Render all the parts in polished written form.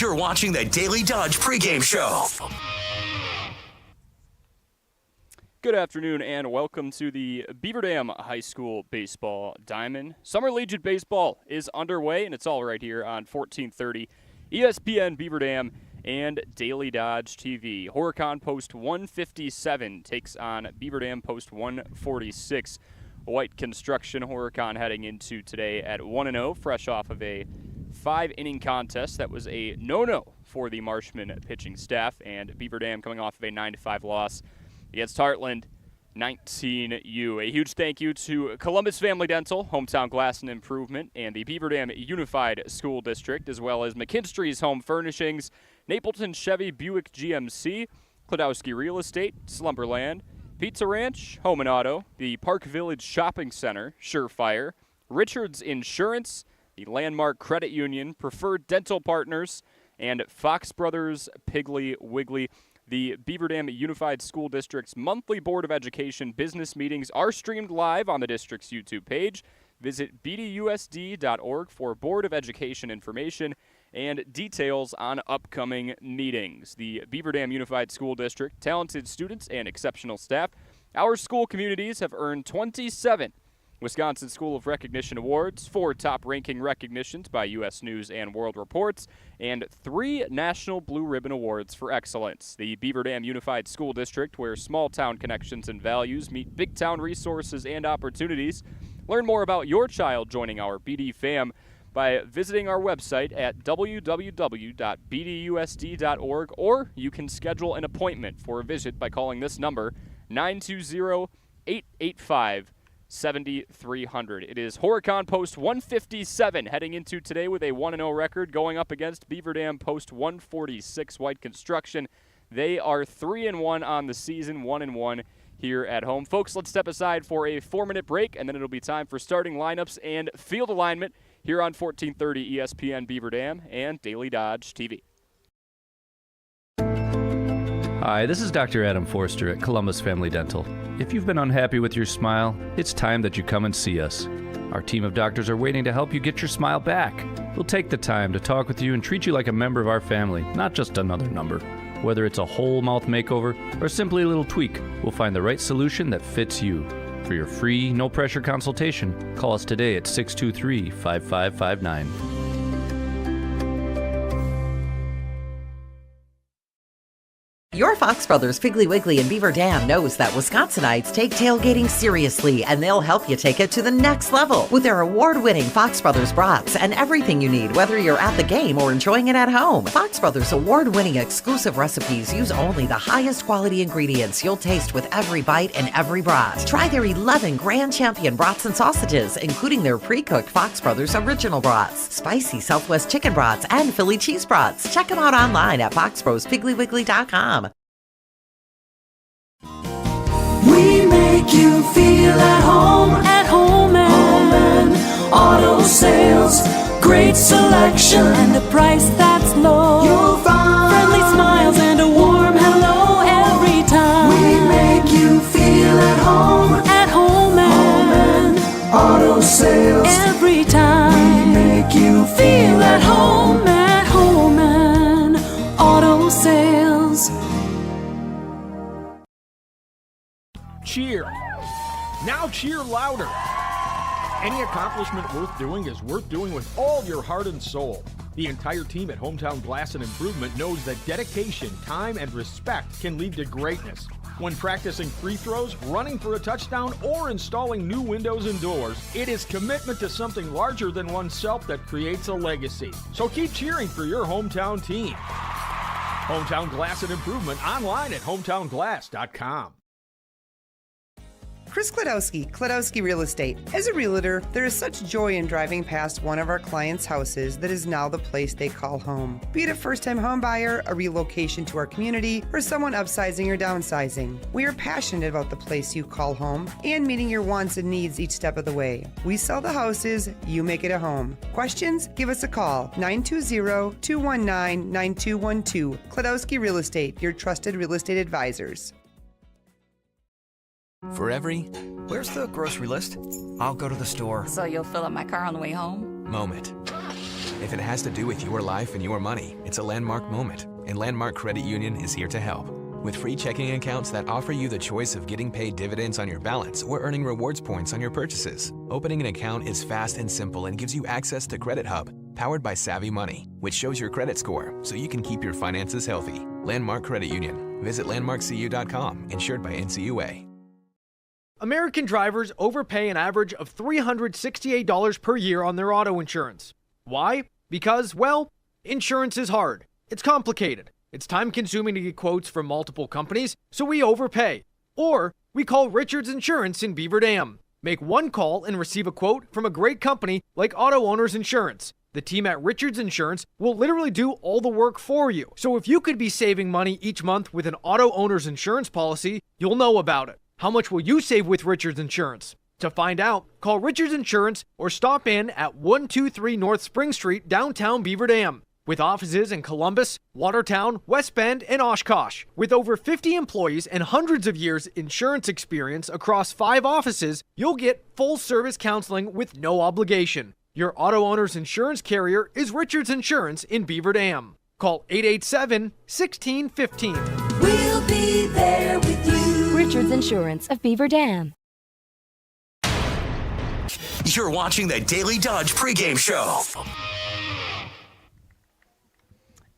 You're watching the Daily Dodge pregame show. Good afternoon and welcome to the Beaver Dam High School Baseball Diamond. Summer Legion Baseball is underway, and it's all right here on 1430 ESPN Beaver Dam and Daily Dodge TV. Horicon Post 157 takes on Beaver Dam Post 146. White Construction. Horicon heading into today at 1-0, fresh off of a 5-inning contest that was a no-no for the Marshman pitching staff, and Beaver Dam coming off of a 9-5 loss against Heartland 19U. A huge thank you to Columbus Family Dental, Hometown Glass and Improvement, and the Beaver Dam Unified School District, as well as McKinstry's Home Furnishings, Napleton Chevy Buick GMC, Klodowski Real Estate, Slumberland, Pizza Ranch, Home and Auto, the Park Village Shopping Center, Surefire, Richards Insurance, the Landmark Credit Union, Preferred Dental Partners, and Fox Brothers Piggly Wiggly. The Beaver Dam Unified School District's monthly Board of Education business meetings are streamed live on the district's YouTube page. Visit bdusd.org for Board of Education information and details on upcoming meetings. The Beaver Dam Unified School District, talented students and exceptional staff. Our school communities have earned 27 Wisconsin School of Recognition Awards, 4 top-ranking recognitions by U.S. News and World Reports, and 3 National Blue Ribbon Awards for excellence. The Beaver Dam Unified School District, where small-town connections and values meet big-town resources and opportunities. Learn more about your child joining our BD fam by visiting our website at www.bdusd.org, or you can schedule an appointment for a visit by calling this number, 920-885-7300. It is Horicon Post 157 heading into today with a 1-0 record, going up against Beaver Dam Post 146 White Construction. They are 3-1 on the season, 1-1 here at home. Folks, let's step aside for a 4-minute break, and then it'll be time for starting lineups and field alignment here on 1430 ESPN Beaver Dam and Daily Dodge TV. Hi, this is Dr. Adam Forster at Columbus Family Dental. If you've been unhappy with your smile, it's time that you come and see us. Our team of doctors are waiting to help you get your smile back. We'll take the time to talk with you and treat you like a member of our family, not just another number. Whether it's a whole mouth makeover or simply a little tweak, we'll find the right solution that fits you. For your free, no-pressure consultation, call us today at 623-5559. Your Fox Brothers Piggly Wiggly in Beaver Dam knows that Wisconsinites take tailgating seriously, and they'll help you take it to the next level with their award-winning Fox Brothers brats and everything you need, whether you're at the game or enjoying it at home. Fox Brothers award-winning exclusive recipes use only the highest quality ingredients you'll taste with every bite and every brat. Try their 11 Grand Champion brats and sausages, including their pre-cooked Fox Brothers original brats, spicy Southwest chicken brats, and Philly cheese brats. Check them out online at foxbrospigglywiggly.com. We make you feel at home and auto sales. Great selection and a price that's low. You'll find friendly smiles and a warm hello every time. We make you feel at home and auto sales. Every time we make you feel at home and auto sales. Cheer. Now cheer louder. Any accomplishment worth doing is worth doing with all your heart and soul. The entire team at Hometown Glass and Improvement knows that dedication, time, and respect can lead to greatness. When practicing free throws, running for a touchdown, or installing new windows and doors, it is commitment to something larger than oneself that creates a legacy. So keep cheering for your hometown team. Hometown Glass and Improvement online at hometownglass.com. Chris Klodowski Real Estate. As a realtor, there is such joy in driving past one of our clients' houses that is now the place they call home. Be it a first-time home buyer, a relocation to our community, or someone upsizing or downsizing. We are passionate about the place you call home and meeting your wants and needs each step of the way. We sell the houses, you make it a home. Questions? Give us a call, 920-219-9212. Klodowski Real Estate, your trusted real estate advisors. For every, where's the grocery list? I'll go to the store. So you'll fill up my car on the way home? Moment. If it has to do with your life and your money, it's a landmark moment, and Landmark Credit Union is here to help. With free checking accounts that offer you the choice of getting paid dividends on your balance or earning rewards points on your purchases. Opening an account is fast and simple and gives you access to Credit Hub, powered by Savvy Money, which shows your credit score so you can keep your finances healthy. Landmark Credit Union. Visit landmarkcu.com, insured by NCUA. American drivers overpay an average of $368 per year on their auto insurance. Why? Because, well, insurance is hard. It's complicated. It's time-consuming to get quotes from multiple companies, so we overpay. Or we call Richards Insurance in Beaver Dam. Make one call and receive a quote from a great company like Auto Owners Insurance. The team at Richards Insurance will literally do all the work for you. So if you could be saving money each month with an Auto Owners Insurance policy, you'll know about it. How much will you save with Richards Insurance? To find out, call Richards Insurance or stop in at 123 North Spring Street, downtown Beaver Dam. With offices in Columbus, Watertown, West Bend, and Oshkosh. With over 50 employees and hundreds of years insurance experience across 5 offices, you'll get full-service counseling with no obligation. Your auto owner's insurance carrier is Richards Insurance in Beaver Dam. Call 887-1615. We'll be there with you. Richards Insurance of Beaver Dam. You're watching the Daily Dodge pregame show.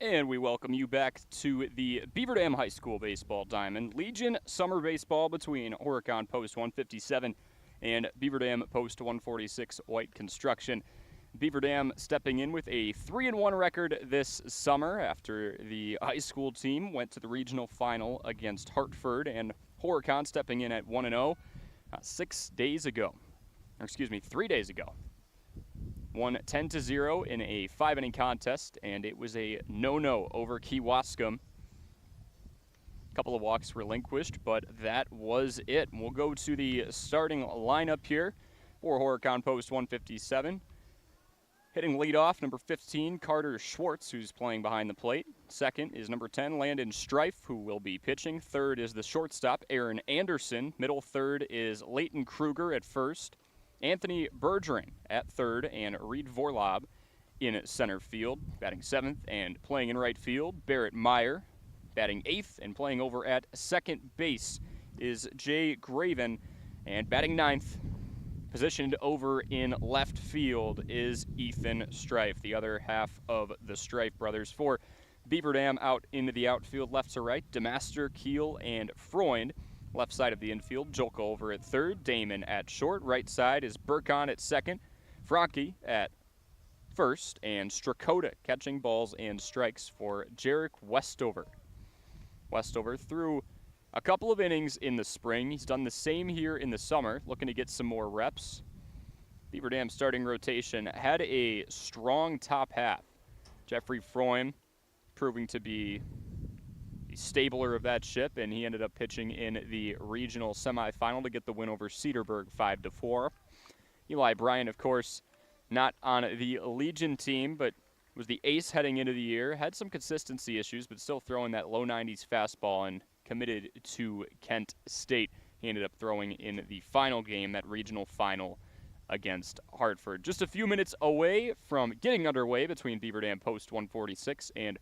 And we welcome you back to the Beaver Dam High School Baseball Diamond Legion Summer Baseball between Horicon Post 157 and Beaver Dam Post 146 White Construction. Beaver Dam stepping in with a 3-1 record this summer after the high school team went to the regional final against Hartford, and Horicon stepping in at 1-0 3 days ago. Won 10-0 in a 5-inning contest, and it was a no-no over Kewaskum. A couple of walks relinquished, but that was it. And we'll go to the starting lineup here for Horicon Post 157. Hitting leadoff, number 15, Carter Schwartz, who's playing behind the plate. Second is number 10, Landon Strife, who will be pitching. Third is the shortstop, Aaron Anderson. Middle third is Leighton Kruger at first. Anthony Bergeron at third, and Reed Vorlob in center field. Batting seventh and playing in right field, Barrett Meyer. Batting eighth and playing over at second base is Jay Graven. And batting ninth, positioned over in left field, is Ethan Strife, the other half of the Strife brothers. For Beaver Dam out into the outfield, left to right, DeMaster, Keel, and Freund. Left side of the infield, Jolka over at third, Damon at short. Right side is Burkon at second, Franke at first, and Strakota catching balls and strikes for Jarek Westover. Westover threw a couple of innings in the spring. He's done the same here in the summer, looking to get some more reps. Beaver Dam starting rotation had a strong top half. Jeffrey Freund proving to be the stabler of that ship, and he ended up pitching in the regional semifinal to get the win over Cedarburg 5-4. Eli Bryant, of course, not on the Legion team, but was the ace heading into the year. Had some consistency issues, but still throwing that low 90s fastball, and committed to Kent State. He ended up throwing in the final game, that regional final against Hartford. Just a few minutes away from getting underway between Beaver Dam Post 146 and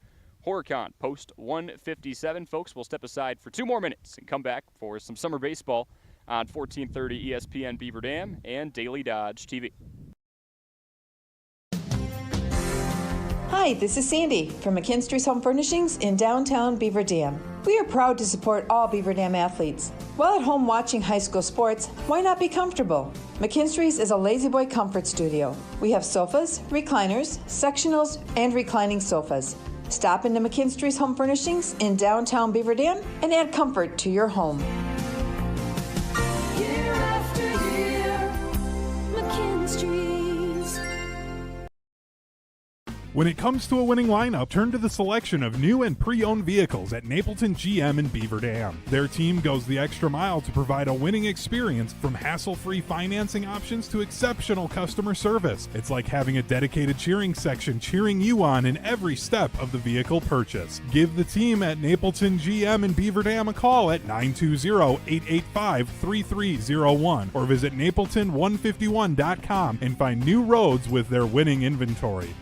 Horicon Post 157. Folks, we'll step aside for 2 more minutes and come back for some summer baseball on 1430 ESPN Beaver Dam and Daily Dodge TV. Hi, this is Sandy from McKinstry's Home Furnishings in downtown Beaver Dam. We are proud to support all Beaver Dam athletes. While at home watching high school sports, why not be comfortable? McKinstry's is a lazy boy comfort studio. We have sofas, recliners, sectionals, and reclining sofas. Stop into McKinstry's Home Furnishings in downtown Beaver Dam and add comfort to your home. Year after year, McKinstry's. When it comes to a winning lineup, turn to the selection of new and pre-owned vehicles at Napleton GM in Beaver Dam. Their team goes the extra mile to provide a winning experience, from hassle-free financing options to exceptional customer service. It's like having a dedicated cheering section cheering you on in every step of the vehicle purchase. Give the team at Napleton GM in Beaver Dam a call at 920-885-3301 or visit napleton151.com and find new roads with their winning inventory.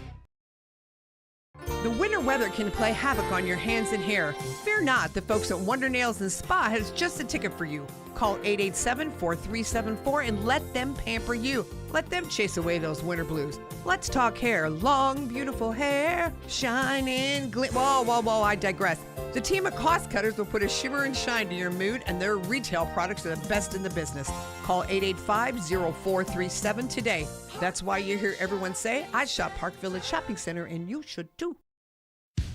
weather can play havoc on your hands and hair. Fear not, the folks at Wonder Nails and Spa has just the ticket for you. Call 887-4374 and let them pamper you. Let them chase away those winter blues. Let's talk hair. Long, beautiful hair, shining, Whoa, I digress. The team of cost cutters will put a shimmer and shine to your mood, and their retail products are the best in the business. Call 885-0437 today. That's why you hear everyone say, I shop Park Village Shopping Center, and you should too.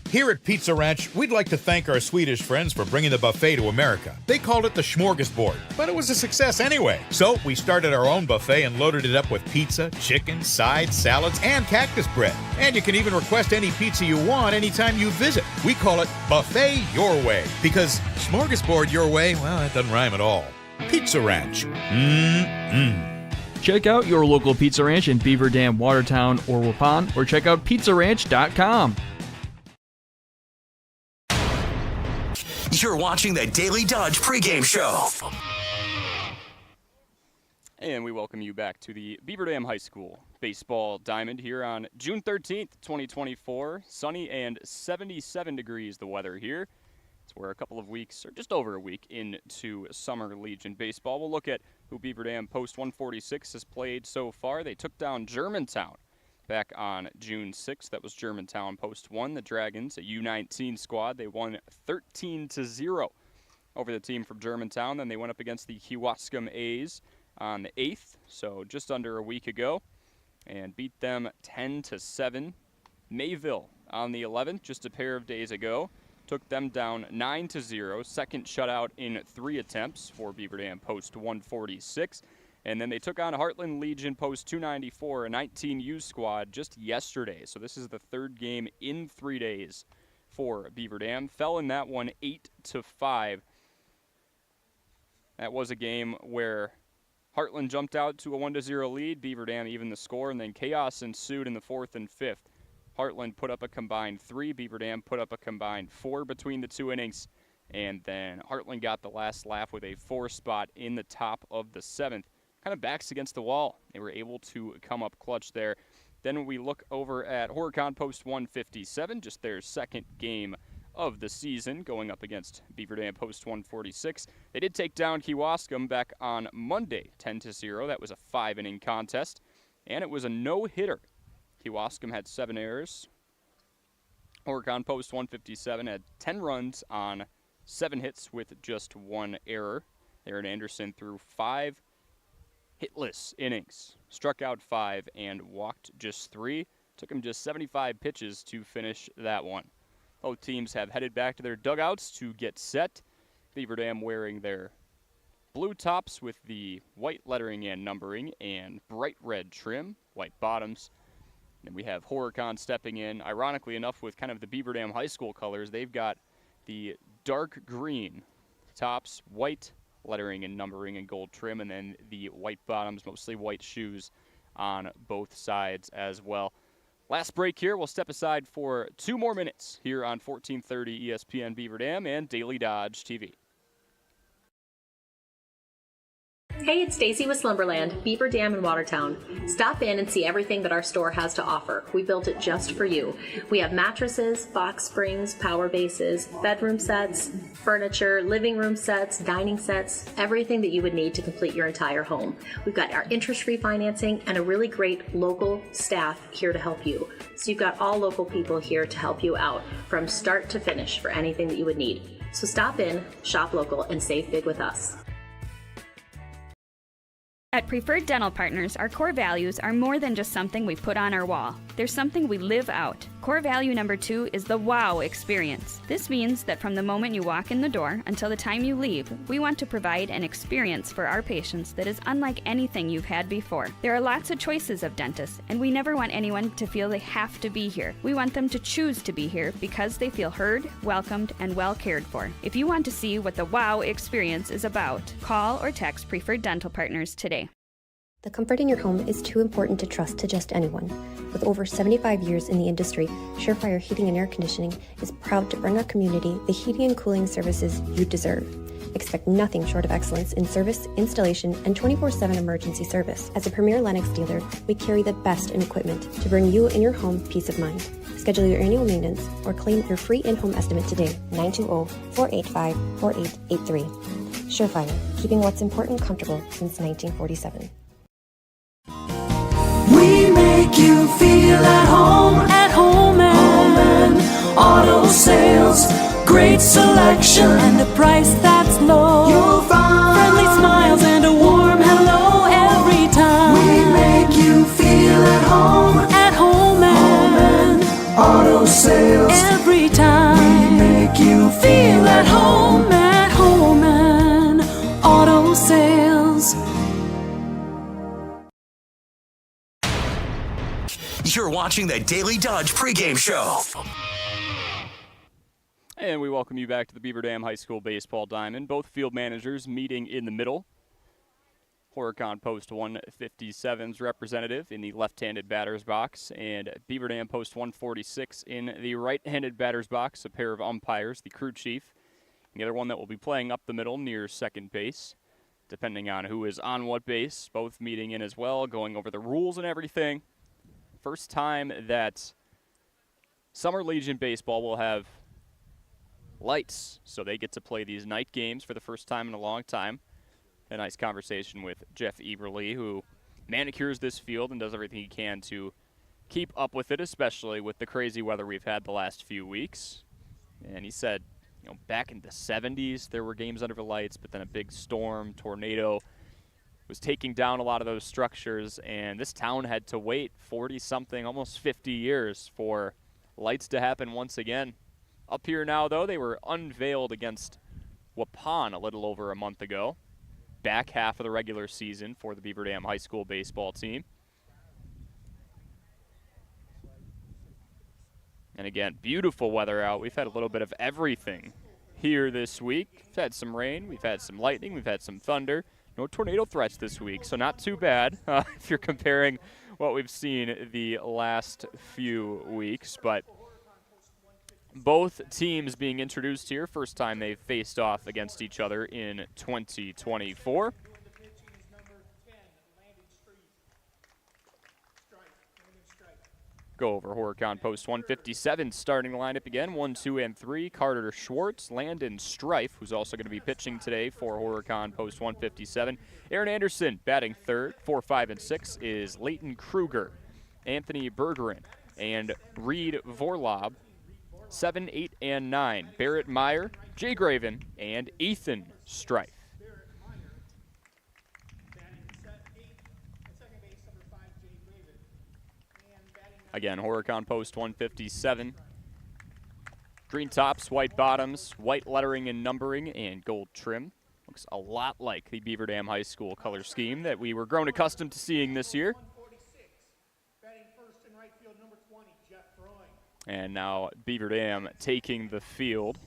Here at Pizza Ranch, we'd like to thank our Swedish friends for bringing the buffet to America. They called it the smorgasbord, but it was a success anyway. So we started our own buffet and loaded it up with pizza, chicken, sides, salads, and cactus bread. And you can even request any pizza you want anytime you visit. We call it Buffet Your Way, because smorgasbord your way, well, that doesn't rhyme at all. Pizza Ranch. Check out your local Pizza Ranch in Beaver Dam, Watertown, or Waupun, or check out pizzaranch.com. You're watching the Daily Dodge pregame show. And we welcome you back to the Beaver Dam High School Baseball Diamond here on June 13th, 2024. Sunny and 77 degrees the weather here. It's we're a couple of weeks, or just over a week, into Summer Legion Baseball. We'll look at who Beaver Dam Post 146 has played so far. They took down Germantown back on June 6th. That was Germantown Post 1. The Dragons, a U19 squad, they won 13-0 over the team from Germantown. Then they went up against the Kewaskum A's on the 8th, so just under a week ago, and beat them 10-7. Mayville on the 11th, just a pair of days ago, took them down 9-0. Second shutout in 3 attempts for Beaver Dam Post 146. And then they took on Heartland Legion Post 294, a 19U squad, just yesterday. So this is the third game in 3 days for Beaver Dam. Fell in that one 8-5. That was a game where Heartland jumped out to a 1-0 lead. Beaver Dam evened the score, and then chaos ensued in the 4th and 5th. Heartland put up a combined 3. Beaver Dam put up a combined 4 between the 2 innings. And then Heartland got the last laugh with a 4 spot in the top of the 7th. Kind of backs against the wall. They were able to come up clutch there. Then we look over at Horicon Post 157, just their second game of the season, going up against Beaver Dam Post 146. They did take down Kewaskum back on Monday, 10-0. That was a 5-inning contest, and it was a no-hitter. Kewaskum had 7 errors. Horicon Post 157 had 10 runs on 7 hits with just 1 error. Aaron Anderson threw 5 hitless innings, struck out 5 and walked just 3. Took him just 75 pitches to finish that one. Both teams have headed back to their dugouts to get set. Beaver Dam wearing their blue tops with the white lettering and numbering and bright red trim, white bottoms. And we have Horicon stepping in, ironically enough, with kind of the Beaver Dam High School colors. They've got the dark green tops, white lettering and numbering and gold trim, and then the white bottoms, mostly white shoes on both sides as well. Last break here. We'll step aside for 2 more minutes here on 1430 ESPN Beaver Dam and Daily Dodge TV. Hey, it's Stacy with Slumberland, Beaver Dam in Watertown. Stop in and see everything that our store has to offer. We built it just for you. We have mattresses, box springs, power bases, bedroom sets, furniture, living room sets, dining sets, everything that you would need to complete your entire home. We've got our interest-free financing and a really great local staff here to help you. So you've got all local people here to help you out from start to finish for anything that you would need. So stop in, shop local, and save big with us. At Preferred Dental Partners, our core values are more than just something we put on our wall. They're something we live out. Core value number 2 is the wow experience. This means that from the moment you walk in the door until the time you leave, we want to provide an experience for our patients that is unlike anything you've had before. There are lots of choices of dentists, and we never want anyone to feel they have to be here. We want them to choose to be here because they feel heard, welcomed, and well cared for. If you want to see what the wow experience is about, call or text Preferred Dental Partners today. The comfort in your home is too important to trust to just anyone. With over 75 years in the industry, Surefire Heating and Air Conditioning is proud to bring our community the heating and cooling services you deserve. Expect nothing short of excellence in service, installation, and 24/7 emergency service. As a premier Lennox dealer, we carry the best in equipment to bring you and your home peace of mind. Schedule your annual maintenance or claim your free in-home estimate today. 920-485-4883. Surefire, keeping what's important comfortable since 1947. We make you feel at home and auto sales. Great selection and a price that's low. You'll find friendly smiles and a warm hello every time. We make you feel at home and auto sales. Every time we make you feel at home and auto sales. You're watching the Daily Dodge pregame show. And we welcome you back to the Beaver Dam High School Baseball Diamond. Both field managers meeting in the middle. Horicon Post 157's representative in the left-handed batter's box, and Beaver Dam Post 146 in the right-handed batter's box, a pair of umpires, the crew chief, and the other one that will be playing up the middle near second base, depending on who is on what base, both meeting in as well, going over the rules and everything. First time that Summer Legion Baseball will have lights, so they get to play these night games for the first time in a long time. A nice conversation with Jeff Eberly, who manicures this field and does everything he can to keep up with it, especially with the crazy weather we've had the last few weeks. And he said, back in the 70s, there were games under the lights, but then a big storm, tornado, was taking down a lot of those structures, and this town had to wait 40-something, almost 50 years for lights to happen once again. Up here now, though, they were unveiled against Waupun a little over a month ago. Back half of the regular season for the Beaver Dam High School baseball team. And again, beautiful weather out. We've had a little bit of everything here this week. We've had some rain, we've had some lightning, we've had some thunder. No tornado threats this week, so not too bad if you're comparing what we've seen the last few weeks. But both teams being introduced here, first time they've faced off against each other in 2024. Go over Horicon Post 157, starting the lineup again. 1, 2, and 3. Carter Schwartz, Landon Strife, who's also going to be pitching today for Horicon Post 157. Aaron Anderson batting third. 4, 5, and 6 is Leighton Kruger, Anthony Bergeron, and Reed Vorlob. 7, 8, and 9, Barrett Meyer, Jay Graven, and Ethan Strife. Again, Horicon Post 157. Green tops, white bottoms, white lettering and numbering, and gold trim. Looks a lot like the Beaver Dam High School color scheme that we were grown accustomed to seeing this year. And now Beaver Dam taking the field.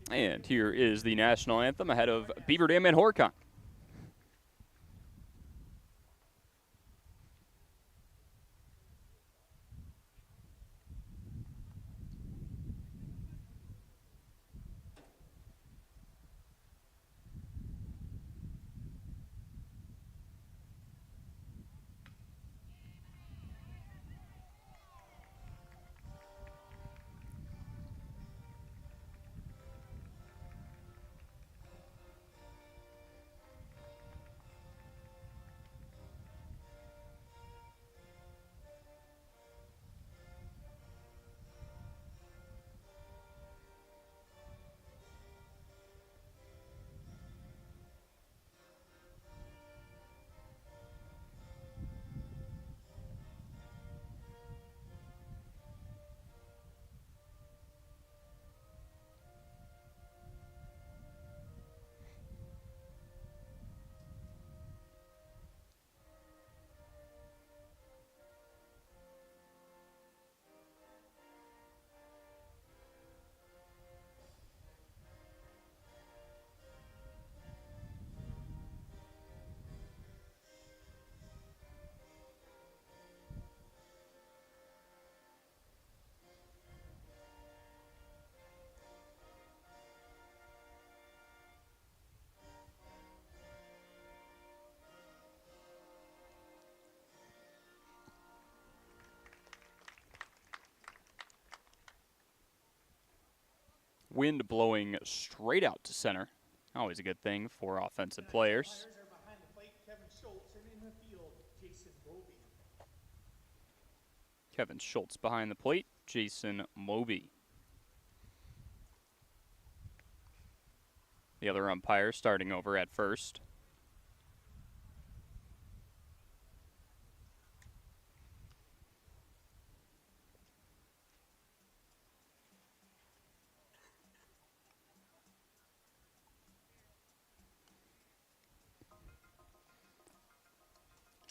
And here is the national anthem ahead of Beaver Dam and Horicon. Wind blowing straight out to center. Always a good thing for offensive players. Kevin Schultz behind the plate, Jason Moby. The other umpire starting over at first.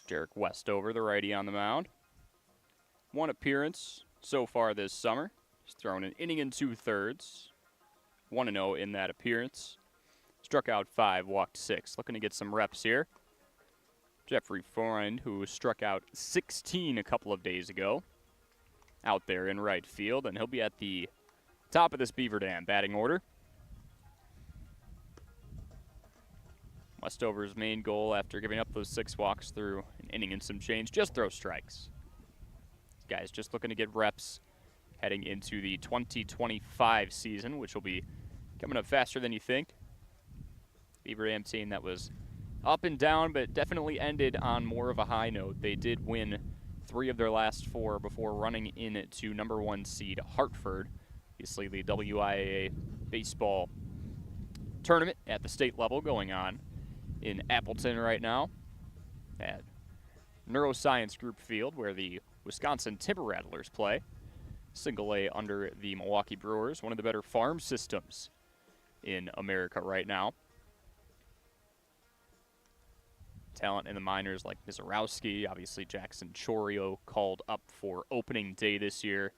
Derek Westover, the righty on the mound. One appearance so far this summer. He's thrown an inning and 2/3. 1-0 in that appearance. Struck out 5, walked 6. Looking to get some reps here. Jeffrey Freund, who struck out 16 a couple of days ago, out there in right field, and he'll be at the top of this Beaver Dam batting order. Westover's main goal after giving up those 6 walks through an inning and some change, just throw strikes. This guy's just looking to get reps heading into the 2025 season, which will be coming up faster than you think. Beaver Dam team that was up and down, but definitely ended on more of a high note. They did win 3 of their last 4 before running into number 1 seed Hartford. Obviously, the WIAA baseball tournament at the state level going on in Appleton right now at Neuroscience Group Field, where the Wisconsin Timber Rattlers play. Single A under the Milwaukee Brewers, one of the better farm systems in America right now. Talent in the minors like Mizorowski, obviously Jackson Chorio called up for opening day this year.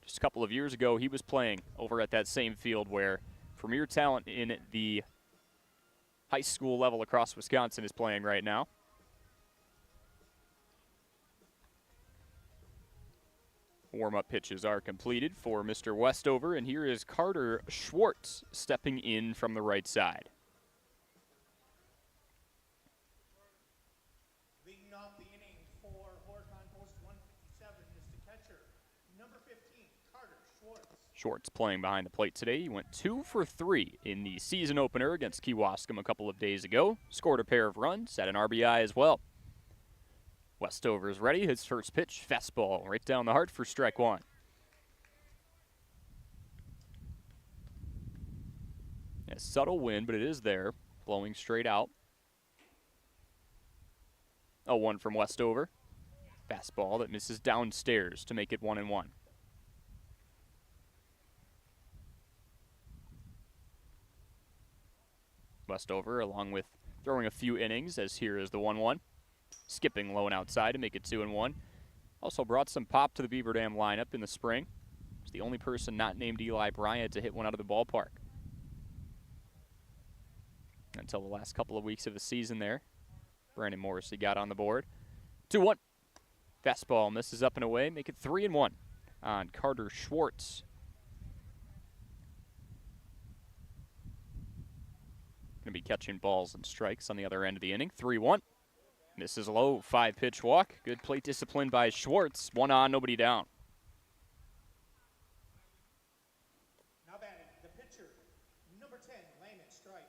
Just a couple of years ago, he was playing over at that same field where premier talent in the high school level across Wisconsin is playing right now. Warm-up pitches are completed for Mr. Westover, and here is Carter Schwartz stepping in from the right side. Leading off the inning for Horicon post 157 is the catcher, number 15, Carter Schwartz. Schwartz playing behind the plate today. He went 2 for 3 in the season opener against Kewaskum a couple of days ago. Scored a pair of runs, had an RBI as well. Westover's ready. His first pitch, fastball, right down the heart for strike 1. A subtle wind, but it is there, blowing straight out. 0-1 from Westover. Fastball that misses downstairs to make it 1-1. Westover, along with throwing a few innings, as here is the 1-1. Skipping low and outside to make it 2-1. Also brought some pop to the Beaver Dam lineup in the spring. He's the only person not named Eli Bryant to hit one out of the ballpark. Until the last couple of weeks of the season there. Brandon Morrissey got on the board. 2-1. Fastball misses up and away. Make it 3-1 on Carter Schwartz. Going to be catching balls and strikes on the other end of the inning. 3-1. Misses low, 5-pitch walk. Good plate discipline by Schwartz. 1 on, nobody down. Now batting, the pitcher, number 10, Landon Strife.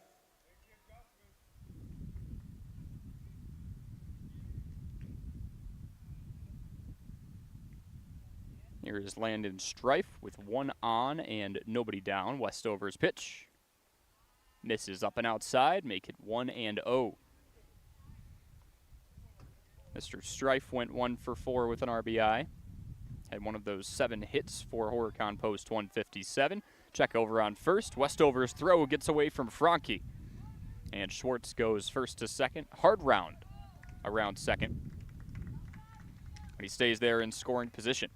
Here is Landon Strife with 1 on and nobody down. Westover's pitch. Misses up and outside, make it 1-0. Mr. Strife went 1 for 4 with an RBI. Had one of those 7 hits for Horicon post 157. Check over on first. Westover's throw gets away from Franke. And Schwartz goes first to second. Hard round around second. But he stays there in scoring position.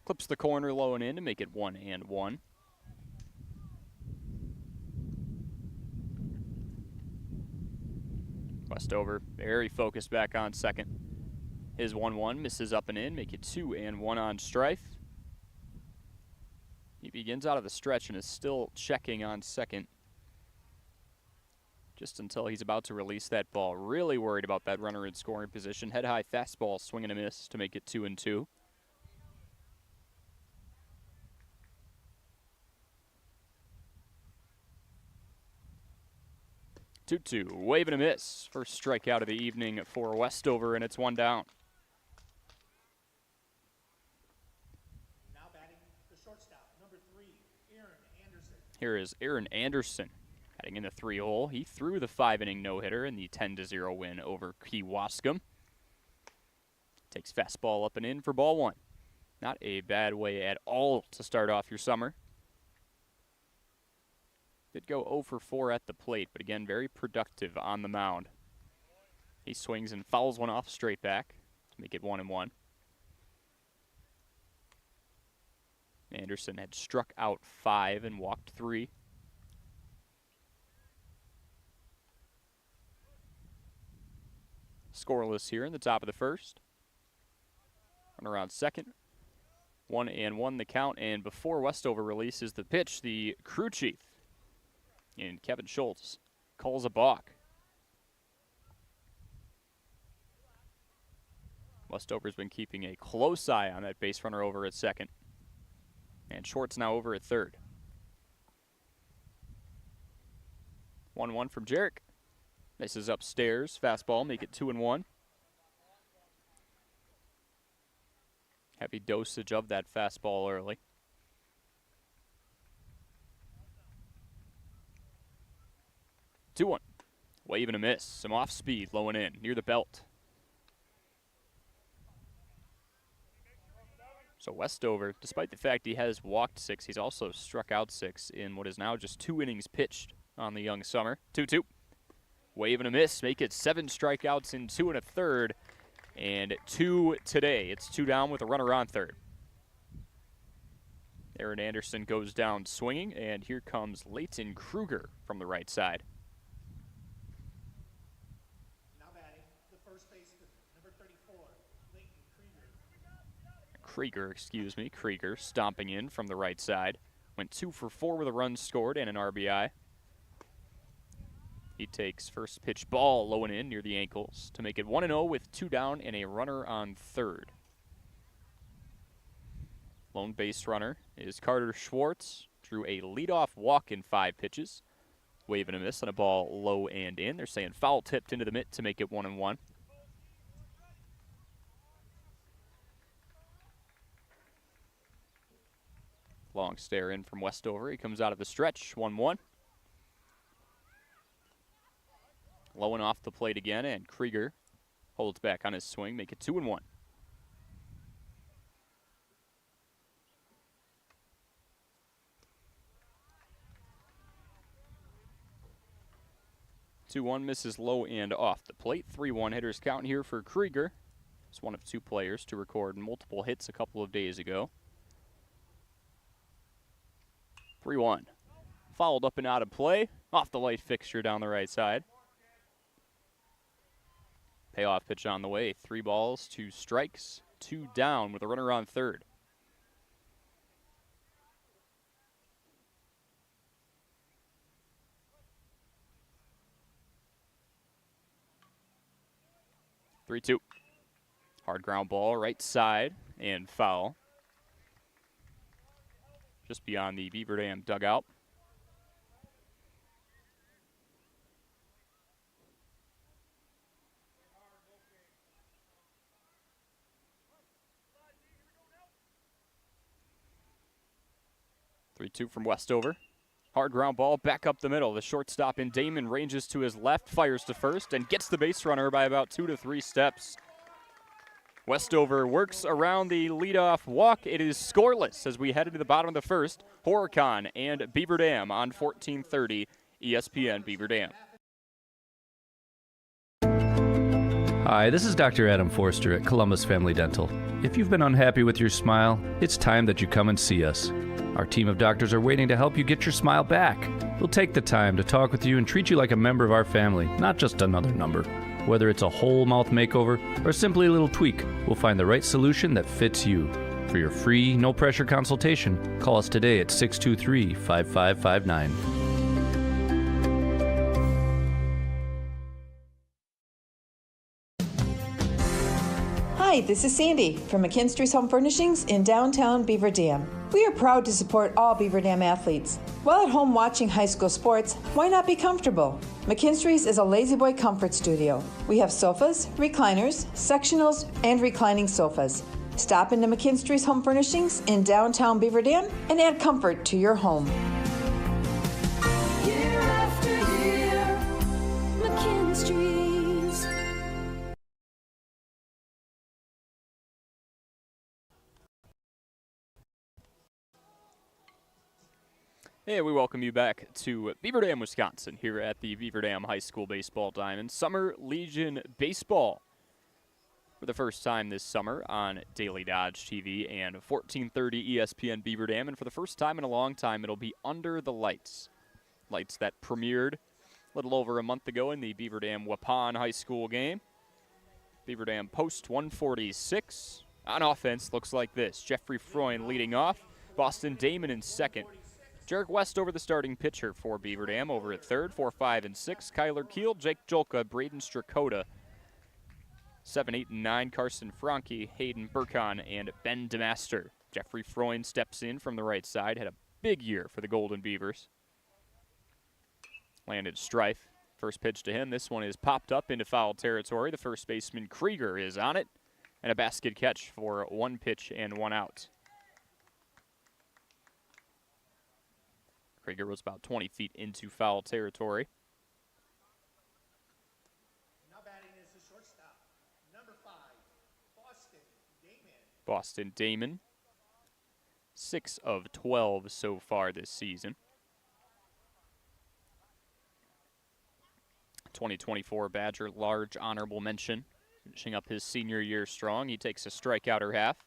Clips the corner low and in to make it 1-1. Westover very focused back on second. His 1-1 misses up and in, make it 2-1 on Strife. He begins out of the stretch and is still checking on second. Just until he's about to release that ball. Really worried about that runner in scoring position. Head high fastball, swing and a miss to make it 2-2. Wave and a miss. First strikeout of the evening for Westover, and it's one down. Now batting the shortstop, number 3, Aaron Anderson. Here is Aaron Anderson batting in the 3-hole. He threw the 5-inning no-hitter in the 10-0 win over Kewaskum. Takes fastball up and in for ball 1. Not a bad way at all to start off your summer. Did go 0 for 4 at the plate, but again, very productive on the mound. He swings and fouls one off straight back to make it 1-1. Anderson had struck out 5 and walked 3. Scoreless here in the top of the first. Run around second. 1-1 the count, and before Westover releases the pitch, the crew chief and Kevin Schultz calls a balk. Westover's been keeping a close eye on that base runner over at second. And Schwartz now over at third. 1-1 from Jarek. This is upstairs. Fastball, make it 2-1. Heavy dosage of that fastball early. 2-1. Wave and a miss. Some off speed, low and in, near the belt. So Westover, despite the fact he has walked 6, he's also struck out 6 in what is now just 2 innings pitched on the young summer. 2-2. Wave and a miss. Make it 7 strikeouts in 2 1/3. And 2 today. It's 2 down with a runner on third. Aaron Anderson goes down swinging, and here comes Leighton Kruger from the right side. Now batting the first baseman, number 34, Leighton Krieger. Krieger stomping in from the right side. Went 2 for 4 with a run scored and an RBI. He takes first pitch ball low and in near the ankles to make it 1-0 with 2 down and a runner on third. Lone base runner is Carter Schwartz. Drew a leadoff walk in 5 pitches. Wave and a miss on a ball low and in. They're saying foul tipped into the mitt to make it 1-1. Long stare in from Westover. He comes out of the stretch. 1-1. Low and off the plate again, and Krieger holds back on his swing, make it 2-1. Misses low and off the plate. 3-1 hitters count here for Krieger. He's one of 2 players to record multiple hits a couple of days ago. 3-1. Fouled up and out of play. Off the light fixture down the right side. Payoff pitch on the way. 3 balls, 2 strikes, 2 down with a runner on third. Three-two. Hard ground ball, right side, and foul. Just beyond the Beaver Dam dugout. Three-two from Westover. Hard ground ball back up the middle. The shortstop in Damon ranges to his left, fires to first, and gets the base runner by about 2 to 3 steps. Westover works around the leadoff walk. It is scoreless as we head into the bottom of the first. Horicon and Beaver Dam on 1430 ESPN Beaver Dam. Hi, this is Dr. Adam Forster at Columbus Family Dental. If you've been unhappy with your smile, it's time that you come and see us. Our team of doctors are waiting to help you get your smile back. We'll take the time to talk with you and treat you like a member of our family, not just another number. Whether it's a whole mouth makeover or simply a little tweak, we'll find the right solution that fits you. For your free, no-pressure consultation, call us today at 623-5559. Hi, this is Sandy from McKinstry's Home Furnishings in downtown Beaver Dam. We are proud to support all Beaver Dam athletes. While at home watching high school sports, why not be comfortable? McKinstry's is a lazy boy comfort studio. We have sofas, recliners, sectionals, and reclining sofas. Stop into McKinstry's Home Furnishings in downtown Beaver Dam and add comfort to your home. Year after year, McKinstry's. Hey, we welcome you back to Beaver Dam, Wisconsin, here at the Beaver Dam High School Baseball Diamond. Summer Legion Baseball for the first time this summer on Daily Dodge TV and 1430 ESPN Beaver Dam. And for the first time in a long time, it'll be under the lights. Lights that premiered a little over a month ago in the Beaver Dam Waupun High School game. Beaver Dam post 146. On offense, looks like this. Jeffrey Freund leading off. Boston Damon in second. Jarek West over the starting pitcher for Beaver Dam. Over at third, 4, 5, and 6. Kyler Keel, Jake Jolka, Braden Strakota. 7, 8, and 9, Carson Franke, Hayden Burkon, and Ben DeMaster. Jeffrey Freund steps in from the right side. Had a big year for the Golden Beavers. Landed Strife. First pitch to him. This one is popped up into foul territory. The first baseman, Krieger, is on it. And a basket catch for 1 pitch and 1 out. Krieger was about 20 feet into foul territory. Now batting is the shortstop, number 5, Boston Damon. Boston Damon, 6 of 12 so far this season. 2024 Badger large honorable mention, finishing up his senior year strong. He takes a strikeout or half.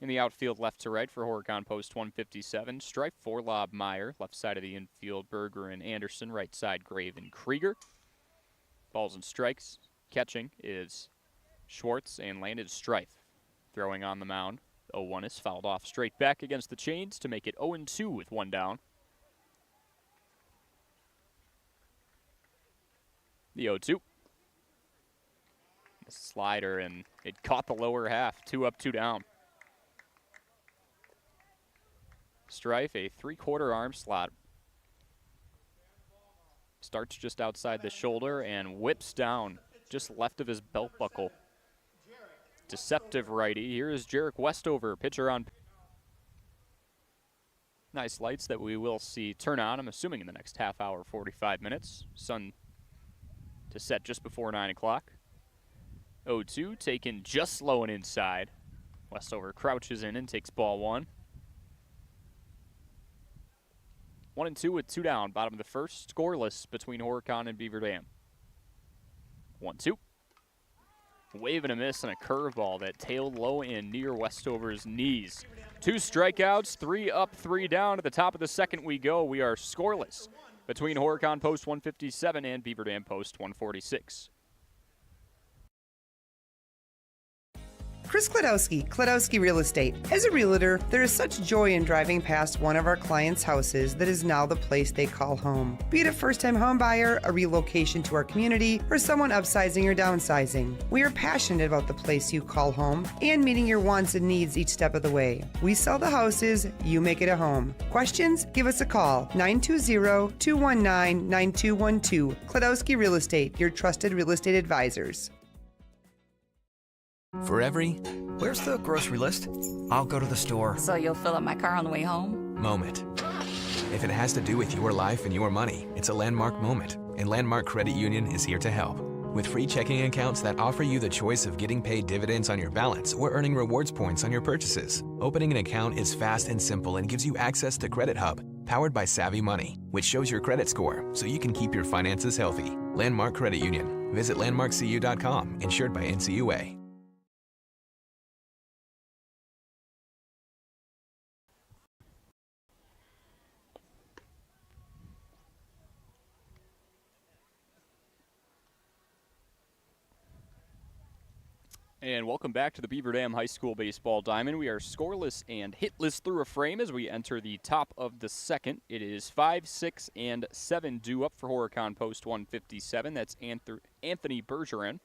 In the outfield, left to right for Horicon post 157. Stripe for Lob Meyer. Left side of the infield, Berger and Anderson. Right side, Grave and Krieger. Balls and strikes. Catching is Schwartz and landed Strife. Throwing on the mound. 0-1 is fouled off straight back against the Chains to make it 0-2 with 1 down. The 0-2. The slider, and it caught the lower half. 2 up, 2 down. Strife, a 3/4 arm slot. Starts just outside the shoulder and whips down just left of his belt buckle. Deceptive righty. Here is Jarek Westover, pitcher on. Nice lights that we will see turn on, I'm assuming in the next half hour, 45 minutes. Sun to set just before 9 o'clock. 0-2, taken just low and inside. Westover crouches in and takes ball 1. 1-2 with 2 down. Bottom of the first, scoreless between Horicon and Beaver Dam. 1-2. Wave and a miss and a curveball that tailed low in near Westover's knees. 2 strikeouts, 3 up, 3 down. At the top of the second we go. We are scoreless between Horicon post 157 and Beaver Dam post 146. Chris Kladowski Real Estate. As a realtor, there is such joy in driving past one of our clients' houses that is now the place they call home. Be it a first-time home buyer, a relocation to our community, or someone upsizing or downsizing. We are passionate about the place you call home and meeting your wants and needs each step of the way. We sell the houses, you make it a home. Questions? Give us a call, 920-219-9212. Kladowski Real Estate, your trusted real estate advisors. For every Where's the grocery list? I'll go to the store. So you'll fill up my car on the way home? moment. If it has to do with your life and your money, it's a landmark moment, and Landmark Credit Union is here to help. With free checking accounts that offer you the choice of getting paid dividends on your balance or earning rewards points on your purchases. Opening an account is fast and simple and gives you access to Credit Hub, powered by Savvy Money, which shows your credit score so you can keep your finances healthy. Landmark Credit Union. Visit landmarkcu.com, insured by NCUA. And welcome back to the Beaver Dam High School Baseball Diamond. We are scoreless and hitless through a frame as we enter the top of the second. It is 5, 6, and 7 due up for Horicon Post 157. That's Anthony Bergeron,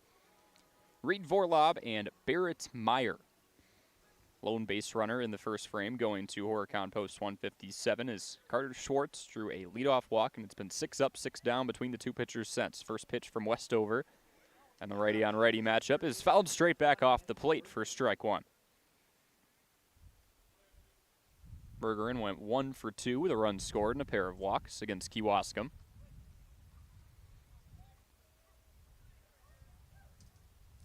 Reed Vorlob, and Barrett Meyer. Lone base runner in the first frame going to Horicon Post 157 is Carter Schwartz. Drew a leadoff walk, and it's been 6 up, 6 down between the two pitchers since. First pitch from Westover. And the righty-on-righty matchup is fouled straight back off the plate for strike one. Bergeron went 1 for 2 with a run scored and a pair of walks against Kewaskum.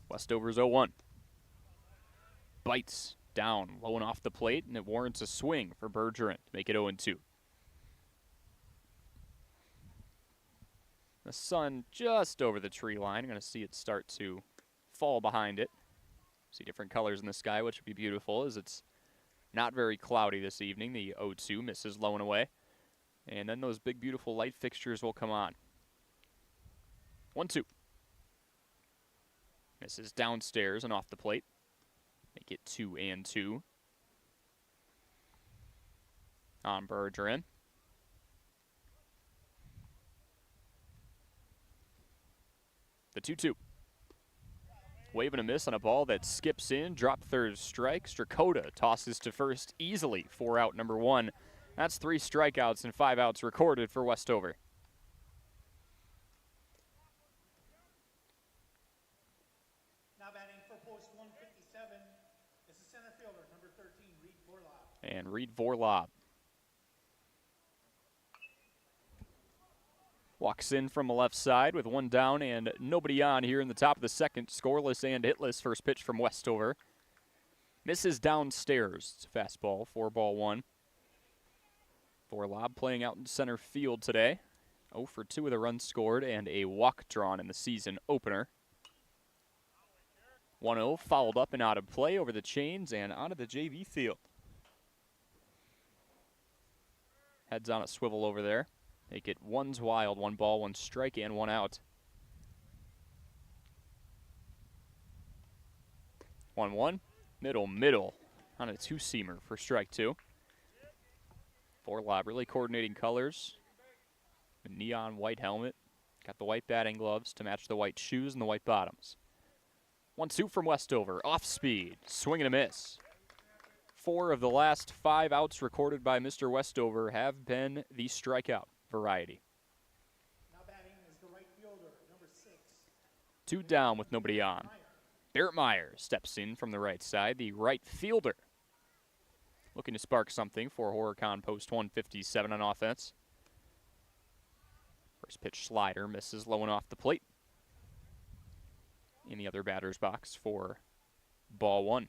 Westover's 0-1. Bites down, low and off the plate, and it warrants a swing for Bergeron to make it 0-2. The sun just over the tree line. I'm going to see it start to fall behind it. See different colors in the sky, which would be beautiful as it's not very cloudy this evening. The 0-2 misses low and away. And then those big, beautiful light fixtures will come on. 1-2. Misses downstairs and off the plate. Make it 2-2. On Bergeron. The 2-2. Wave and a miss on a ball that skips in. Drop third strike. Strakota tosses to first easily for out number 1. That's 3 strikeouts and 5 outs recorded for Westover. Now batting for post 157 is the center fielder, number 13, Reed Vorlob. And Reed Vorlob walks in from the left side with 1 down and nobody on here in the top of the second. Scoreless and hitless. First pitch from Westover. Misses downstairs. It's a fastball, 4-1. Vorlob playing out in center field today. 0 for 2 with a run scored and a walk drawn in the season opener. 1-0 fouled up and out of play over the chains and onto the JV field. Heads on a swivel over there. Make it 1's wild, 1 ball, 1 strike, and 1 out. 1-1, middle, on a 2-seamer for strike 2. Vorlob really coordinating colors. A neon white helmet. Got the white batting gloves to match the white shoes and the white bottoms. 1-2 from Westover, off speed, swing and a miss. 4 of the last 5 outs recorded by Mr. Westover have been the strikeout variety. Now batting is the right fielder, number 6. 2 down with nobody on. Barrett Meyer steps in from the right side, the right fielder. Looking to spark something for Horicon Post 157 on offense. First pitch slider misses low and off the plate. In the other batter's box for ball 1.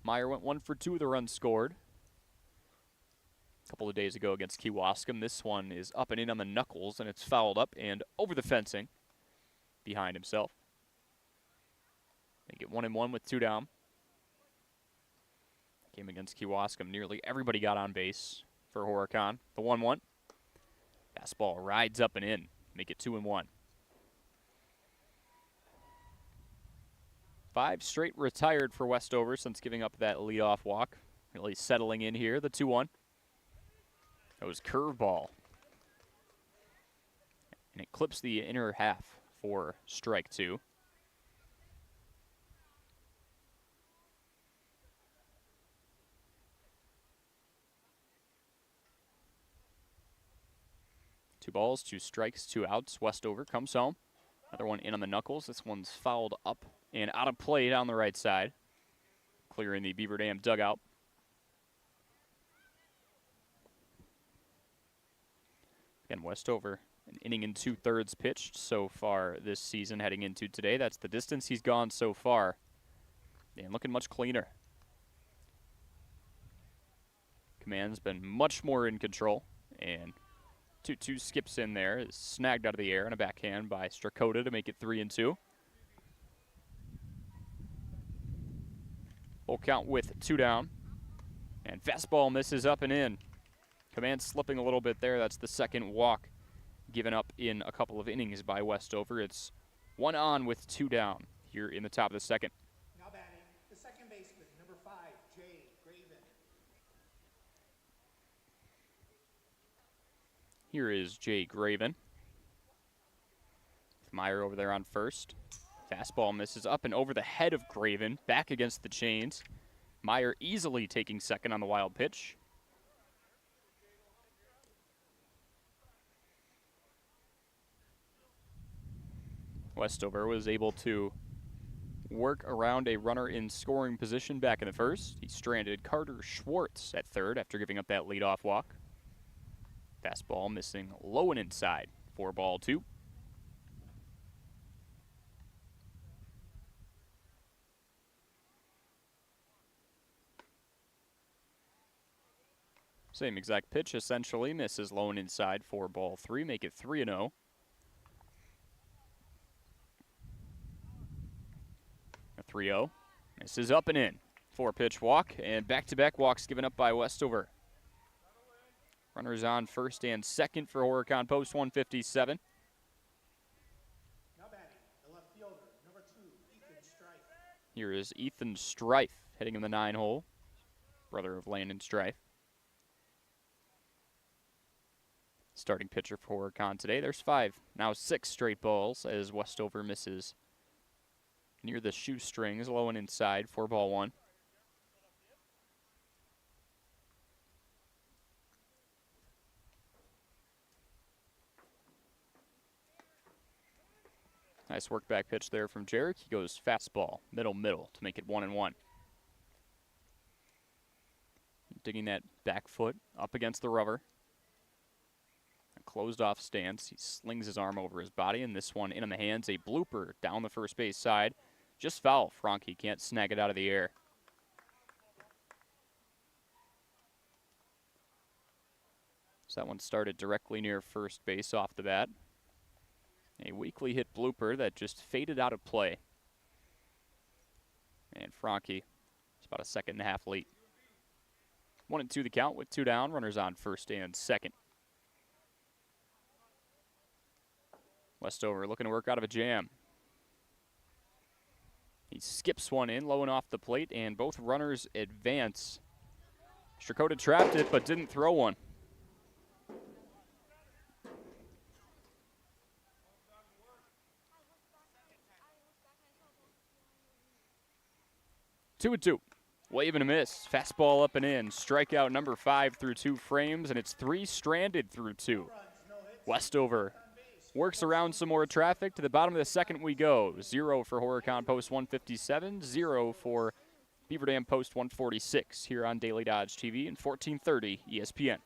Meyer went 1 for 2 with a run scored. A couple of days ago against Kewaskum. This one is up and in on the knuckles, and it's fouled up and over the fencing behind himself. They get 1-1 with 2 down. Game against Kewaskum, nearly everybody got on base for Horicon. The 1-1. Fastball rides up and in. Make it 2-1. 5 straight retired for Westover since giving up that leadoff walk. Really settling in here. The 2-1. That was curveball. And it clips the inner half for strike 2. Two balls, 2 strikes, 2 outs. Westover comes home. Another one in on the knuckles. This one's fouled up and out of play down the right side. Clearing the Beaver Dam dugout. Again, Westover, an inning and 2/3 pitched so far this season heading into today. That's the distance he's gone so far. And looking much cleaner. Command's been much more in control. And 2-2 skips in there, is snagged out of the air and a backhand by Strakota to make it 3-2. Full count with 2 down. And fastball misses up and in. Command slipping a little bit there. That's the second walk given up in a couple of innings by Westover. It's 1 on with 2 down here in the top of the second. Now batting, the second baseman, number 5, Jay Graven. Here is Jay Graven. Meyer over there on first. Fastball misses up and over the head of Graven, back against the chains. Meyer easily taking second on the wild pitch. Westover was able to work around a runner in scoring position back in the first. He stranded Carter Schwartz at third after giving up that leadoff walk. Fastball missing low and inside. 4-2. Same exact pitch, essentially. Misses low and inside. 4-3. Make it 3-0. A 3-0. This is up and in. 4-pitch walk, and back-to-back walks given up by Westover. Runners on first and second for Horicon, post 157. Now batting, the left fielder, number 2, Ethan Strife. Here is Ethan Strife hitting in the 9-hole. Brother of Landon Strife. Starting pitcher for Horicon today. There's 5, now 6 straight balls as Westover misses near the shoestrings, low and inside. 4-1. Nice work back pitch there from Jarek. He goes fastball, middle to make it 1-1. Digging that back foot up against the rubber. A closed off stance. He slings his arm over his body, and this one in on the hands. A blooper down the first base side. Just foul. Franke can't snag it out of the air. So that one started directly near first base off the bat. A weakly hit blooper that just faded out of play. And Franke is about a second and a half late. 1-2 the count with 2 down. Runners on first and second. Westover looking to work out of a jam. He skips one in, low and off the plate, and both runners advance. Strakota trapped it, but didn't throw one. Two and 2. Wave and a miss. Fastball up and in. Strikeout number 5 through 2 frames, and it's 3 stranded through 2. Westover works around some more traffic. To the bottom of the second we go. 0 for Horicon post 157, 0 for Beaver Dam post 146 here on Daily Dodge TV and 1430 ESPN.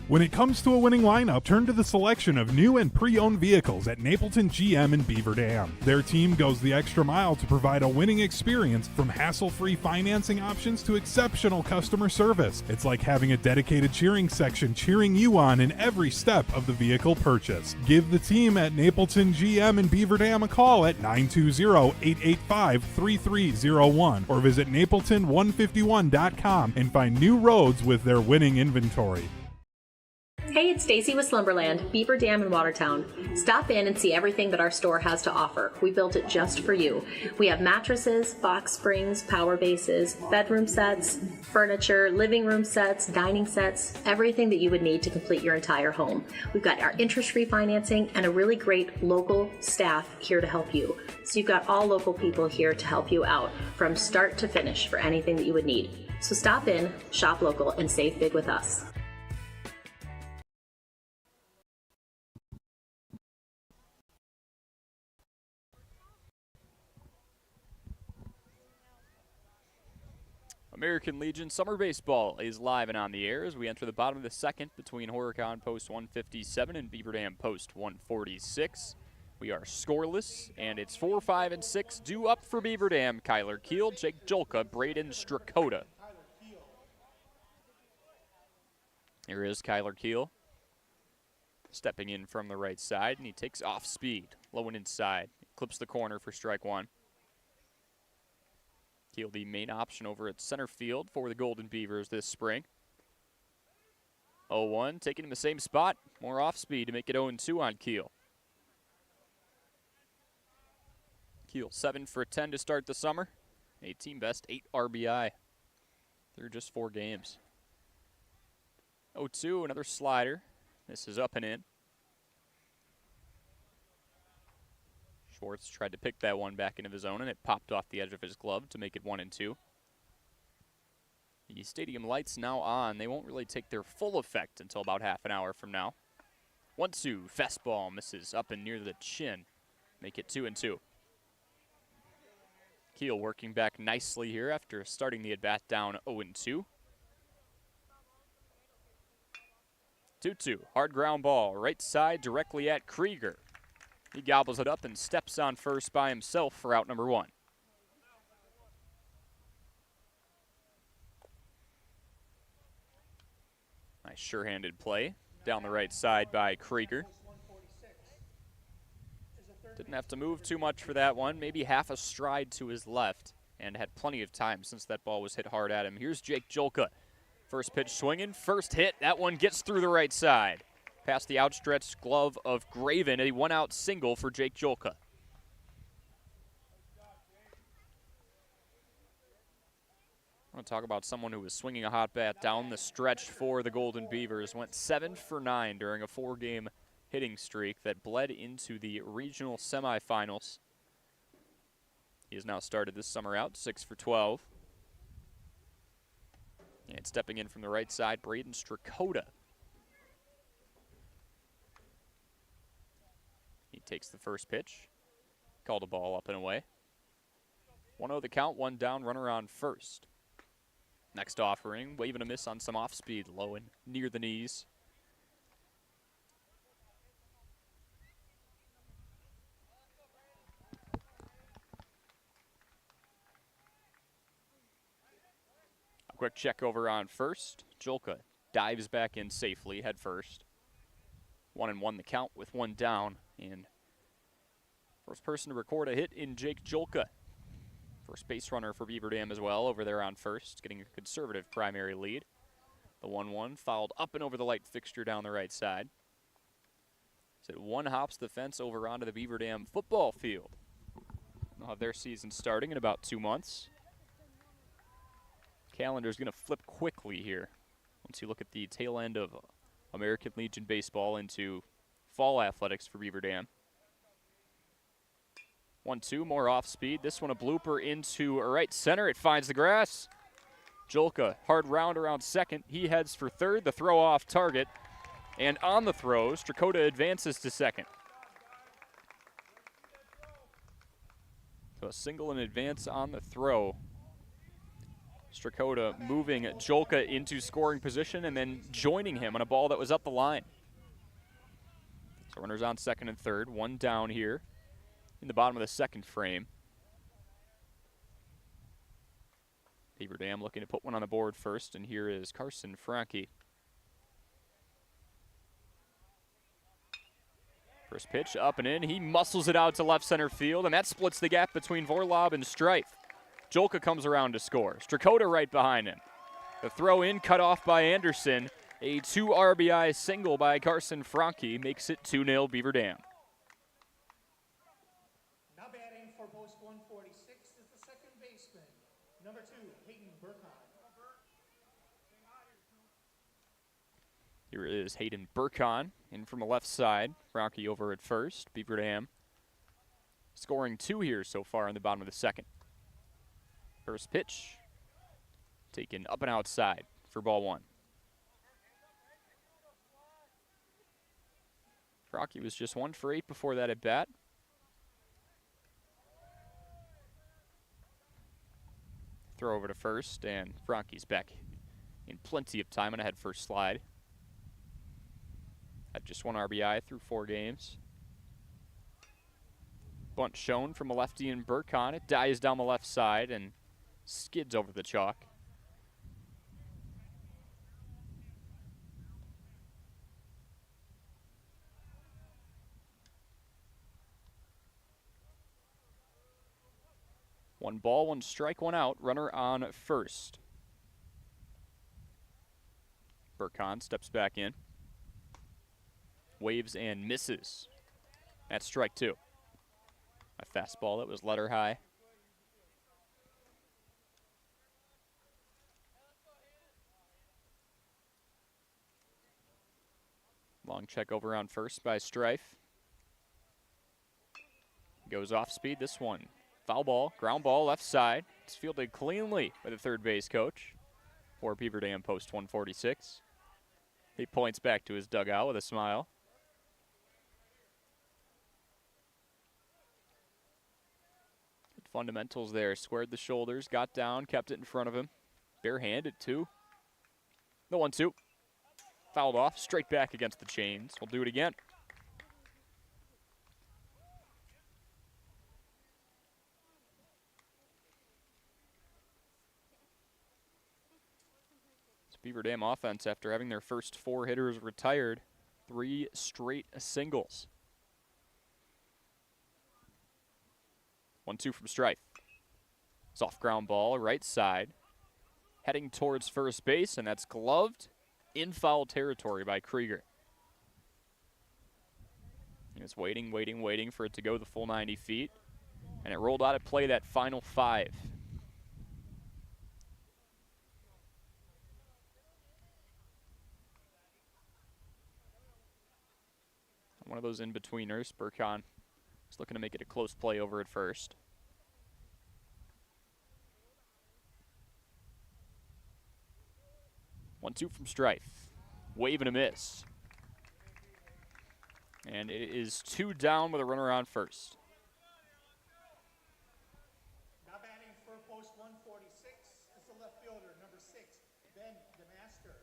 When it comes to a winning lineup, turn to the selection of new and pre-owned vehicles at Napleton GM in Beaver Dam. Their team goes the extra mile to provide a winning experience, from hassle-free financing options to exceptional customer service. It's like having a dedicated cheering section cheering you on in every step of the vehicle purchase. Give the team at Napleton GM in Beaver Dam a call at 920-885-3301 or visit napleton151.com and find new roads with their winning inventory. Hey, it's Stacy with Slumberland, Beaver Dam in Watertown. Stop in and see everything that our store has to offer. We built it just for you. We have mattresses, box springs, power bases, bedroom sets, furniture, living room sets, dining sets, everything that you would need to complete your entire home. We've got our interest-free financing and a really great local staff here to help you. So you've got all local people here to help you out from start to finish for anything that you would need. So stop in, shop local, and save big with us. American Legion Summer Baseball is live and on the air as we enter the bottom of the second between Horicon post 157 and Beaver Dam post 146. We are scoreless, and it's 4, 5, and 6 due up for Beaver Dam. Kyler Keel, Jake Jolka, Braden Strakota. Here is Kyler Keel stepping in from the right side, and he takes off speed, low and inside. Clips the corner for strike 1. Keel, the main option over at center field for the Golden Beavers this spring. 0-1, taking him the same spot. More off speed to make it 0-2 on Keel. Keel 7 for 10 to start the summer. A team best 8 RBI through just 4 games. 0-2, another slider. This is up and in. Schwartz tried to pick that one back into the zone, and it popped off the edge of his glove to make it 1-2. The stadium lights now on. They won't really take their full effect until about half an hour from now. 1-2, fastball misses up and near the chin. Make it 2-2. Keel working back nicely here after starting the at-bat down 0-2. 2-2, hard ground ball, right side directly at Krieger. He gobbles it up and steps on first by himself for out number 1. Nice sure-handed play down the right side by Krieger. Didn't have to move too much for that one, maybe half a stride to his left, and had plenty of time since that ball was hit hard at him. Here's Jake Julka. First pitch swinging, first hit. That one gets through the right side. Past the outstretched glove of Graven, a one-out single for Jake Julka. I want to talk about someone who was swinging a hot bat down the stretch for the Golden Beavers. Went 7 for 9 during a 4-game hitting streak that bled into the regional semifinals. He has now started this summer out, 6 for 12. And stepping in from the right side, Braden Strakota. He takes the first pitch. Called a ball up and away. 1-0 the count, 1 down, runner on first. Next offering, waving a miss on some off-speed, low and near the knees. A quick check over on first. Julka dives back in safely, head first. 1-1 the count with 1 down. And first person to record a hit in Jake Julka. First base runner for Beaver Dam as well over there on first, getting a conservative primary lead. The 1-1 fouled up and over the light fixture down the right side. So 1 hops the fence over onto the Beaver Dam football field. They'll have their season starting in about 2 months. Calendar's going to flip quickly here once you look at the tail end of American Legion baseball into fall athletics for Beaver Dam. 1-2, more off speed. This one a blooper into right center. It finds the grass. Julka, hard round around second. He heads for third. The throw off target. And on the throw, Strakota advances to second. So a single in advance on the throw. Strakota moving Julka into scoring position and then joining him on a ball that was up the line. So runners on second and third. 1 down here in the bottom of the second frame. Beaver Dam looking to put one on the board first, and here is Carson Franke. First pitch up and in. He muscles it out to left center field, and that splits the gap between Vorlob and Strife. Julka comes around to score. Strakota right behind him. The throw in cut off by Anderson. A 2 RBI single by Carson Franke makes it 2-0 Beaver Dam. Now batting for post 146 is the second baseman, number 2, Hayden Burkhan. Here is Hayden Burkhan in from the left side. Franke over at first. Beaver Dam scoring 2 here so far in the bottom of the second. First pitch taken up and outside for ball 1. Franke was just 1 for 8 before that at bat. Throw over to first, and Franke's back in plenty of time on a head first slide. Had just 1 RBI through 4 games. Bunt shown from a lefty in Burkhan. It dies down the left side and skids over the chalk. One ball, 1 strike, 1 out. Runner on first. Burkhan steps back in. Waves and misses. That's strike 2. A fastball that was letter high. Long check over on first by Strife. Goes off speed this one. Foul ball, ground ball, left side. It's fielded cleanly by the third base coach for Beaver Dam post 146. He points back to his dugout with a smile. Good fundamentals there. Squared the shoulders, got down, kept it in front of him. Barehanded too. The 1-2. Fouled off, straight back against the chains. We'll do it again. Beaver Dam offense, after having their first 4 hitters retired, 3 straight singles. 1-2 from Strife. Soft ground ball, right side. Heading towards first base, and that's gloved in foul territory by Krieger. He was waiting for it to go the full 90 feet, and it rolled out of play that final 5. One of those in-betweeners. Horicon is looking to make it a close play over at first. One-two from Strife. Wave and a miss. And it is 2 down with a runner on first. Now batting for post 146 is the left fielder, number 6, Ben DeMaster.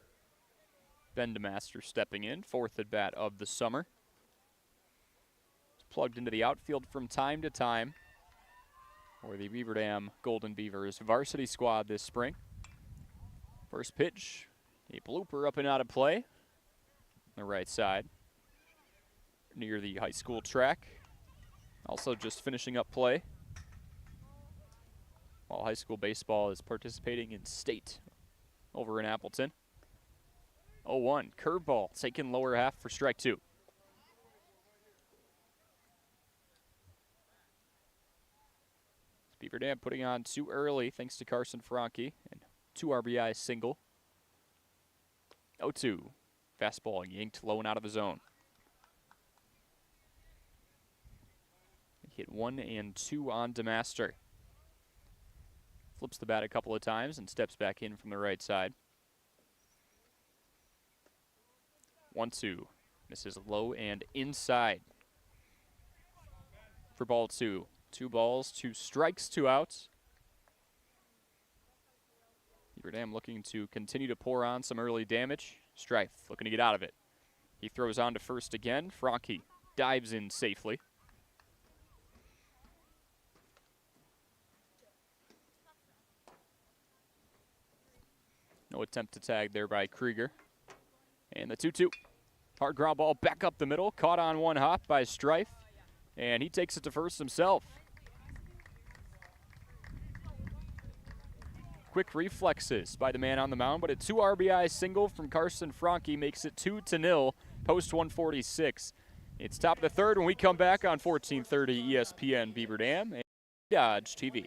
Ben DeMaster stepping in, 4th at bat of the summer. Plugged into the outfield from time to time for the Beaver Dam Golden Beavers varsity squad this spring. First pitch, a blooper up and out of play on the right side near the high school track. Also just finishing up play while high school baseball is participating in state over in Appleton. 0-1, curveball taken lower half for strike 2. Beaver Dam putting on 2 early thanks to Carson Franke and 2 RBI single. 0-2. Fastball yanked low and out of the zone. Hit 1 and 2 on DeMaster. Flips the bat a couple of times and steps back in from the right side. 1-2. Misses low and inside for ball 2. 2 balls, 2 strikes, 2 outs. Beaver Dam looking to continue to pour on some early damage. Strife looking to get out of it. He throws on to first again. Franke dives in safely. No attempt to tag there by Krieger. And the 2-2. Hard ground ball back up the middle. Caught on one hop by Strife. And he takes it to first himself. Quick reflexes by the man on the mound, but a 2 RBI single from Carson Franke makes it 2-0, post 146. It's top of the third when we come back on 1430 ESPN Beaver Dam and Dodge TV.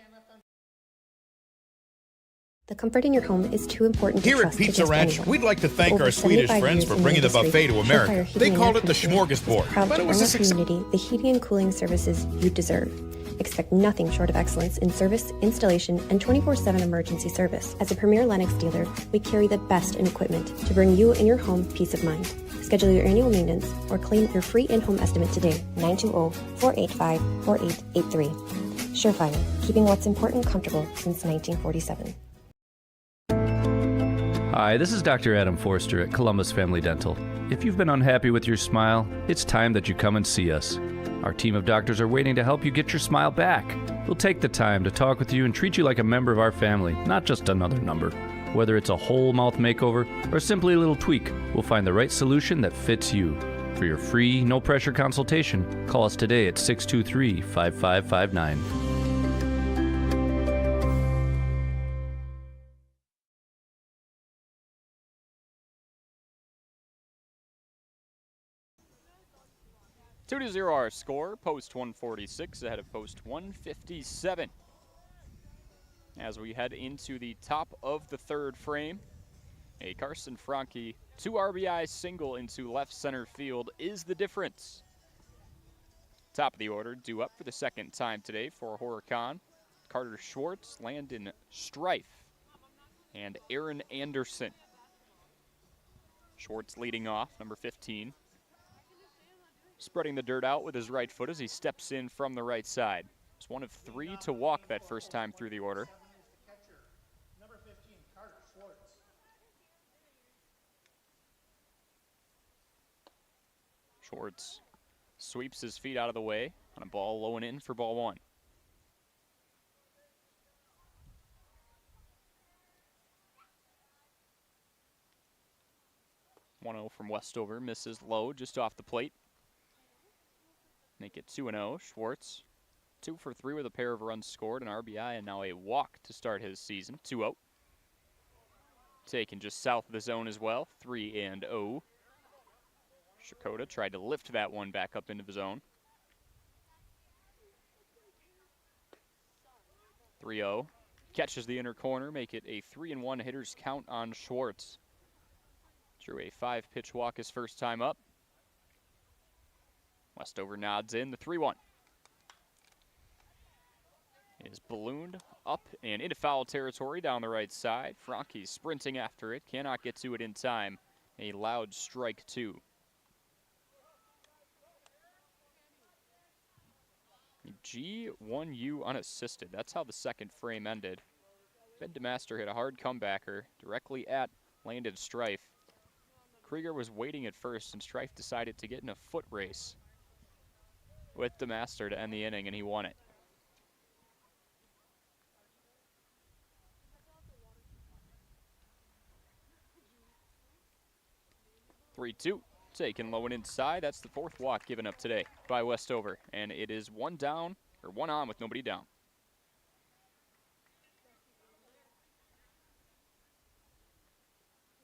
The comfort in your home is too important to Here at trust to Pizza just Ranch, anyone. we'd like to thank Over our Swedish 75 friends years for in the bringing the industry, buffet to Surefire America. Heating They and called Air it the Conditioning is smorgasbord, proud but to it was bring a our success. community the heating and cooling services you deserve. Expect nothing short of excellence in service, installation, and 24/7 emergency service. As a premier Lennox dealer, we carry the best in equipment to bring you and your home peace of mind. Schedule your annual maintenance or claim your free in-home estimate today, 920-485-4883. Surefire, keeping what's important comfortable since 1947. Hi, this is Dr. Adam Forster at Columbus Family Dental. If you've been unhappy with your smile, it's time that you come and see us. Our team of doctors are waiting to help you get your smile back. We'll take the time to talk with you and treat you like a member of our family, not just another number. Whether it's a whole mouth makeover or simply a little tweak, we'll find the right solution that fits you. For your free, no-pressure consultation, call us today at 623-5559. 2-0 our score. Post 146 ahead of post 157. As we head into the top of the third frame, a Carson Franke 2 RBI single into left center field is the difference. Top of the order, due up for the second time today for Horicon. Carter Schwartz, Landon Strife, and Aaron Anderson. Schwartz leading off, number 15. Spreading the dirt out with his right foot as he steps in from the right side. It's one of 3 to walk that first time through the order. Number 15, Carter Schwartz. Schwartz sweeps his feet out of the way on a ball low and in for ball 1. From Westover, misses low, just off the plate. Make it 2-0. Schwartz, 2 for 3 with a pair of runs scored, an RBI, and now a walk to start his season. 2-0. Taken just south of the zone as well. 3-0. Shakota tried to lift that one back up into the zone. 3-0. Catches the inner corner, make it a 3-1 hitter's count on Schwartz. Drew a 5-pitch walk his first time up. Westover nods in, the 3-1. Is ballooned up and into foul territory down the right side. Franke sprinting after it, cannot get to it in time. A loud strike 2. G1U unassisted. That's how the second frame ended. Ben DeMaster hit a hard comebacker directly at Landon Strife. Krieger was waiting at first, and Strife decided to get in a foot race with DeMaster to end the inning, and he won it. (3-2). Taken low and inside. That's the 4th walk given up today by Westover, and it is 1 down, or 1 on with nobody down.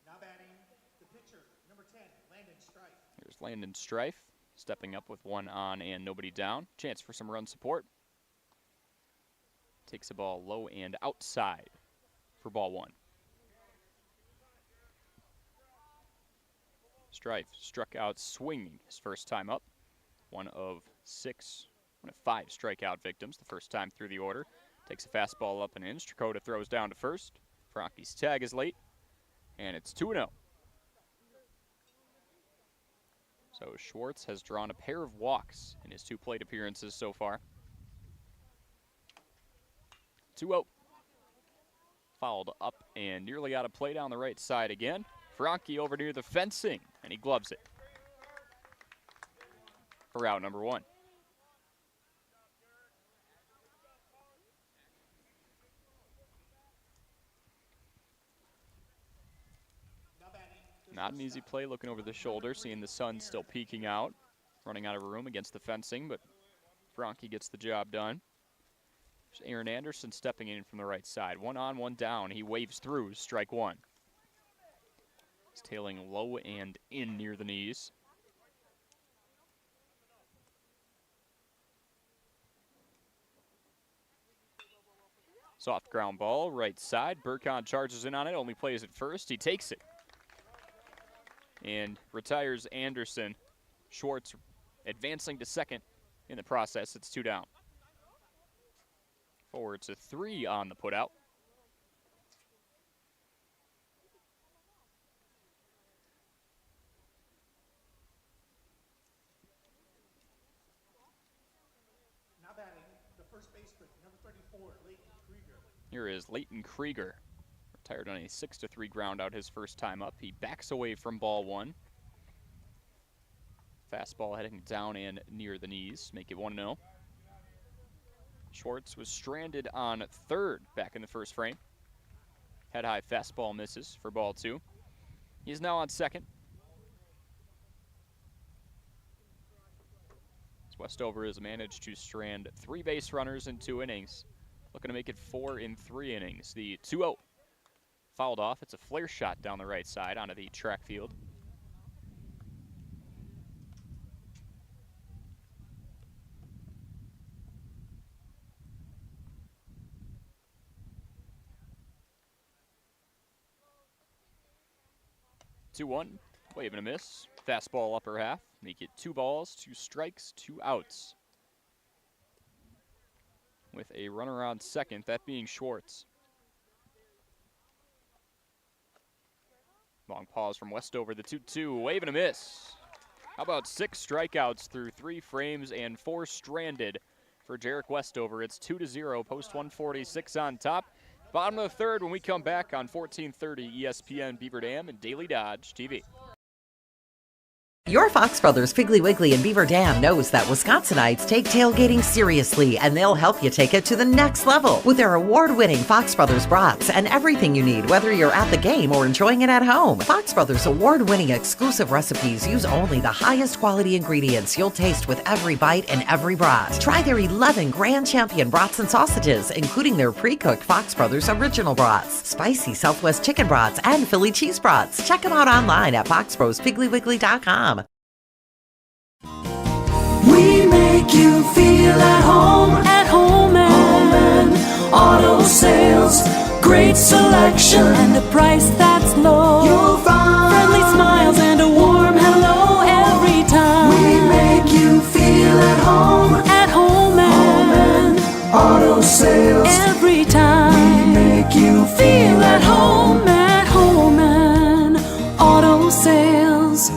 Now batting the pitcher, number 10, Landon Strife. Here's Landon Strife stepping up with 1 on and nobody down. Chance for some run support. Takes the ball low and outside for ball 1. Strife struck out swinging his first time up. One of 5 strikeout victims the first time through the order. Takes a fastball up and in. Strakota throws down to first. Franke's tag is late, and it's 2-0. So Schwartz has drawn a pair of walks in his 2 plate appearances so far. 2-0. Fouled up and nearly out of play down the right side again. Franke over near the fencing, and he gloves it for out number 1. Not an easy play looking over the shoulder, seeing the sun still peeking out. Running out of room against the fencing, but Franke gets the job done. There's Aaron Anderson stepping in from the right side. 1 on, 1 down. He waves through, strike 1. He's tailing low and in near the knees. Soft ground ball, right side. Burkon charges in on it, only plays it first. He takes it and retires Anderson. Schwartz advancing to second in the process. It's 2 down. Forward to 3 on the putout. Now batting the first baseman, number 34, Leighton Krieger. Here is Leighton Krieger. Retired on a 6-3 ground out his first time up. He backs away from ball 1. Fastball heading down and near the knees. Make it 1-0. Schwartz was stranded on third back in the first frame. Head high fastball misses for ball 2. He's now on second. As Westover has managed to strand 3 base runners in 2 innings. Looking to make it 4 in 3 innings. The 2-0. Fouled off. It's a flare shot down the right side onto the track field. 2-1, wave and a miss. Fastball upper half, make it 2 balls, 2 strikes, 2 outs. With a runner on second, that being Schwartz. Long pause from Westover, the 2-2, wave and a miss. How about 6 strikeouts through 3 frames and 4 stranded for Jarek Westover. It's 2-0, post 146 on top. Bottom of the third when we come back on 1430 ESPN Beaver Dam and Daily Dodge TV. Your Fox Brothers Piggly Wiggly and Beaver Dam knows that Wisconsinites take tailgating seriously, and they'll help you take it to the next level with their award-winning Fox Brothers brats and everything you need, whether you're at the game or enjoying it at home. Fox Brothers award-winning exclusive recipes use only the highest quality ingredients you'll taste with every bite and every brat. Try their 11 Grand Champion brats and sausages, including their pre-cooked Fox Brothers original brats, spicy Southwest chicken brats, and Philly cheese brats. Check them out online at foxbrospigglywiggly.com. We make you feel at home and auto sales. Great selection and a price that's low. You'll find friendly smiles and a warm hello every time. We make you feel at home and auto sales. Every time we make you feel at home and auto sales.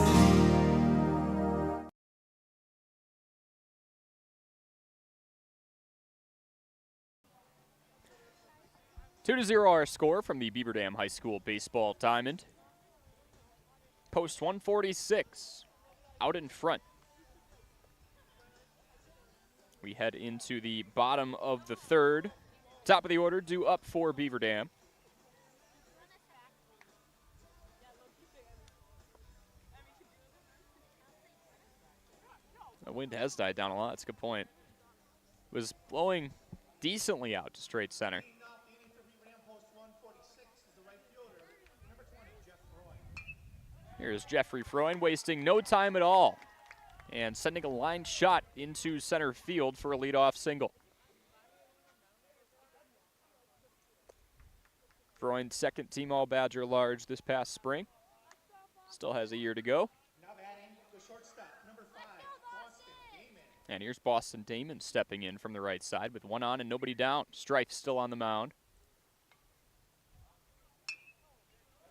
2-0 our score from the Beaver Dam High School baseball diamond. Post 146, out in front. We head into the bottom of the third. Top of the order, due up for Beaver Dam. The wind has died down a lot, that's a good point. It was blowing decently out to straight center. Here's Jeffrey Freund wasting no time at all and sending a line shot into center field for a leadoff single. Freund, second team All-Badger large this past spring. Still has a year to go. And here's Boston Damon stepping in from the right side with 1 on and nobody down. Strife still on the mound.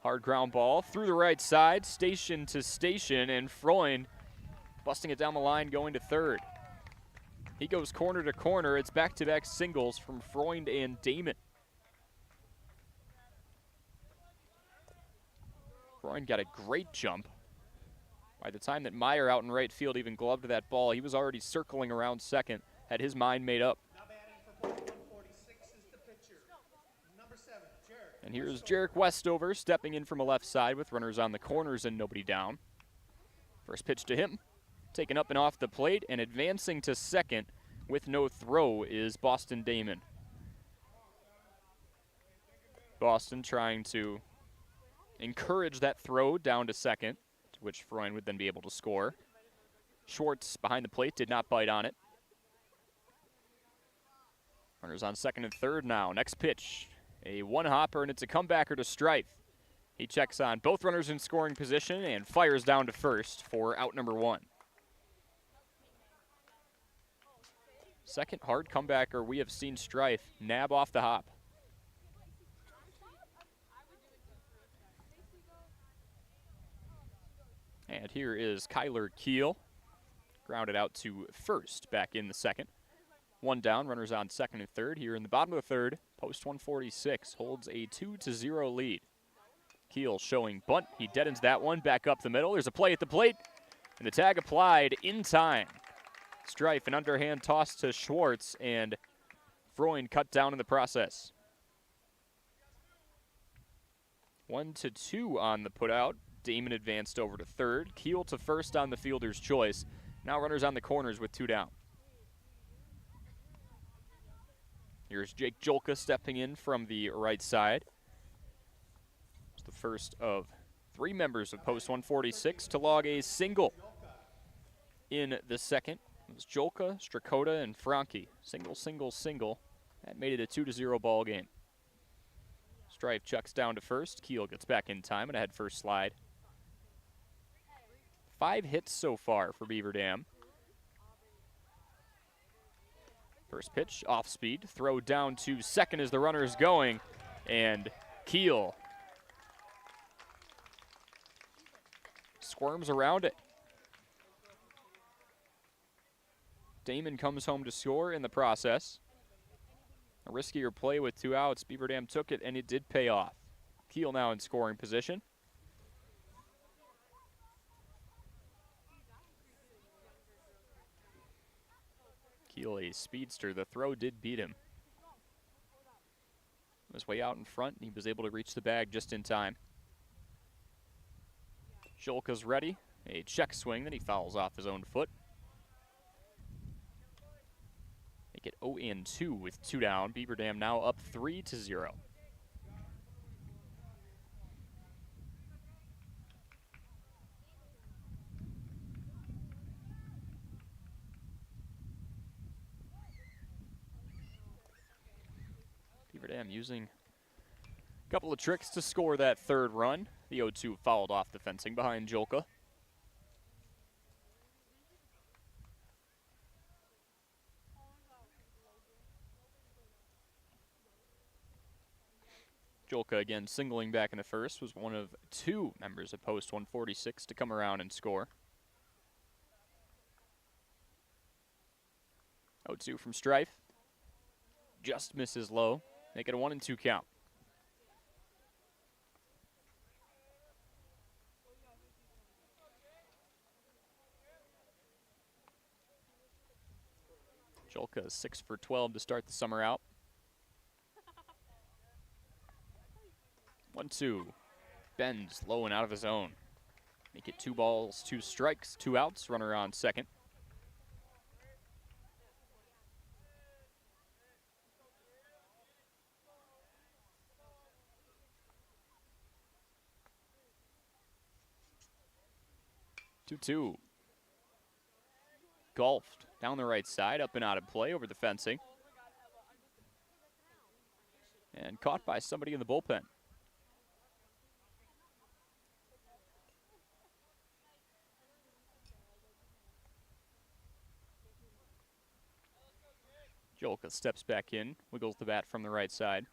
Hard ground ball through the right side, station to station, and Freund busting it down the line going to third. He goes corner to corner. It's back-to-back singles from Freund and Damon. Freund got a great jump. By the time that Meyer out in right field even gloved that ball, he was already circling around second, had his mind made up. And here's Jarek Westover stepping in from a left side with runners on the corners and nobody down. First pitch to him, taken up and off the plate, and advancing to second with no throw is Boston Damon. Boston trying to encourage that throw down to second, to which Freund would then be able to score. Schwartz behind the plate did not bite on it. Runners on second and third now. Next pitch. A one-hopper, and it's a comebacker to Strife. He checks on both runners in scoring position and fires down to first for out number 1. Second hard comebacker we have seen Strife nab off the hop. And here is Kyler Keel. Grounded out to first back in the second. 1 down, runners on second and third. Here in the bottom of the third, post 146 holds a 2-0 lead. Keel showing bunt. He deadens that one back up the middle. There's a play at the plate, and the tag applied in time. Strife, an underhand toss to Schwartz, and Freund cut down in the process. 1-2 on the putout. Damon advanced over to third. Keel to first on the fielder's choice. Now runners on the corners with 2 down. Here's Jake Jolka stepping in from the right side. It's the first of 3 members of post 146 to log a single in the second. It was Jolka, Strakota, and Franke. Single, single, single. That made it a 2-0 ball game. Strife chucks down to first. Keel gets back in time and a head first slide 5 hits so far for Beaver Dam. First pitch, off speed, throw down to second as the runner is going, and Keel squirms around it. Damon comes home to score in the process. A riskier play with 2 outs. Beaver Dam took it, and it did pay off. Keel now in scoring position. Keel, a speedster. The throw did beat him. Was way out in front, and he was able to reach the bag just in time. Jolka's ready. A check swing, then he fouls off his own foot. Make it 0-2 with 2 down. Beaver Dam now up 3-0. Beaver Dam using a couple of tricks to score that 3rd run. The 0-2 fouled off the fencing behind Jolka. Jolka again singling back in the first, was one of 2 members of Post 146 to come around and score. 0-2 from Strife. Just misses low. Make it a 1-2 count. Jolka is 6 for 12 to start the summer out. 1-2. Bends low and out of his own. Make it 2 balls, 2 strikes, 2 outs. Runner on second. Two. Golfed down the right side, up and out of play over the fencing. And caught by somebody in the bullpen. Jolka steps back in, wiggles the bat from the right side.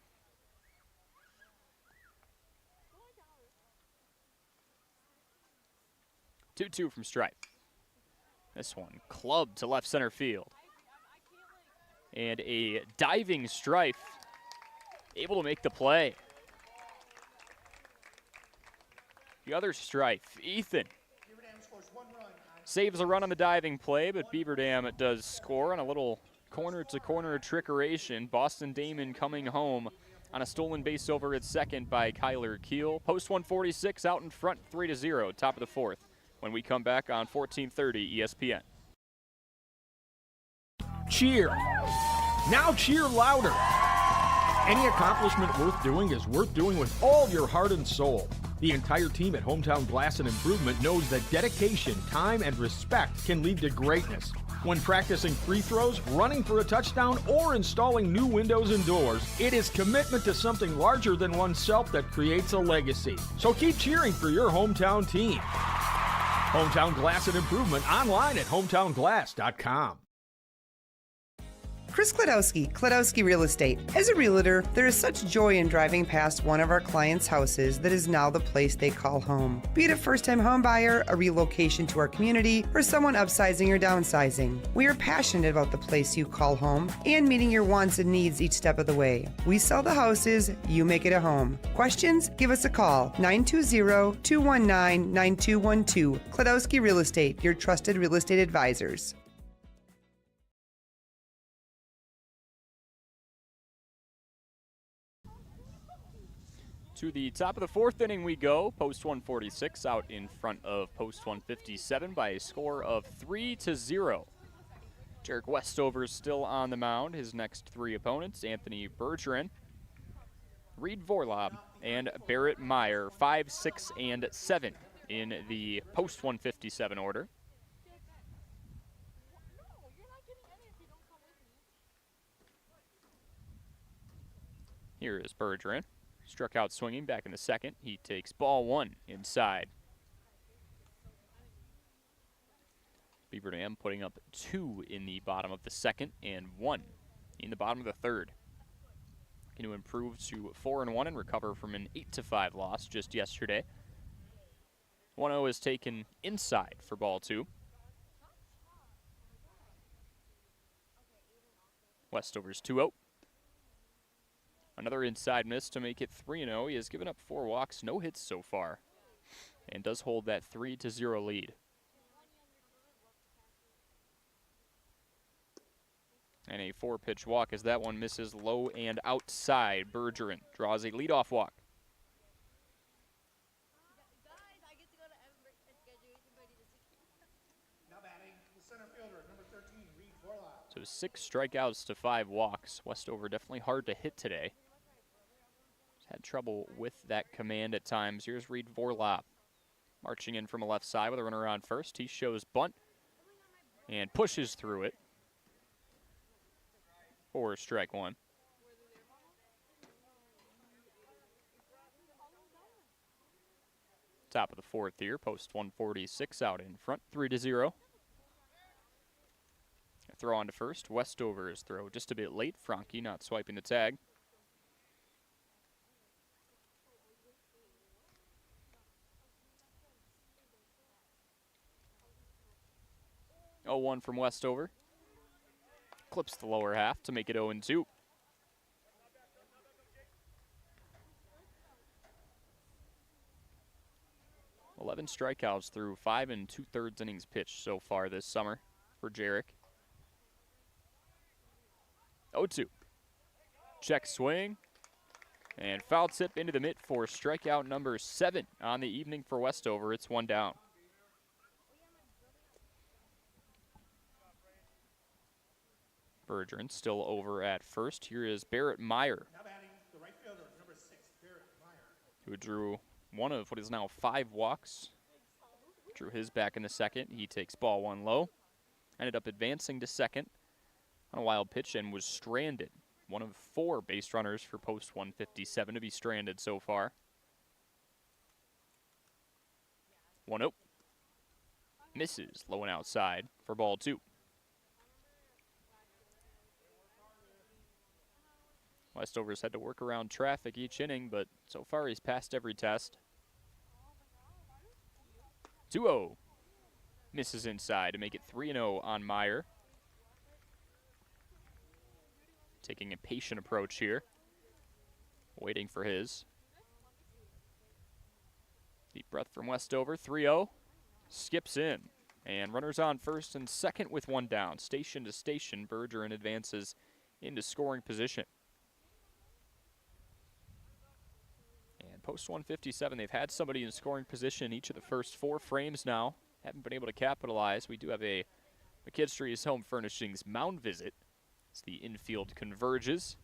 Two from Stripe. This one clubbed to left center field. And a diving Strife able to make the play. The other Strife, Ethan, saves a run on the diving play, but Beaver Dam does score on a little corner-to-corner trickeration. Boston Damon coming home on a stolen base over at second by Kyler Keel. Post 146 out in front, 3-0, top of the 4th. When we come back on 1430 ESPN. Cheer. Now cheer louder. Any accomplishment worth doing is worth doing with all your heart and soul. The entire team at Hometown Glass and Improvement knows that dedication, time, and respect can lead to greatness. When practicing free throws, running for a touchdown, or installing new windows and doors, it is commitment to something larger than oneself that creates a legacy. So keep cheering for your hometown team. Hometown Glass and Improvement online at hometownglass.com. Chris Kladowski Real Estate. As a realtor, there is such joy in driving past one of our clients' houses that is now the place they call home. Be it a first-time home buyer, a relocation to our community, or someone upsizing or downsizing. We are passionate about the place you call home and meeting your wants and needs each step of the way. We sell the houses, you make it a home. Questions? Give us a call, 920-219-9212. Kladowski Real Estate, your trusted real estate advisors. To the top of the 4th inning we go. Post 146 out in front of Post 157 by a score of 3-0. Jarek Westover still on the mound. His next 3 opponents, Anthony Bergeron, Reed Vorlob, and Barrett Meyer, 5, 6, and 7 in the Post 157 order. Here is Bergeron. Struck out swinging back in the 2nd. He takes ball 1 inside. Beaver Dam putting up 2 in the bottom of the second and 1 in the bottom of the third. Looking to improve to 4-1 and recover from an 8-5 loss just yesterday. 1-0 is taken inside for ball 2. Westover's 2-0. Another inside miss to make it 3-0. He has given up 4 walks, no hits so far, and does hold that 3-0 lead. And a 4-pitch walk as that one misses low and outside. Bergeron draws a leadoff walk. Now batting, the center fielder, number 13, Reed Vorlap. So 6 strikeouts to 5 walks. Westover definitely hard to hit today. He's had trouble with that command at times. Here's Reed Vorlap marching in from a left side with a runner on first. He shows bunt and pushes through it for strike 1. Top of the 4th here, post 146 out in front, 3-0. Throw on to first. Westover's throw just a bit late. Franke not swiping the tag. Oh, 1 from Westover. Clips the lower half to make it 0-2. Eleven strikeouts through 5 2/3 innings pitched so far this summer for Jarek. 0-2. Check swing. And foul tip into the mitt for strikeout number 7 on the evening for Westover. It's 1 down. Bergeron still over at first. Here is Barrett Meyer, Now batting, the right fielder, number 6, Barrett Meyer. who drew one of what is now 5 walks. Drew his back in the second. He takes ball 1 low. Ended up advancing to second on a wild pitch and was stranded. One of 4 base runners for post 157 to be stranded so far. 1-0. Misses low and outside for ball 2. Westover's had to work around traffic each inning, but so far he's passed every test. 2-0. Misses inside to make it 3-0 on Meyer. Taking a patient approach here. Waiting for his. Deep breath from Westover. 3-0. Skips in. And runners on first and second with 1 down. Station to station, Bergeron advances into scoring position. And post 157, they've had somebody in scoring position each of the first 4 frames now. Haven't been able to capitalize. We do have a McKinstry's Home Furnishings mound visit as the infield converges.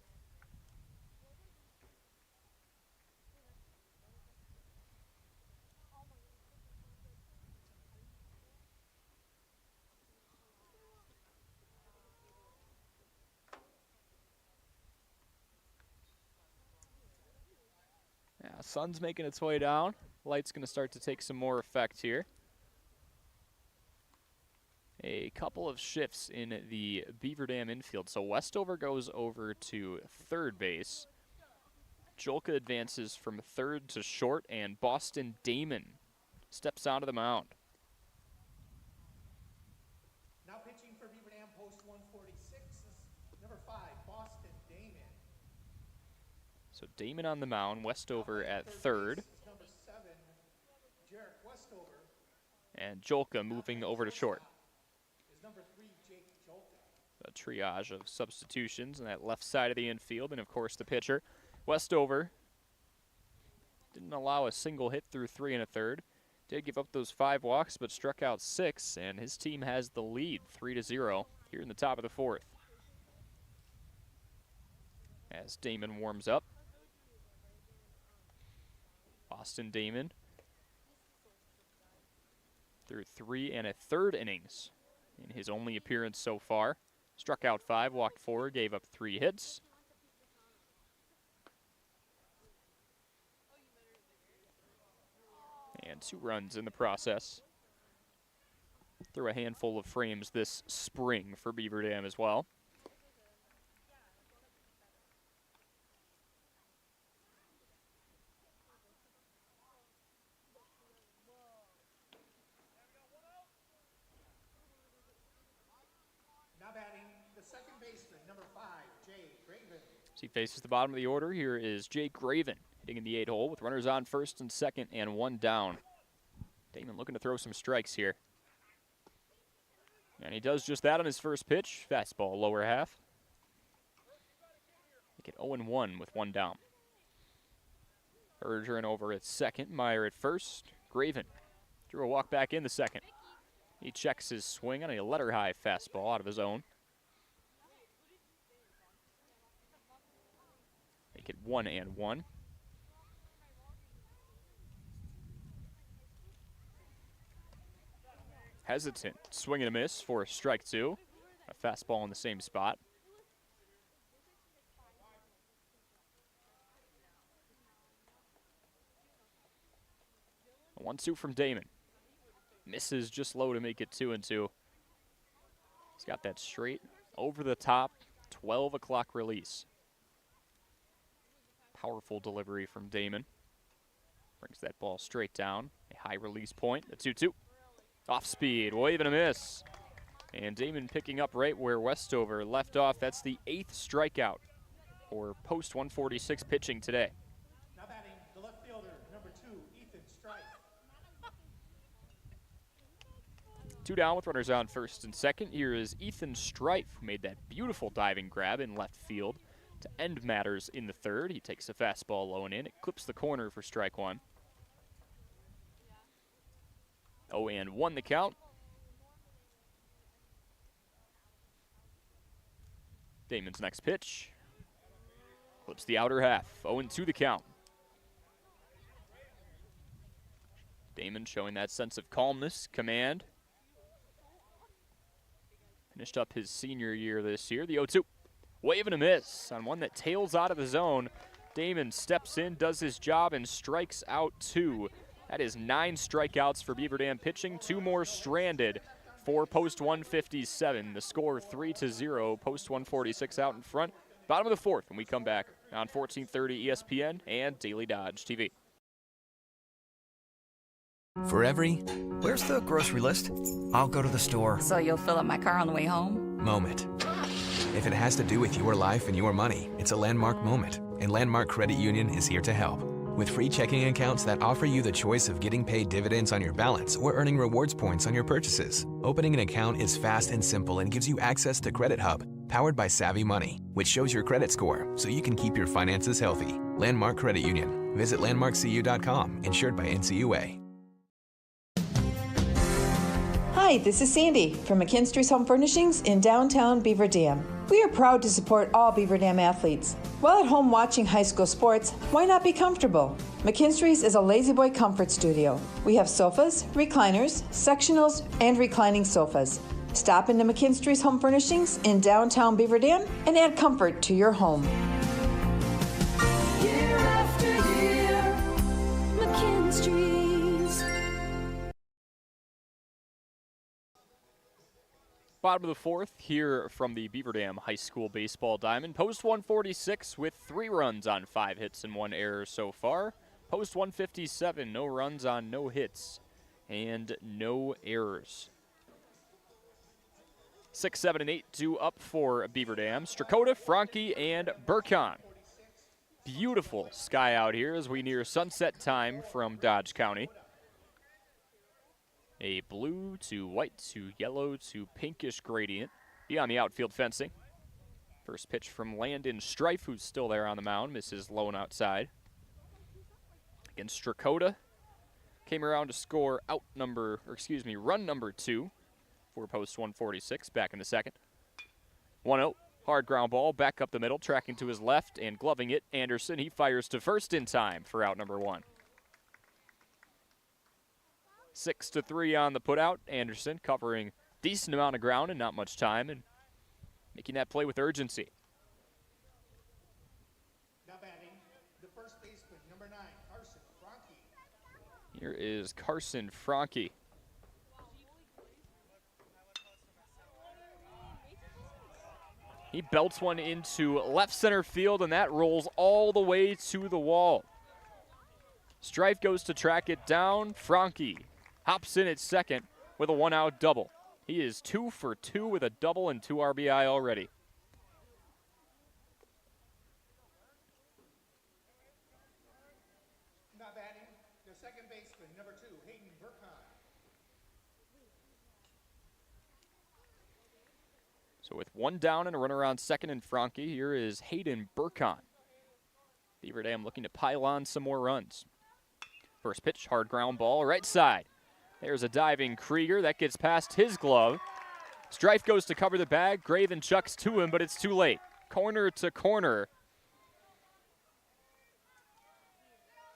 Yeah, sun's making its way down. Light's going to start to take some more effect here. A couple of shifts in the Beaver Dam infield. So Westover goes over to third base. Jolka advances from third to short, and Boston Damon steps onto the mound. Now pitching for Beaver Dam, post 146, is number 5, Boston Damon. So Damon on the mound, Westover at third. This is number 7, Jarek Westover. And Jolka moving over to short. Is number 3, Jake Jolka. A triage of substitutions on that left side of the infield, and of course the pitcher. Westover didn't allow a single hit through 3 1/3. Did give up those 5 walks, but struck out 6, and his team has the lead, 3-0, here in the top of the 4th. As Damon warms up. Boston Damon through 3 1/3 innings in his only appearance so far. Struck out 5, walked 4, gave up 3 hits. And 2 runs in the process. through a handful of frames this spring for Beaver Dam as well. Now batting the second baseman, number 5, Jay Graven. As he faces the bottom of the order, here is Jake Graven hitting in the 8 hole with runners on first and second and one down. Damon looking to throw some strikes here. And he does just that on his first pitch. Fastball lower half. Make it 0-1 with one down. Bergeron over at second, Meyer at first. Graven drew a walk back in the second. He checks his swing on a letter-high fastball out of his own. Make it 1-1. Hesitant, swing and a miss for strike two. A fastball in the same spot. A 1-2 from Damon. Misses just low to make it 2-2. He's got that straight over the top, 12 o'clock release. Powerful delivery from Damon. Brings that ball straight down. A high release point, the 2-2. Off speed, wave and a miss. And Damon picking up right where Westover left off. That's the 8th strikeout for post 146 pitching today. Now batting the left fielder, number 2, Ethan Strife. 2 down with runners on first and second. Here is Ethan Strife, who made that beautiful diving grab in left field to end matters in the third. He takes a fastball low and in. It clips the corner for strike one. 0-1 the count. Damon's next pitch. Clips the outer half. 0-2 the count. Damon showing that sense of calmness, command. Finished up his senior year this year. The 0-2. Wave and a miss on one that tails out of the zone. Damon steps in, does his job, and strikes out 2. That is 9 strikeouts for Beaver Dam pitching. 2 more stranded for post 157. The score 3-0. Post 146 out in front. Bottom of the fourth when we come back on 1430 ESPN and Daily Dodge TV. For every, where's the grocery list? I'll go to the store. So you'll fill up my car on the way home? Moment. If it has to do with your life and your money, it's a landmark moment, and Landmark Credit Union is here to help. With free checking accounts that offer you the choice of getting paid dividends on your balance or earning rewards points on your purchases. Opening an account is fast and simple and gives you access to Credit Hub, powered by Savvy Money, which shows your credit score so you can keep your finances healthy. Landmark Credit Union. Visit landmarkcu.com, insured by NCUA. Hi, this is Sandy from McKinstry's Home Furnishings in downtown Beaver Dam. We are proud to support all Beaver Dam athletes. While at home watching high school sports, why not be comfortable? McKinstry's is a lazy boy comfort studio. We have sofas, recliners, sectionals, and reclining sofas. Stop into McKinstry's Home Furnishings in downtown Beaver Dam and add comfort to your home. Year after year, McKinstry's. Bottom of the fourth here from the Beaver Dam High School Baseball Diamond. Post 146 with 3 runs on 5 hits and 1 error so far. Post 157, no runs on no hits and no errors. 6, 7, and 8 due up for Beaver Dam. Strakota, Franke, and Horicon. Beautiful sky out here as we near sunset time from Dodge County. A blue to white to yellow to pinkish gradient beyond the outfield fencing. First pitch from Landon Strife, who's still there on the mound, misses low and outside. Against Strakota, came around to score run number 2 for post 146 back in the second. 1-0, hard ground ball back up the middle, tracking to his left and gloving it. Anderson, he fires to first in time for out number 1. 6-3 on the putout. Anderson covering decent amount of ground and not much time and making that play with urgency. Now batting the first baseman, number 9, Carson Franke. Here is Carson Franke. He belts one into left center field, and that rolls all the way to the wall. Strife goes to track it down. Franke hops in at second with a one-out double. He is 2 for 2 with a double and 2 RBI already. Now batting, the second baseman, number 2, Hayden Burkheim. So with one down and a runner on second and Franke, here is Hayden Burkheim. Beaver Dam looking to pile on some more runs. First pitch, hard ground ball, right side. There's a diving Krieger. That gets past his glove. Strife goes to cover the bag. Graven chucks to him, but it's too late. Corner to corner.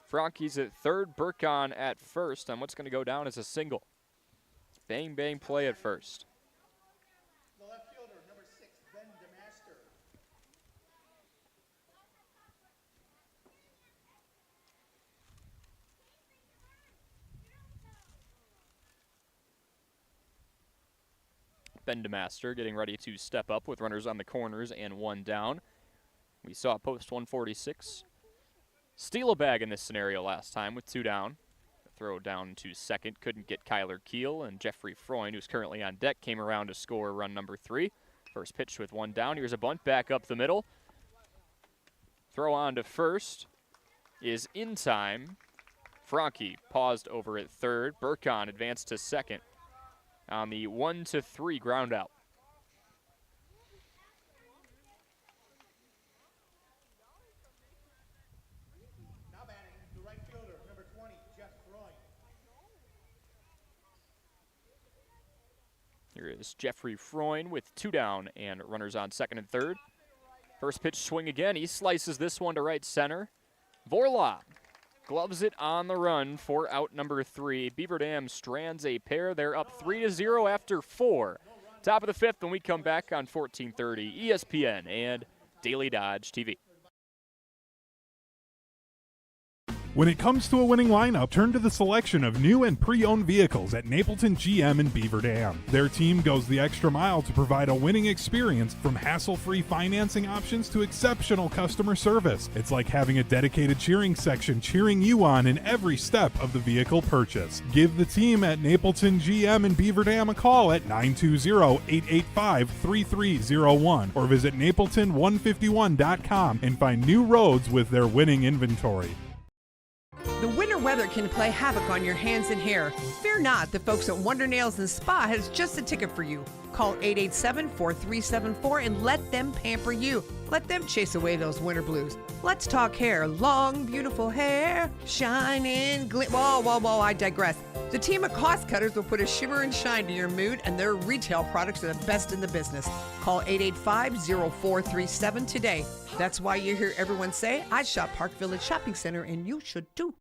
Franke's at third, Burkheim at first on what's going to go down as a single. Bang, bang play at first. The left fielder, number 6, Ben DeMaster. Ben DeMaster getting ready to step up with runners on the corners and one down. We saw post 146 steal a bag in this scenario last time with 2 down. Throw down to second, couldn't get Kyler Keel, and Jeffrey Freund, who's currently on deck, came around to score run number 3. First pitch with 1 down. Here's a bunt back up the middle. Throw on to first is in time. Franke paused over at third. Burkheim advanced to second on the 1-3 ground out. Now batting, the right fielder, number 20, Jeff Freund. Here is Jeffrey Freund with 2 down and runners on second and third. First pitch swing again. He slices this one to right center. Vorla gloves it on the run for out number 3. Beaver Dam strands a pair. They're up 3-0 after 4. Top of the 5th when we come back on 1430 ESPN and Daily Dodge TV. When it comes to a winning lineup, turn to the selection of new and pre-owned vehicles at Napleton GM in Beaver Dam. Their team goes the extra mile to provide a winning experience, from hassle-free financing options to exceptional customer service. It's like having a dedicated cheering section cheering you on in every step of the vehicle purchase. Give the team at Napleton GM in Beaver Dam a call at 920-885-3301 or visit napleton151.com and find new roads with their winning inventory. The winter weather can play havoc on your hands and hair. Fear not, the folks at Wonder Nails and Spa has just the ticket for you. Call 887-4374 and let them pamper you. Let them chase away those winter blues. Let's talk hair. Long, beautiful hair, shining, whoa, I digress. The team of cost cutters will put a shimmer and shine to your mood, and their retail products are the best in the business. Call 885-0437 today. That's why you hear everyone say, I shop Park Village Shopping Center, and you should too.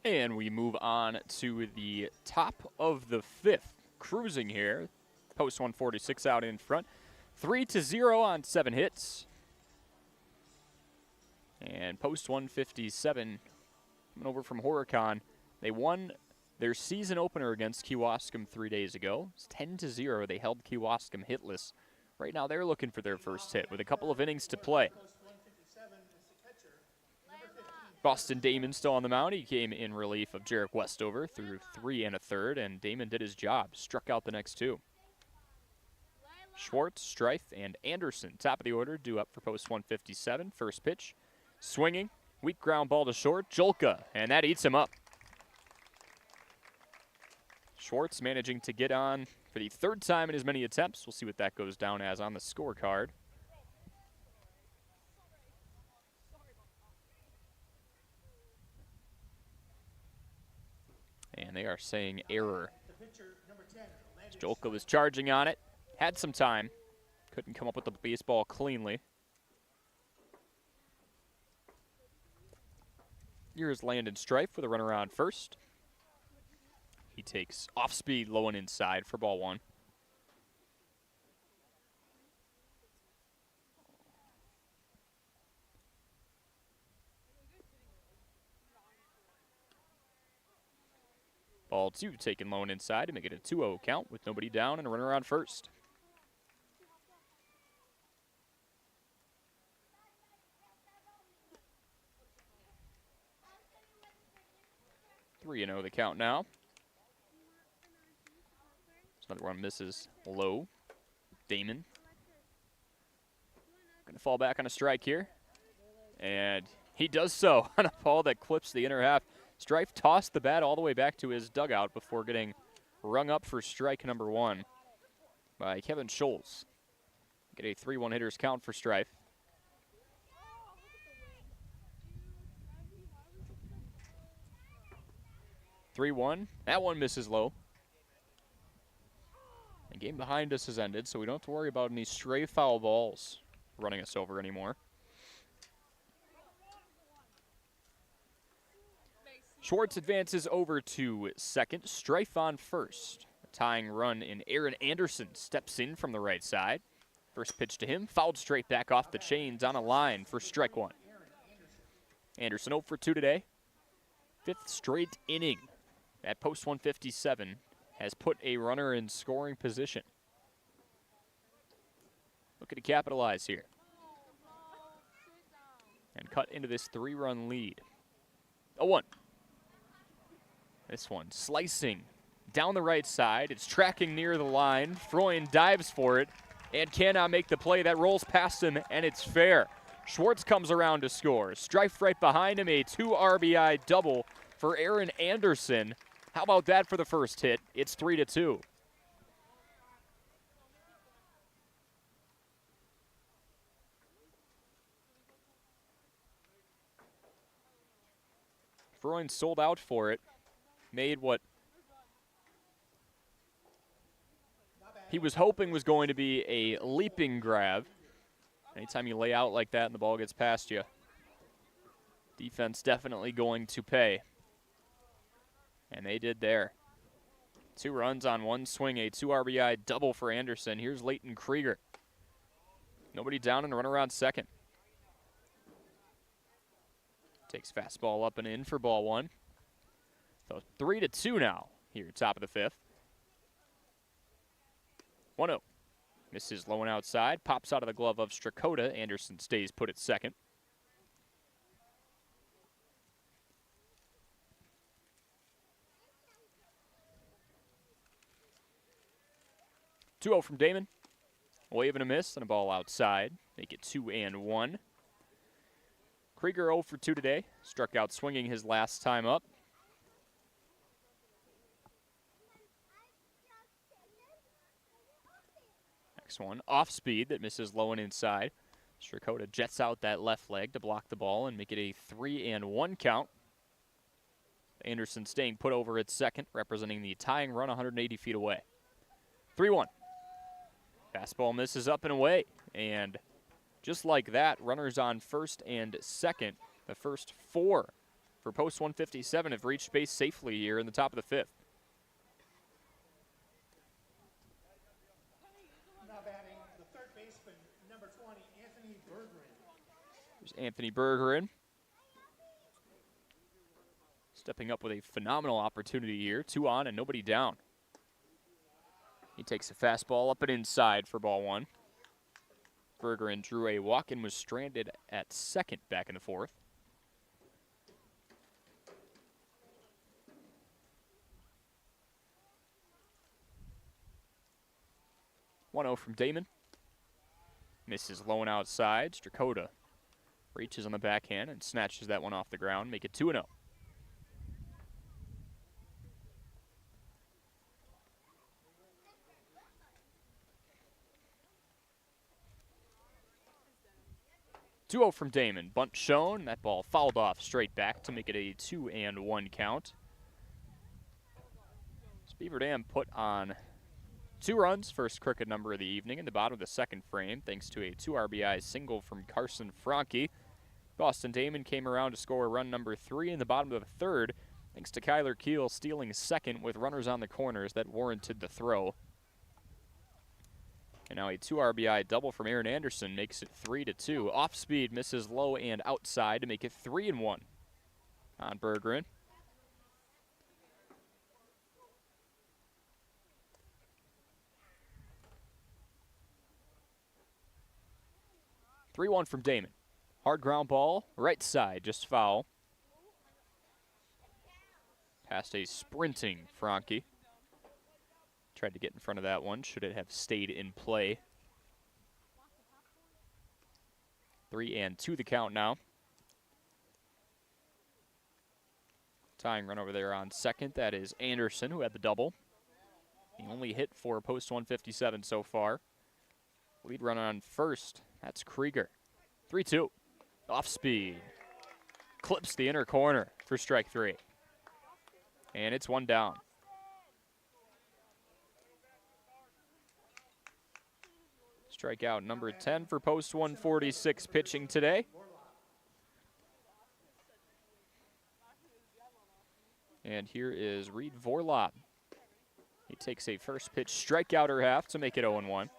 And we move on to the top of the 5th. Cruising here. Post 146 out in front. 3-0 on 7 hits. And post 157 coming over from Horicon. They won their season opener against Kewaskum 3 days ago. It's 10-0. They held Kewaskum hitless. Right now they're looking for their first hit with a couple of innings to play. Boston Damon still on the mound. He came in relief of Jarek Westover through 3 1/3, and Damon did his job. Struck out the next 2. Schwartz, Strife, and Anderson, top of the order, due up for post 157. First pitch, swinging, weak ground ball to short, Jolka, and that eats him up. Schwartz managing to get on for the 3rd time in as many attempts. We'll see what that goes down as on the scorecard. And they are saying error. Jolka was charging on it, had some time, couldn't come up with the baseball cleanly. Here's Landon Strife with a runner on first. He takes off speed, low and inside for ball 1. Ball 2 taken low and inside to make it a 2-0 count with nobody down and a runner on first. 3-0 the count now. Another one misses low. Damon. Going to fall back on a strike here. And he does so on a ball that clips the inner half. Strife tossed the bat all the way back to his dugout before getting rung up for strike number 1 by Kevin Scholes. Get a 3-1 hitters count for Strife. That one misses low. The game behind us has ended, so we don't have to worry about any stray foul balls running us over anymore. Schwartz advances over to second. Strife on first. A tying run in Aaron Anderson steps in from the right side. First pitch to him, fouled straight back off the chains on a line for strike 1. Anderson 0 for 2 today. 5th straight inning at post 157 has put a runner in scoring position. Looking to capitalize here and cut into this 3-run lead. 0-1. This one slicing down the right side. It's tracking near the line. Freund dives for it and cannot make the play. That rolls past him, and it's fair. Schwartz comes around to score. Strife right behind him, a 2 RBI double for Aaron Anderson. How about that for the first hit? It's 3-2. Freund sold out for it. Made what he was hoping was going to be a leaping grab. Anytime you lay out like that and the ball gets past you, defense definitely going to pay. And they did there. 2 runs on 1 swing, a 2 RBI double for Anderson. Here's Leighton Krieger. Nobody down and a runner on second. Takes fastball up and in for ball 1. So 3-2 now here, top of the 5th. 1-0. Misses low and outside. Pops out of the glove of Strakota. Anderson stays put at second. Two-0 from Damon. Wave and a miss and a ball outside. Make it 2-1. Krieger 0 for 2 today. Struck out swinging his last time up. Next one, off speed that misses low and inside. Strakota jets out that left leg to block the ball and make it a 3-1 count. Anderson staying put over at second, representing the tying run 180 feet away. 3-1. Fastball misses up and away. And just like that, runners on first and second. The first 4 for post 157 have reached base safely here in the top of the 5th. Now batting the third baseman, number 20, Anthony Bergeron. There's Anthony Bergeron. Stepping up with a phenomenal opportunity here. 2 on and nobody down. He takes a fastball up and inside for ball 1. Bergeron drew a walk and was stranded at second back in the 4th. (1-0) from Damon. Misses low and outside. Strakota reaches on the backhand and snatches that one off the ground. Make it 2-0. (2-0) from Damon. Bunt shown. That ball fouled off straight back to make it a 2-1 count. So Beaver Dam put on 2 runs, first crooked number of the evening, in the bottom of the 2nd frame, thanks to a 2 RBI single from Carson Franke. Boston Damon came around to score run number 3 in the bottom of the 3rd, thanks to Kyler Keel stealing second with runners on the corners that warranted the throw. And now a 2 RBI double from Aaron Anderson makes it 3-2. Off speed misses low and outside to make it 3-1 on Bergeron. 3-1 from Damon. Hard ground ball, right side, just foul. Past a sprinting Franke. Tried to get in front of that one. Should it have stayed in play? 3-2 the count now. Tying run over there on second. That is Anderson, who had the double. He only hit for post 157 so far. Lead runner on first. That's Krieger. 3-2. Off speed. Clips the inner corner for strike 3. And it's 1 down. Strikeout number 10 for post 146 pitching today. And here is Reed Vorlop. He takes a first pitch strikeouter half to make it 0-1.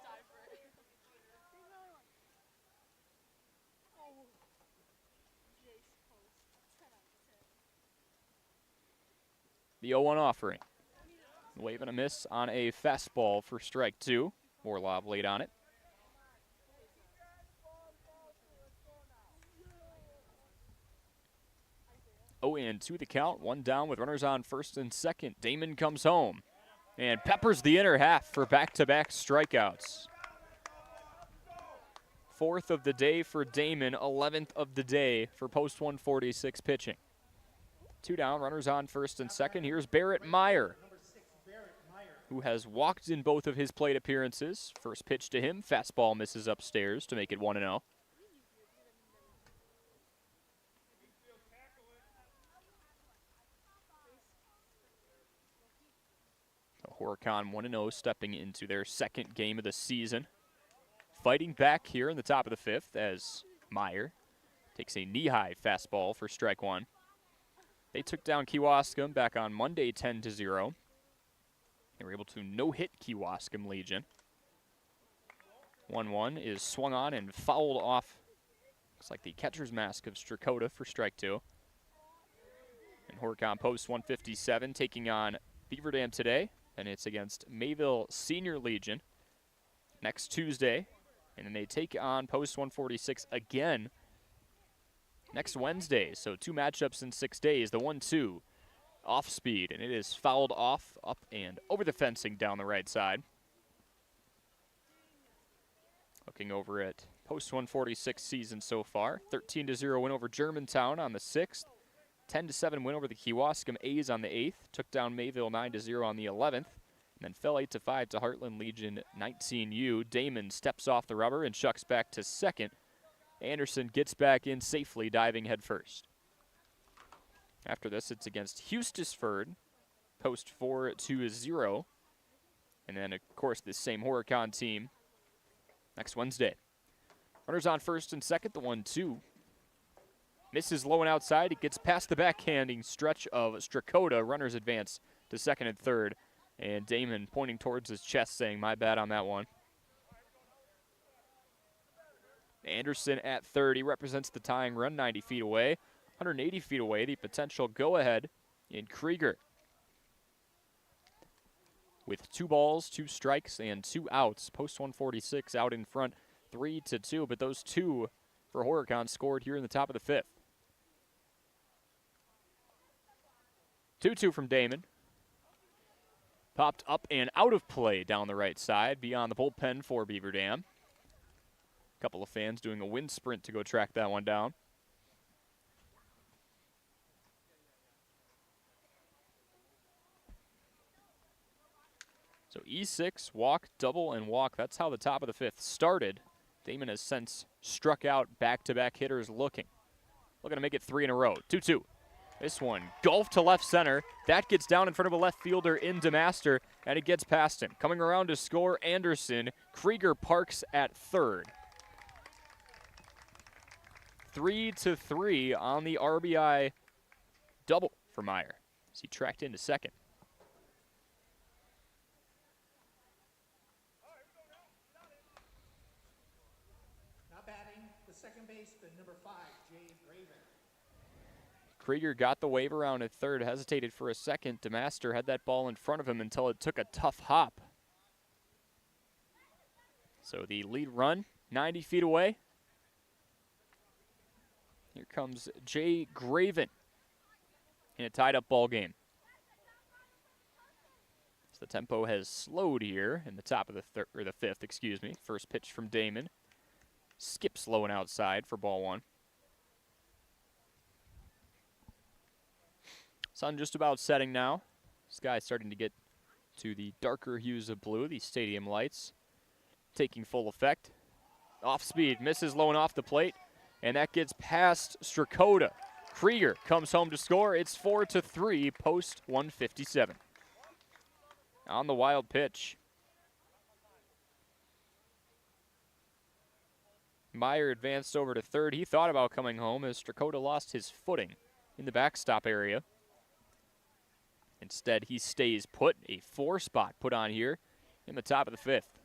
The 0-1 offering. Wave and a miss on a fastball for strike 2. Vorlop laid on it. And 2 the count, 1 down with runners on first and second. Damon comes home and peppers the inner half for back-to-back strikeouts. 4th of the day for Damon, 11th of the day for post 146 pitching. 2 down, runners on first and second. Here's Barrett Meyer, who has walked in both of his plate appearances. First pitch to him, fastball misses upstairs to make it 1-0. Horicon 1-0, stepping into their second game of the season. Fighting back here in the top of the 5th as Meyer takes a knee-high fastball for strike 1. They took down Kewaskum back on Monday 10-0. They were able to no-hit Kewaskum Legion. 1-1 is swung on and fouled off. Looks like the catcher's mask of Strakota for strike 2. And Horicon post 157 taking on Beaver Dam today. And it's against Mayville Senior Legion next Tuesday. And then they take on post 146 again next Wednesday. So 2 matchups in 6 days. The 1-2 off speed, and it is fouled off, up and over the fencing down the right side. Looking over at post 146 season so far. 13-0 win over Germantown on the 6th. 10-7 win over the Kewaskum A's on the 8th. Took down Mayville 9-0 on the 11th. And then fell 8-5 to Heartland Legion 19U. Damon steps off the rubber and shucks back to second. Anderson gets back in safely, diving head first. After this, it's against Hustisford, post 4-0. And then, of course, this same Horicon team next Wednesday. Runners on first and second, the 1-2. Misses low and outside. It gets past the backhanding stretch of Strakota. Runners advance to second and third. And Damon pointing towards his chest saying, my bad on that one. Anderson at third. He represents the tying run 90 feet away. 180 feet away, the potential go-ahead in Krieger. With 2 balls, 2 strikes, and 2 outs. Post 146 out in front, 3-2. But those 2 for Horicon scored here in the top of the 5th. 2-2 from Damon. Popped up and out of play down the right side, beyond the bullpen for Beaver Dam. A couple of fans doing a wind sprint to go track that one down. So E6, walk, double, and walk. That's how the top of the 5th started. Damon has since struck out back-to-back hitters looking to make it 3 in a row. 2-2. This one, golf to left center. That gets down in front of a left fielder in DeMaster, and it gets past him. Coming around to score, Anderson. Krieger parks at third. 3-3 on the RBI double for Meyer as he tracked into second. Now batting the second baseman, number 5, Jay Graven. Krieger got the wave around at third, hesitated for a second. DeMaster had that ball in front of him until it took a tough hop. So the lead run, 90 feet away. Here comes Jay Graven in a tied-up ball game. So the tempo has slowed here in the top of the fifth, excuse me. First pitch from Damon. Skips low and outside for ball one. Sun just about setting now. Sky's starting to get to the darker hues of blue, the stadium lights taking full effect. Off speed, misses low and off the plate, and that gets past Strakoda. Krieger comes home to score. It's 4-3, post 157. On the wild pitch. Meyer advanced over to third. He thought about coming home as Strakoda lost his footing in the backstop area. Instead, he stays put. A 4 spot put on here in the top of the fifth.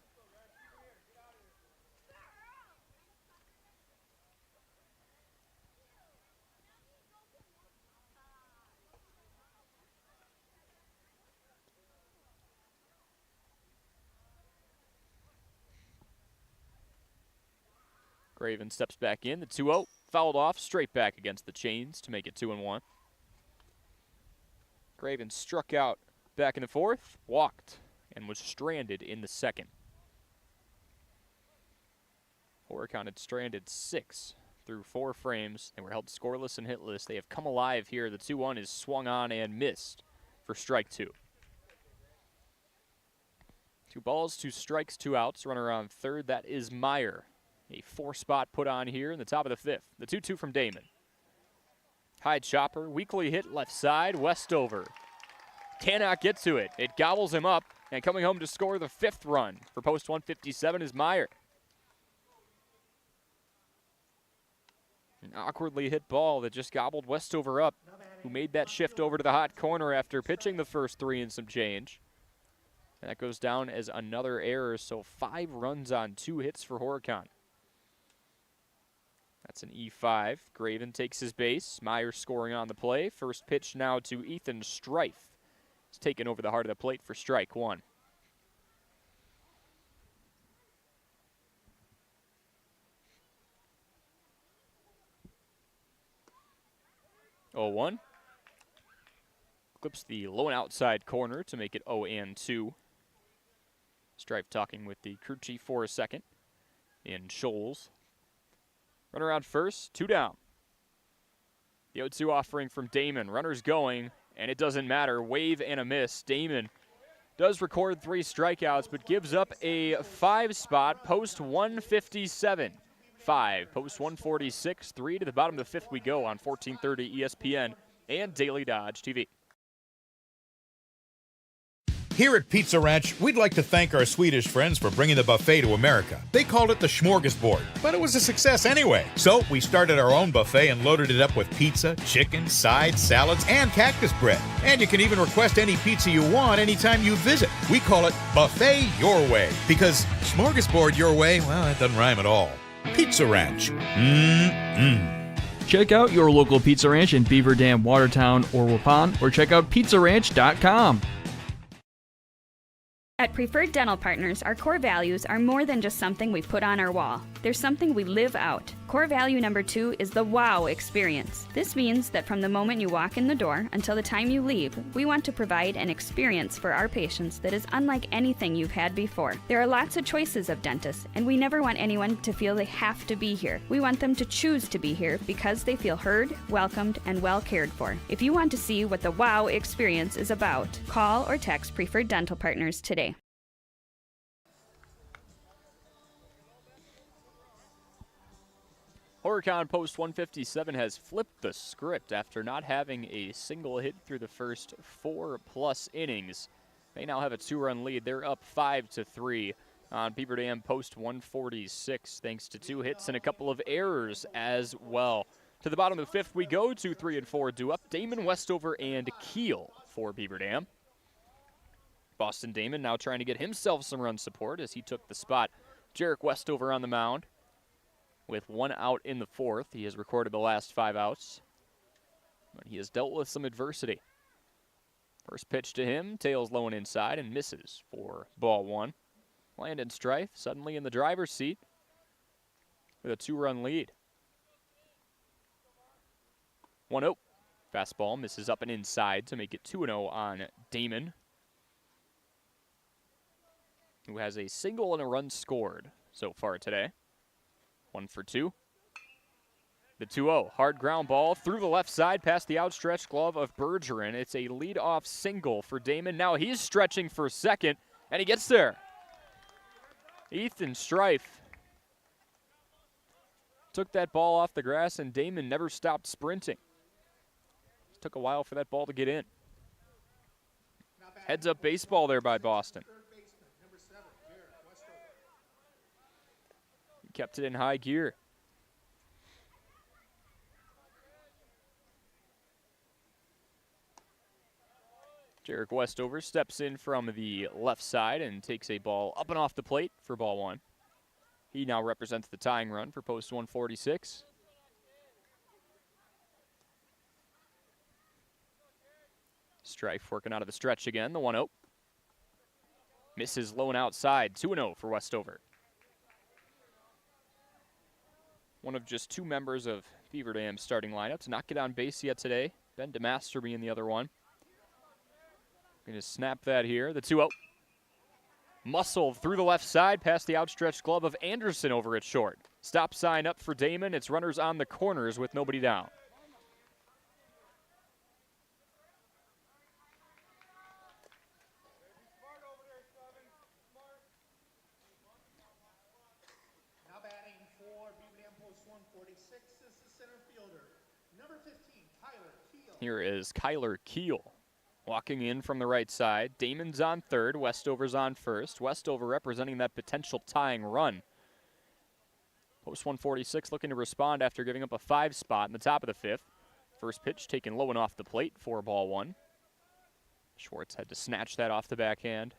Graven steps back in. The 2-0 fouled off straight back against the chains to make it 2-1. Graven struck out back in the fourth, walked, and was stranded in the second. Horicon had stranded 6 through 4 frames. They were held scoreless and hitless. They have come alive here. The 2-1 is swung on and missed for strike 2. 2 balls, 2 strikes, 2 outs. Runner on third. That is Meyer. A 4 spot put on here in the top of the fifth. The 2-2 from Damon. High chopper, weakly hit left side, Westover. Cannot get to it. It gobbles him up, and coming home to score the 5th run for post 157 is Meyer. An awkwardly hit ball that just gobbled Westover up, who made that shift over to the hot corner after pitching the first 3 and some change. And that goes down as another error, so 5 runs on 2 hits for Horicon. That's an E5. Graven takes his base. Meyer scoring on the play. First pitch now to Ethan Strife. He's taken over the heart of the plate for strike 1. Oh, 1. Clips the low and outside corner to make it 0-2. Strife talking with the crew chief for a second in Shoals. Runner on first, 2 down. The 0-2 offering from Damon. Runners going, and it doesn't matter. Wave and a miss. Damon does record 3 strikeouts, but gives up a 5 spot, post 157. 5, post 146, 3 to the bottom of the 5th we go on 1430 ESPN and Daily Dodge TV. Here at Pizza Ranch, we'd like to thank our Swedish friends for bringing the buffet to America. They called it the Smorgasbord, but it was a success anyway. So we started our own buffet and loaded it up with pizza, chicken, sides, salads, and cactus bread. And you can even request any pizza you want anytime you visit. We call it Buffet Your Way, because Smorgasbord Your Way, well, that doesn't rhyme at all. Pizza Ranch. Check out your local Pizza Ranch in Beaver Dam, Watertown, or Waupun, or check out pizzaranch.com. At Preferred Dental Partners, our core values are more than just something we put on our wall. They're something we live out. Core value number 2 is the wow experience. This means that from the moment you walk in the door until the time you leave, we want to provide an experience for our patients that is unlike anything you've had before. There are lots of choices of dentists, and we never want anyone to feel they have to be here. We want them to choose to be here because they feel heard, welcomed, and well cared for. If you want to see what the wow experience is about, call or text Preferred Dental Partners today. Horicon post 157 has flipped the script after not having a single hit through the first 4+ innings. They now have a 2-run lead. They're up 5-3 on Beaver Dam post 146, thanks to 2 hits and a couple of errors as well. To the bottom of the 5th we go. 2, 3, and 4 due up. Damon, Westover, and Keel for Beaver Dam. Boston Damon now trying to get himself some run support as he took the spot. Jarek Westover on the mound. With 1 out in the 4th, he has recorded the last 5 outs. But he has dealt with some adversity. First pitch to him, tails low and inside, and misses for ball 1. Landon Strife suddenly in the driver's seat with a 2-run lead. 1-0. Fastball misses up and inside to make it 2-0 on Damon, who has a single and a run scored so far today. 1 for 2. The 2-0, hard ground ball through the left side past the outstretched glove of Bergeron. It's a leadoff single for Damon. Now he's stretching for second, and he gets there. Ethan Strife took that ball off the grass, and Damon never stopped sprinting. It took a while for that ball to get in. Heads up baseball there by Boston. He kept it in high gear. Jarek Westover steps in from the left side and takes a ball up and off the plate for ball 1. He now represents the tying run for post 146. Strife working out of the stretch again, the 1-0. Misses low and outside, 2-0 for Westover. One of just 2 members of Beaver Dam's starting lineup to not get on base yet today. Ben DeMaster being the other one. Going to snap that here. The 2-0. Muscle through the left side past the outstretched glove of Anderson over at short. Stop sign up for Damon. It's runners on the corners with nobody down. Now batting for Beaver Dam post 146 is the center fielder, number 15, Kyler Keel. Here is Kyler Keel. Walking in from the right side. Damon's on third. Westover's on first. Westover representing that potential tying run. Post 146 looking to respond after giving up a 5 spot in the top of the 5th. First pitch taken low and off the plate for ball 1. Schwartz had to snatch that off the backhand.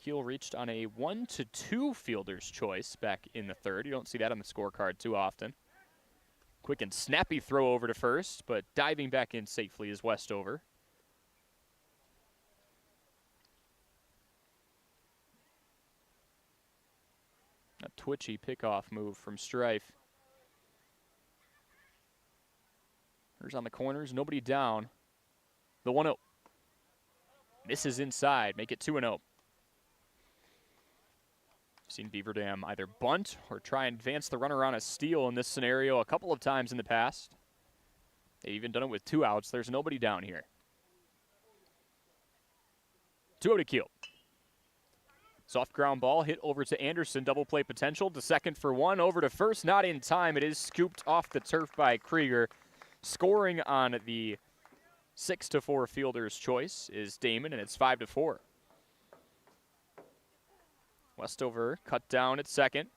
Keel reached on a 1-2 fielder's choice back in the 3rd. You don't see that on the scorecard too often. Quick and snappy throw over to first, but diving back in safely is Westover. A twitchy pickoff move from Strife. There's on the corners, nobody down. The 1-0. Misses inside, make it 2-0. Seen Beaver Dam either bunt or try and advance the runner on a steal in this scenario a couple of times in the past. They've even done it with 2 outs. There's nobody down here. 2-0 to Keel. Soft ground ball hit over to Anderson. Double play potential to second for 1. Over to first, not in time. It is scooped off the turf by Krieger. Scoring on the 6-4 fielder's choice is Damon, and it's 5-4. Westover cut down at second.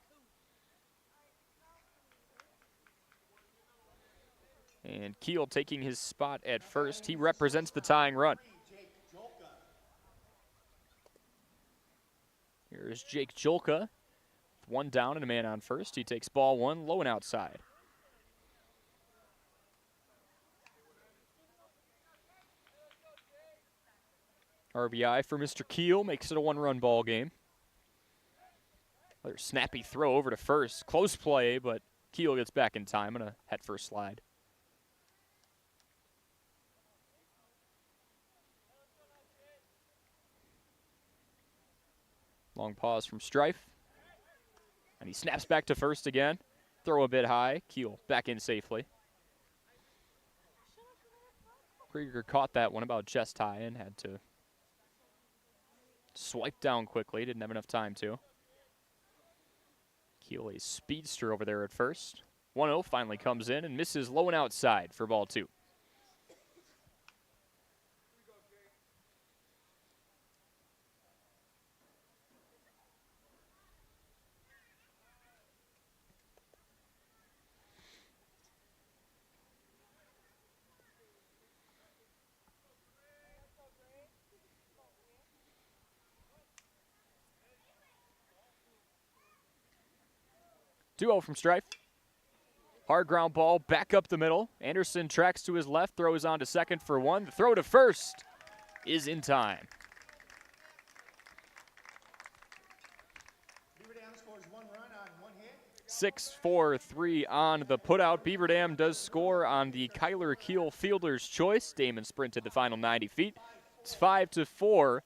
And Keel taking his spot at first. He represents the tying run. Here's Jake Jolka. 1 down and a man on first. He takes ball 1, low and outside. RBI for Mr. Keel makes it a 1-run ball game. Another snappy throw over to first. Close play, but Keel gets back in time on a head-first slide. Long pause from Strife. And he snaps back to first again. Throw a bit high. Keel back in safely. Krieger caught that one about chest high and had to swipe down quickly. Didn't have enough time to. Keel a speedster over there at first. 1-0 finally comes in and misses low and outside for ball 2. Duo from Strife. Hard ground ball back up the middle. Anderson tracks to his left, throws on to second for 1. The throw to first is in time. Beaver Dam scores 1 run on 1 hit. 6-4-3 on the putout. Beaver Dam does score on the Kyler Keel fielder's choice. Damon sprinted the final 90 feet. It's 5-4.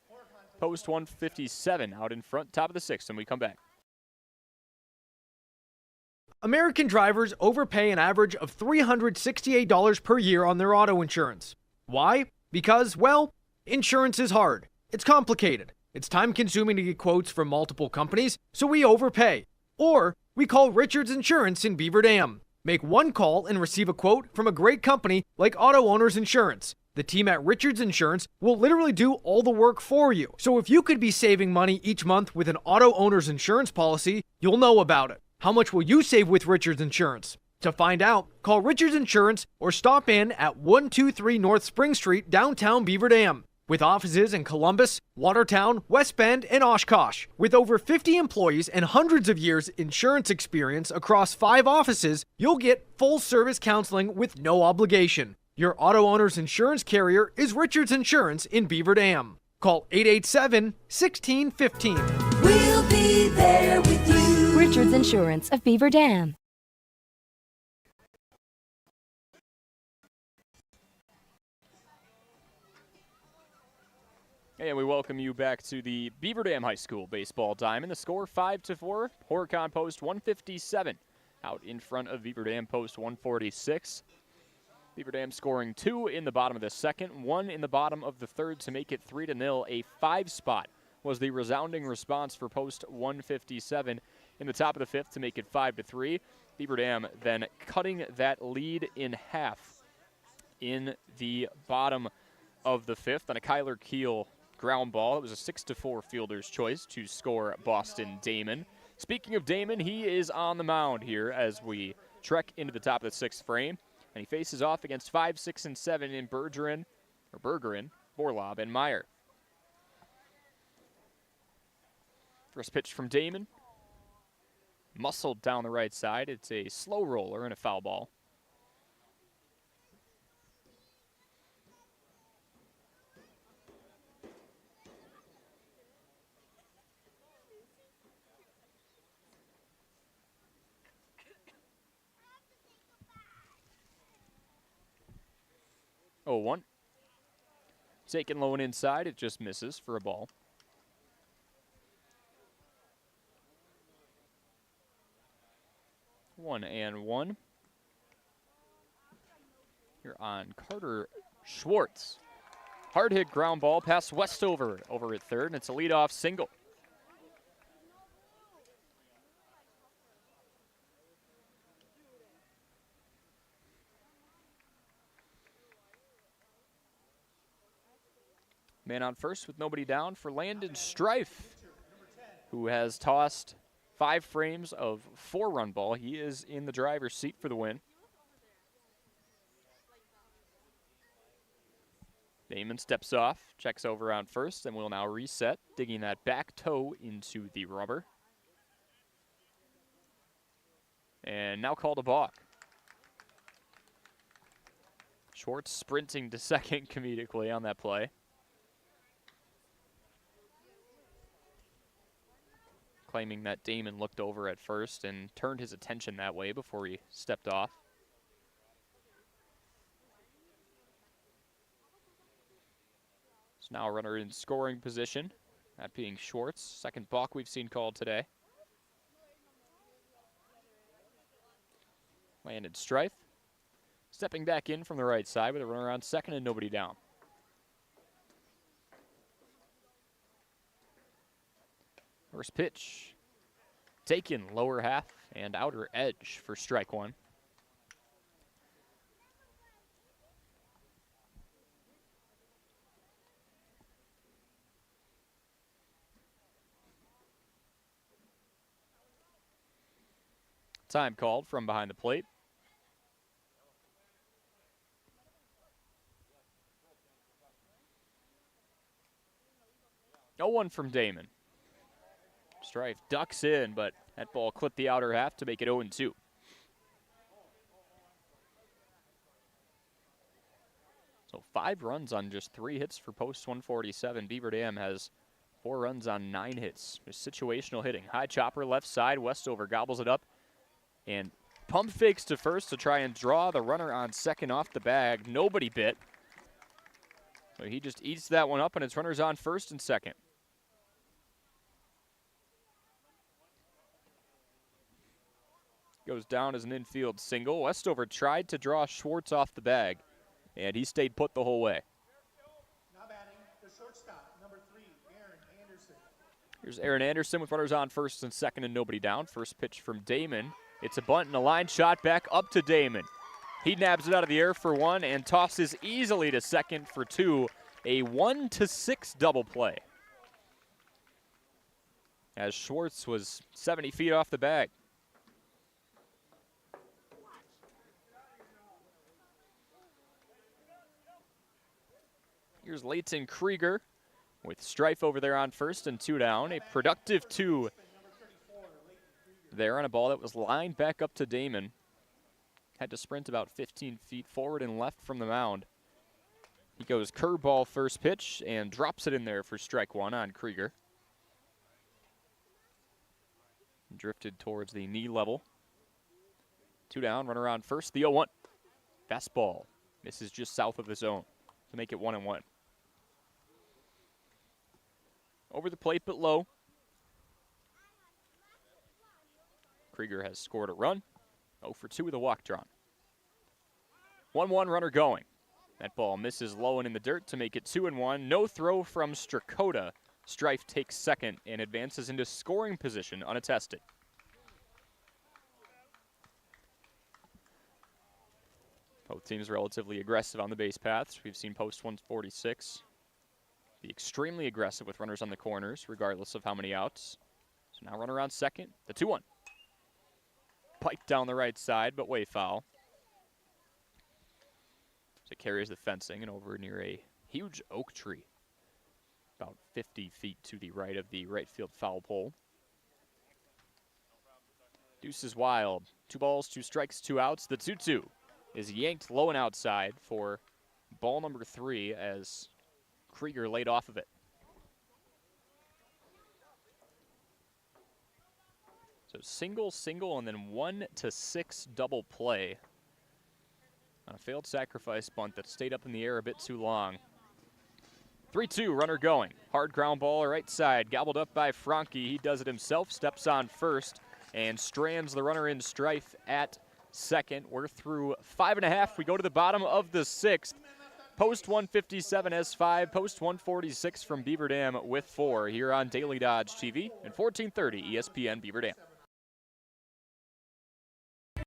Post 157 out in front, top of the sixth, and we come back. American drivers overpay an average of $368 per year on their auto insurance. Why? Because, well, insurance is hard. It's complicated. It's time-consuming to get quotes from multiple companies, so we overpay. Or we call Richards Insurance in Beaver Dam. Make one call and receive a quote from a great company like Auto Owners Insurance. The team at Richards Insurance will literally do all the work for you. So if you could be saving money each month with an Auto Owners Insurance policy, you'll know about it. How much will you save with Richards Insurance? To find out, call Richards Insurance or stop in at 123 North Spring Street, downtown Beaver Dam. With offices in Columbus, Watertown, West Bend, and Oshkosh. With over 50 employees and hundreds of years insurance experience across 5 offices, you'll get full-service counseling with no obligation. Your Auto Owners Insurance carrier is Richards Insurance in Beaver Dam. Call 887-1615. We'll be there with you. Richards Insurance of Beaver Dam. And we welcome you back to the Beaver Dam High School Baseball Diamond. The score 5-4. Horicon post 157 out in front of Beaver Dam post 146. Beaver Dam scoring 2 in the bottom of the second, 1 in the bottom of the third to make it 3-0. A 5 spot was the resounding response for post 157 in the top of the fifth to make it 5-3. Beaver Dam then cutting that lead in half in the bottom of the fifth on a Kyler Keel ground ball. It was a 6-4 fielder's choice to score Boston Damon. Speaking of Damon, he is on the mound here as we trek into the top of the sixth frame, and he faces off against 5, 6, and 7 in Bergeron, Borlob, and Meyer. First pitch from Damon. Muscled down the right side. It's a slow roller and a foul ball. Oh, 1. Taken low and inside. It just misses for a ball. One and 1. Here on Carter Schwartz. Hard hit ground ball past Westover over at third, and it's a leadoff single. Man on first with nobody down for Landon Strife, who has tossed 5 frames of 4-run ball. He is in the driver's seat for the win. Damon steps off, checks over on first, and will now reset, digging that back toe into the rubber. And now called a balk. Schwartz sprinting to second comedically on that play. Claiming that Damon looked over at first and turned his attention that way before he stepped off. So now a runner in scoring position, that being Schwartz. Second balk we've seen called today. Landon Strife stepping back in from the right side with a runner on second and nobody down. First pitch, taken lower half and outer edge for strike 1. Time called from behind the plate. No one from Damon. Strife ducks in, but that ball clipped the outer half to make it 0-2. So 5 runs on just 3 hits for post 147. Beaver Dam has 4 runs on 9 hits. Just situational hitting. High chopper left side. Westover gobbles it up and pump fakes to first to try and draw the runner on second off the bag. Nobody bit. So he just eats that one up, and it's runners on first and second. Goes down as an infield single. Westover tried to draw Schwartz off the bag, and he stayed put the whole way. Now batting, the shortstop, number 3, Aaron Anderson. Here's Aaron Anderson with runners on first and second and nobody down. First pitch from Damon. It's a bunt and a line shot back up to Damon. He nabs it out of the air for one and tosses easily to second for two. A 1-6 double play, as Schwartz was 70 feet off the bag. Here's Leighton Krieger with Strife over there on first and 2 down. A productive 2 there on a ball that was lined back up to Damon. Had to sprint about 15 feet forward and left from the mound. He goes curveball first pitch and drops it in there for strike one on Krieger. Drifted towards the knee level. 2 down, runner on first, the 0-1. Fastball misses just south of the zone to make it 1-1. Over the plate but low. Krieger has scored a run. 0 for 2 with a walk drawn. 1-1 runner going. That ball misses low and in the dirt to make it 2-1. No throw from Strakota. Strife takes second and advances into scoring position unattested. Both teams relatively aggressive on the base paths. We've seen post 146 be extremely aggressive with runners on the corners, regardless of how many outs. So now runner on second, the 2-1. Piped down the right side, but way foul. So it carries the fencing and over near a huge oak tree, about 50 feet to the right of the right field foul pole. Deuce is wild. 2 balls, 2 strikes, 2 outs. The 2-2 is yanked low and outside for ball number 3 as Krieger laid off of it. So single, single, and then 1-6 double play on a failed sacrifice bunt that stayed up in the air a bit too long. 3-2, runner going. Hard ground ball right side, gobbled up by Franke. He does it himself, steps on first, and strands the runner in Strife at second. We're through 5.5. We go to the bottom of the 6th. Post 157 has 5, post 146 from Beaver Dam with 4 here on Daily Dodge TV and 1430 ESPN Beaver Dam.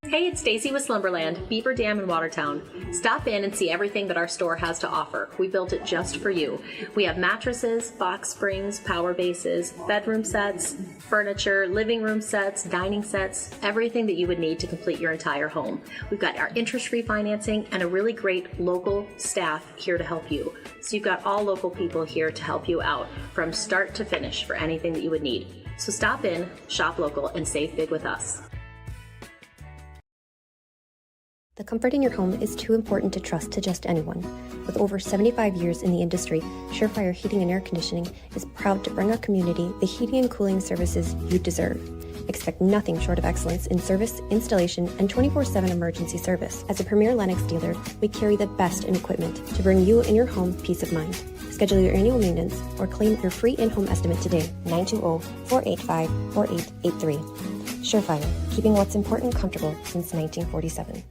Hey, it's Stacy with Slumberland, Beaver Dam in Watertown. Stop in and see everything that our store has to offer. We built it just for you. We have mattresses, box springs, power bases, bedroom sets, furniture, living room sets, dining sets, everything that you would need to complete your entire home. We've got our interest-free financing and a really great local staff here to help you. So you've got all local people here to help you out from start to finish for anything that you would need. So stop in, shop local, and save big with us. The comfort in your home is too important to trust to just anyone. With over 75 years in the industry, Surefire Heating and Air Conditioning is proud to bring our community the heating and cooling services you deserve. Expect nothing short of excellence in service, installation, and 24/7 emergency service. As a premier Lennox dealer, we carry the best in equipment to bring you and your home peace of mind. Schedule your annual maintenance or claim your free in-home estimate today, 920-485-4883. Surefire, keeping what's important comfortable since 1947.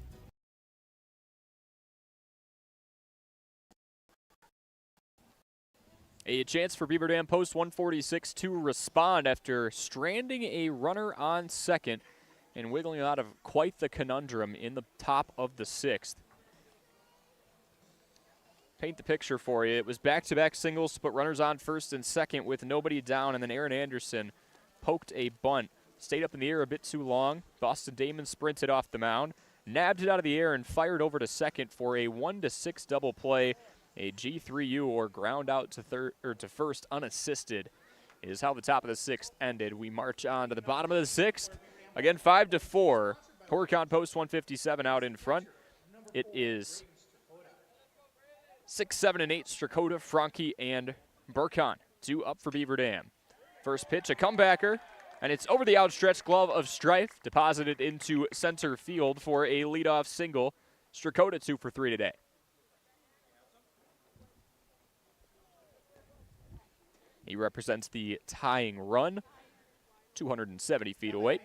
A chance for Beaver Dam post 146 to respond after stranding a runner on second and wiggling out of quite the conundrum in the top of the 6th. Paint the picture for you. It was back-to-back singles to put runners on first and second with nobody down, and then Aaron Anderson poked a bunt. Stayed up in the air a bit too long. Boston Damon sprinted off the mound, nabbed it out of the air, and fired over to second for a 1-6 double play. A G3U or ground out to first unassisted is how the top of the 6th ended. We march on to the bottom of the 6th. Again, 5-4. Horicon post 157 out in front. It is 6, 7, and 8. Strakota, Franke, and Burkon. 2 up for Beaver Dam. First pitch, a comebacker. And it's over the outstretched glove of Strife, deposited into center field for a leadoff single. Strakota 2 for 3 today. He represents the tying run, 270 feet away.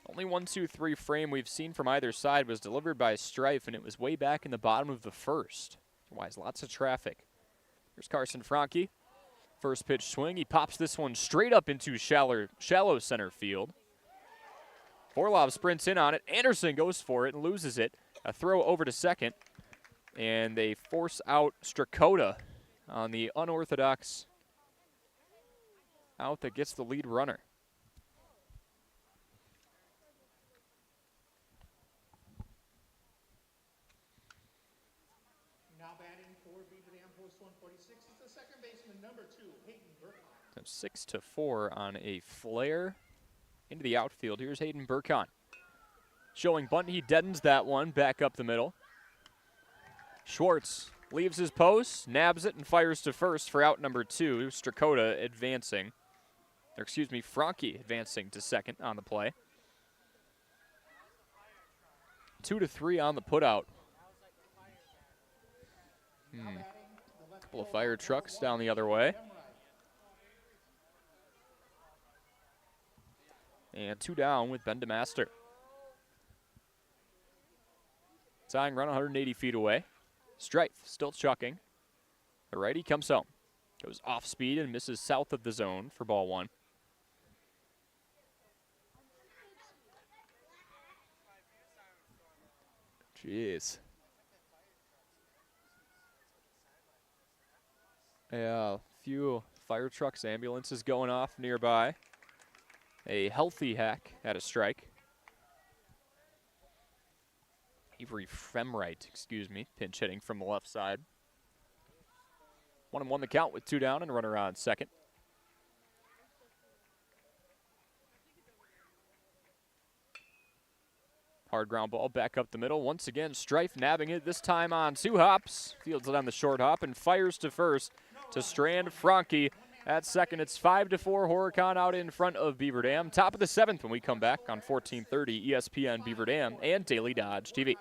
Only 1-2-3 frame we've seen from either side was delivered by Strife, and it was way back in the bottom of the first. Otherwise, lots of traffic. Here's Carson Franke. First pitch swing. He pops this one straight up into shallow center field. Vorlov sprints in on it. Anderson goes for it and loses it. A throw over to second. And they force out Strakota on the unorthodox out that gets the lead runner. Now batting for Beaver Dam, post 146 is the second baseman, number 2, Hayden Burkon. 6-4 on a flare into the outfield. Here's Hayden Burkon. Showing bunt, he deadens that one back up the middle. Schwartz leaves his post, nabs it, and fires to first for out number 2. Strakota advancing. Or excuse me, Franke advancing to second on the play. 2-3 on the putout. Couple of fire trucks down the other way. And 2 down with Ben DeMaster. Tying run 180 feet away. Strife still chucking. The righty comes home. Goes off speed and misses south of the zone for ball 1. Jeez. Yeah, a few fire trucks, ambulances going off nearby. A healthy hack at a strike. Avery Femright, excuse me, pinch hitting from the left side. 1-1 the count with 2 down and a runner on second. Hard ground ball back up the middle. Once again, Strife nabbing it, this time on 2 hops. Fields it on the short hop and fires to first to strand Franke. At second, it's 5-4. Horicon out in front of Beaver Dam. Top of the 7th when we come back on 1430 ESPN Beaver Dam and Daily Dodge TV.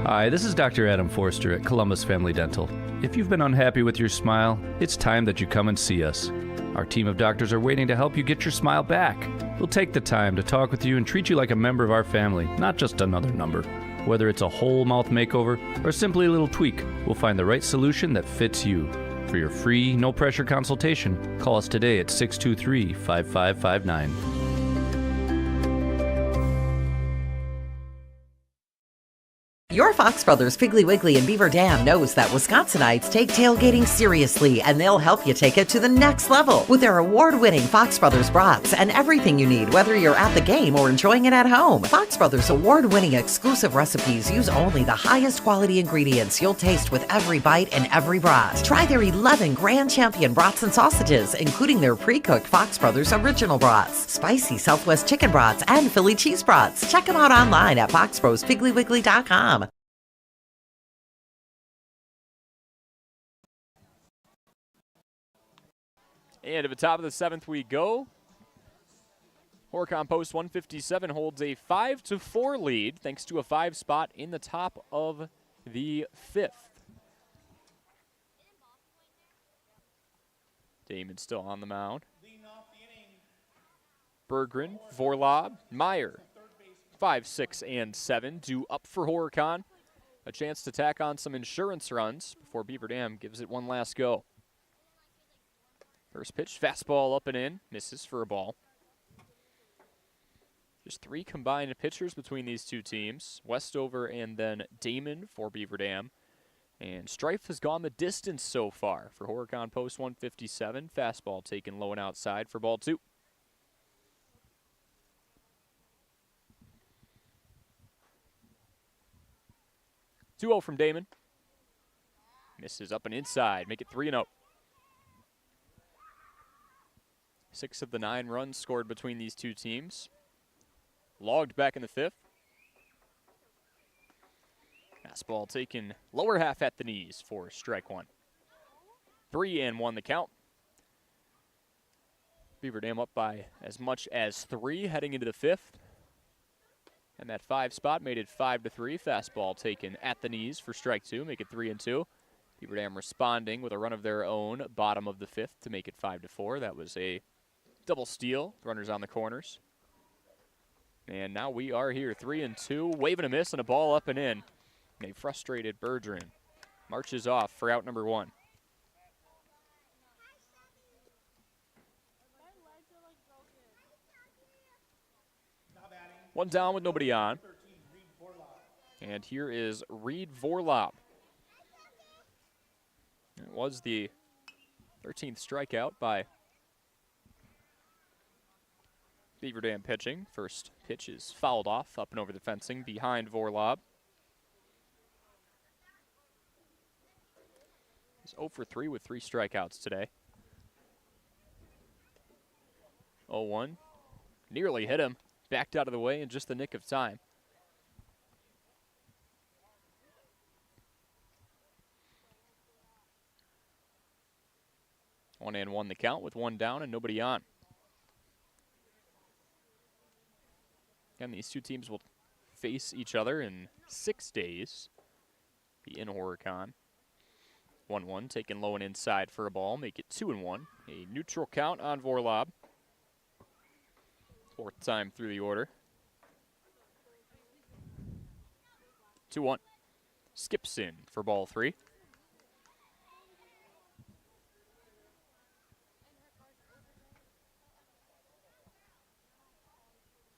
Hi, this is Dr. Adam Forster at Columbus Family Dental. If you've been unhappy with your smile, it's time that you come and see us. Our team of doctors are waiting to help you get your smile back. We'll take the time to talk with you and treat you like a member of our family, not just another number. Whether it's a whole mouth makeover or simply a little tweak, we'll find the right solution that fits you. For your free, no-pressure consultation, call us today at 623-5559. Your Fox Brothers Piggly Wiggly and Beaver Dam knows that Wisconsinites take tailgating seriously, and they'll help you take it to the next level with their award-winning Fox Brothers brats and everything you need, whether you're at the game or enjoying it at home. Fox Brothers award-winning exclusive recipes use only the highest quality ingredients you'll taste with every bite and every brat. Try their 11 Grand Champion brats and sausages, including their pre-cooked Fox Brothers original brats, spicy Southwest chicken brats, and Philly cheese brats. Check them out online at foxbrospigglywiggley.com. And to the top of the 7th we go. Horicon post 157 holds a 5-4 lead thanks to a 5 spot in the top of the 5th. Damon still on the mound. Berggren, Vorlov, Meyer. 5, 6, and 7 due up for Horicon. A chance to tack on some insurance runs before Beaver Dam gives it one last go. First pitch, fastball up and in, misses for a ball. Just 3 combined pitchers between these two teams. Westover and then Damon for Beaver Dam. And Strife has gone the distance so far for Horicon post 157. Fastball taken low and outside for ball 2. Two-0 from Damon. Misses up and inside, make it 3-0. 6 of the 9 runs scored between these two teams. Logged back in the 5th. Now Fastball taken lower half at the knees for strike one. 3-1 the count. Beaver Dam up by as much as 3 heading into the 5th. And that 5 spot made it 5-3. Fastball taken at the knees for strike 2, make it 3-2. Beaver Dam responding with a run of their own, bottom of the 5th to make it 5-4. That was a double steal, runners on the corners. And now we are here, 3-2, waving a miss and a ball up and in. And a frustrated Bergeron marches off for out number 1. One down with nobody on. And here is Reed Vorlop. It was the 13th strikeout by Beaver Dam pitching. First pitch is fouled off, up and over the fencing behind Vorlop. He's 0 for 3 with 3 strikeouts today. 0-1. Nearly hit him. Backed out of the way in just the nick of time. One and one the count with 1 down and nobody on. Again, these two teams will face each other in 6 days. Be in Horicon. 1-1 taken low and inside for a ball. Make it 2-1. A neutral count on Vorlop. 4th time through the order. 2-1. Skips in for ball 3.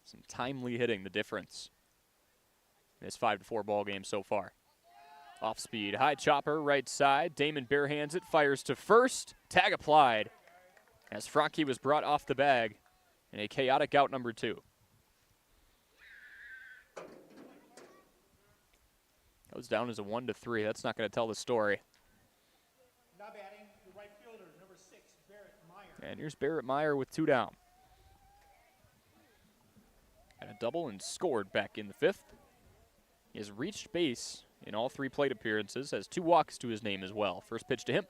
Some timely hitting, the difference in this 5-4 ball game so far. Off speed, high chopper, right side. Damon barehands it, fires to first. Tag applied as Franke was brought off the bag in a chaotic out number 2. Goes down as a 1-3. That's not going to tell the story. Now batting, the right fielder, number 6, Barrett Meyer. And here's Barrett Meyer with 2 down. Had a double and scored back in the 5th. He has reached base in all 3 plate appearances, has 2 walks to his name as well. First pitch to him.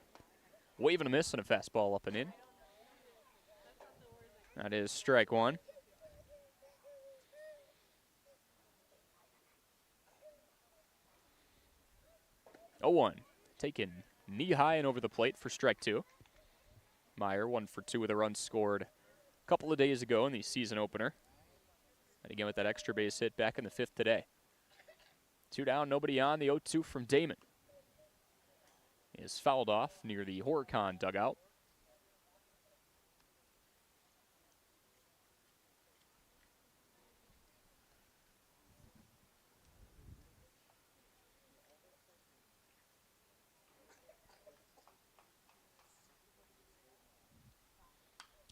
Wave and a miss and a fastball up and in. That is strike 1. Oh, 1. Taken knee high and over the plate for strike 2. Meyer 1 for 2 with a run scored a couple of days ago in the season opener. And again with that extra base hit back in the 5th today. 2 down, nobody on. The 0-2 from Damon is fouled off near the Horicon dugout.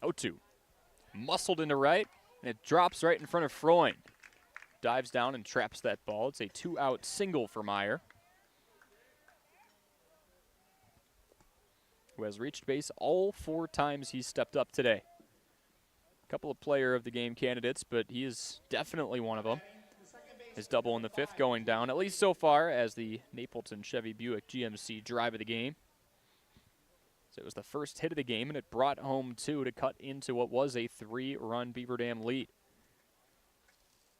Oh-2. Muscled into right, and it drops right in front of Freund. Dives down and traps that ball. It's a 2-out single for Meyer, who has reached base all 4 times he's stepped up today. A couple of player of the game candidates, but he is definitely one of them. His double in the 5th going down, at least so far, as the Napleton Chevy Buick GMC drive of the game. So it was the first hit of the game, and it brought home 2 to cut into what was a 3-run Beaver Dam lead.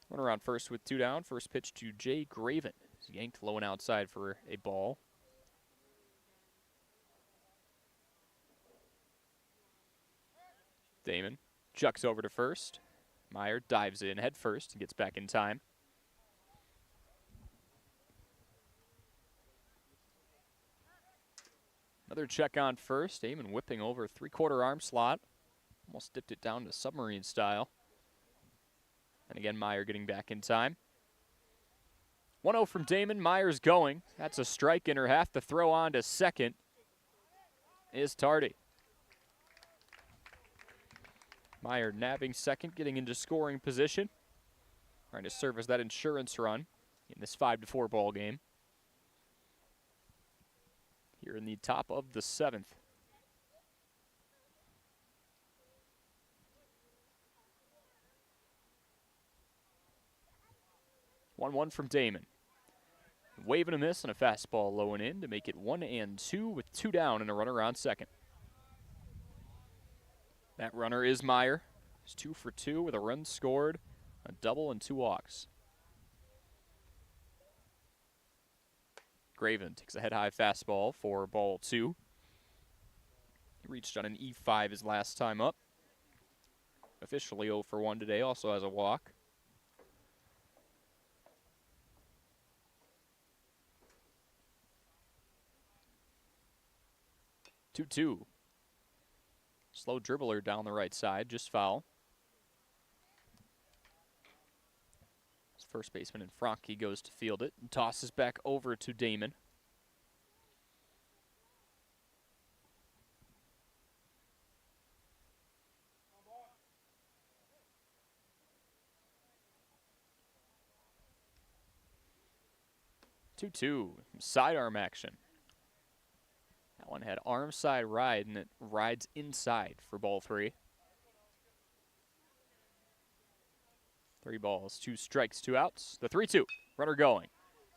Runner on first with 2 down. First pitch to Jay Graven. He's yanked low and outside for a ball. Damon chucks over to first. Meyer dives in head first and gets back in time. Another check on first. Damon whipping over 3/4 arm slot. Almost dipped it down to submarine style. And again, Meyer getting back in time. 1-0 from Damon. Meyer's going. That's a strike in her half. The throw on to second is Tardy. Meyer nabbing second, getting into scoring position. Trying to serve as that insurance run in this 5-4 ball game. Here in the top of the 7th. One from Damon. Wave and a miss and a fastball low and in to make it 1-2 with 2 down and a runner on second. That runner is Meyer. He's 2 for 2 with a run scored, a double and 2 walks. Graven takes a head-high fastball for ball 2. He reached on an E5 his last time up. Officially 0 for 1 today, also has a walk. Two. Slow dribbler down the right side, just foul. His first baseman in Franke goes to field it and tosses back over to Damon. Two, sidearm action. That one had arm side ride, and it rides inside for ball 3. 3 balls, 2 strikes, 2 outs. The 3-2, runner going.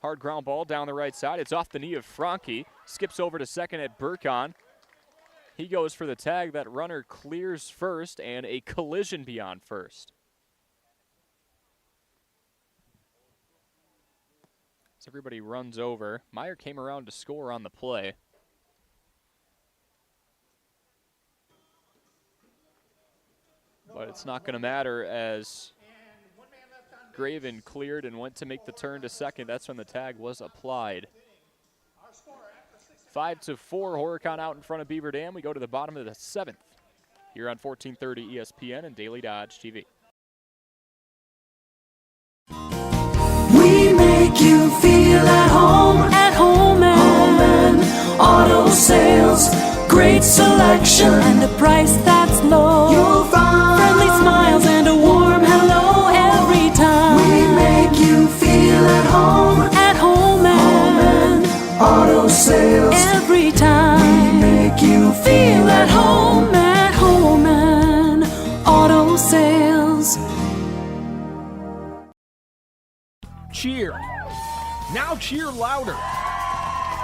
Hard ground ball down the right side. It's off the knee of Franke. Skips over to second at Horicon. He goes for the tag. That runner clears first, and a collision beyond first. As everybody runs over, Meyer came around to score on the play. But it's not going to matter as Graven cleared and went to make the turn to second. That's when the tag was applied. 5-4, Horicon out in front of Beaver Dam. We go to the bottom of the 7th here on 1430 ESPN and Daily Dodge TV. We make you feel at home and auto sales. Great selection and a price that's low. You'll find friendly smiles and a warm hello every time. We make you feel at home and auto sales. Every time we make you feel at home and auto sales. Cheer. Now cheer louder.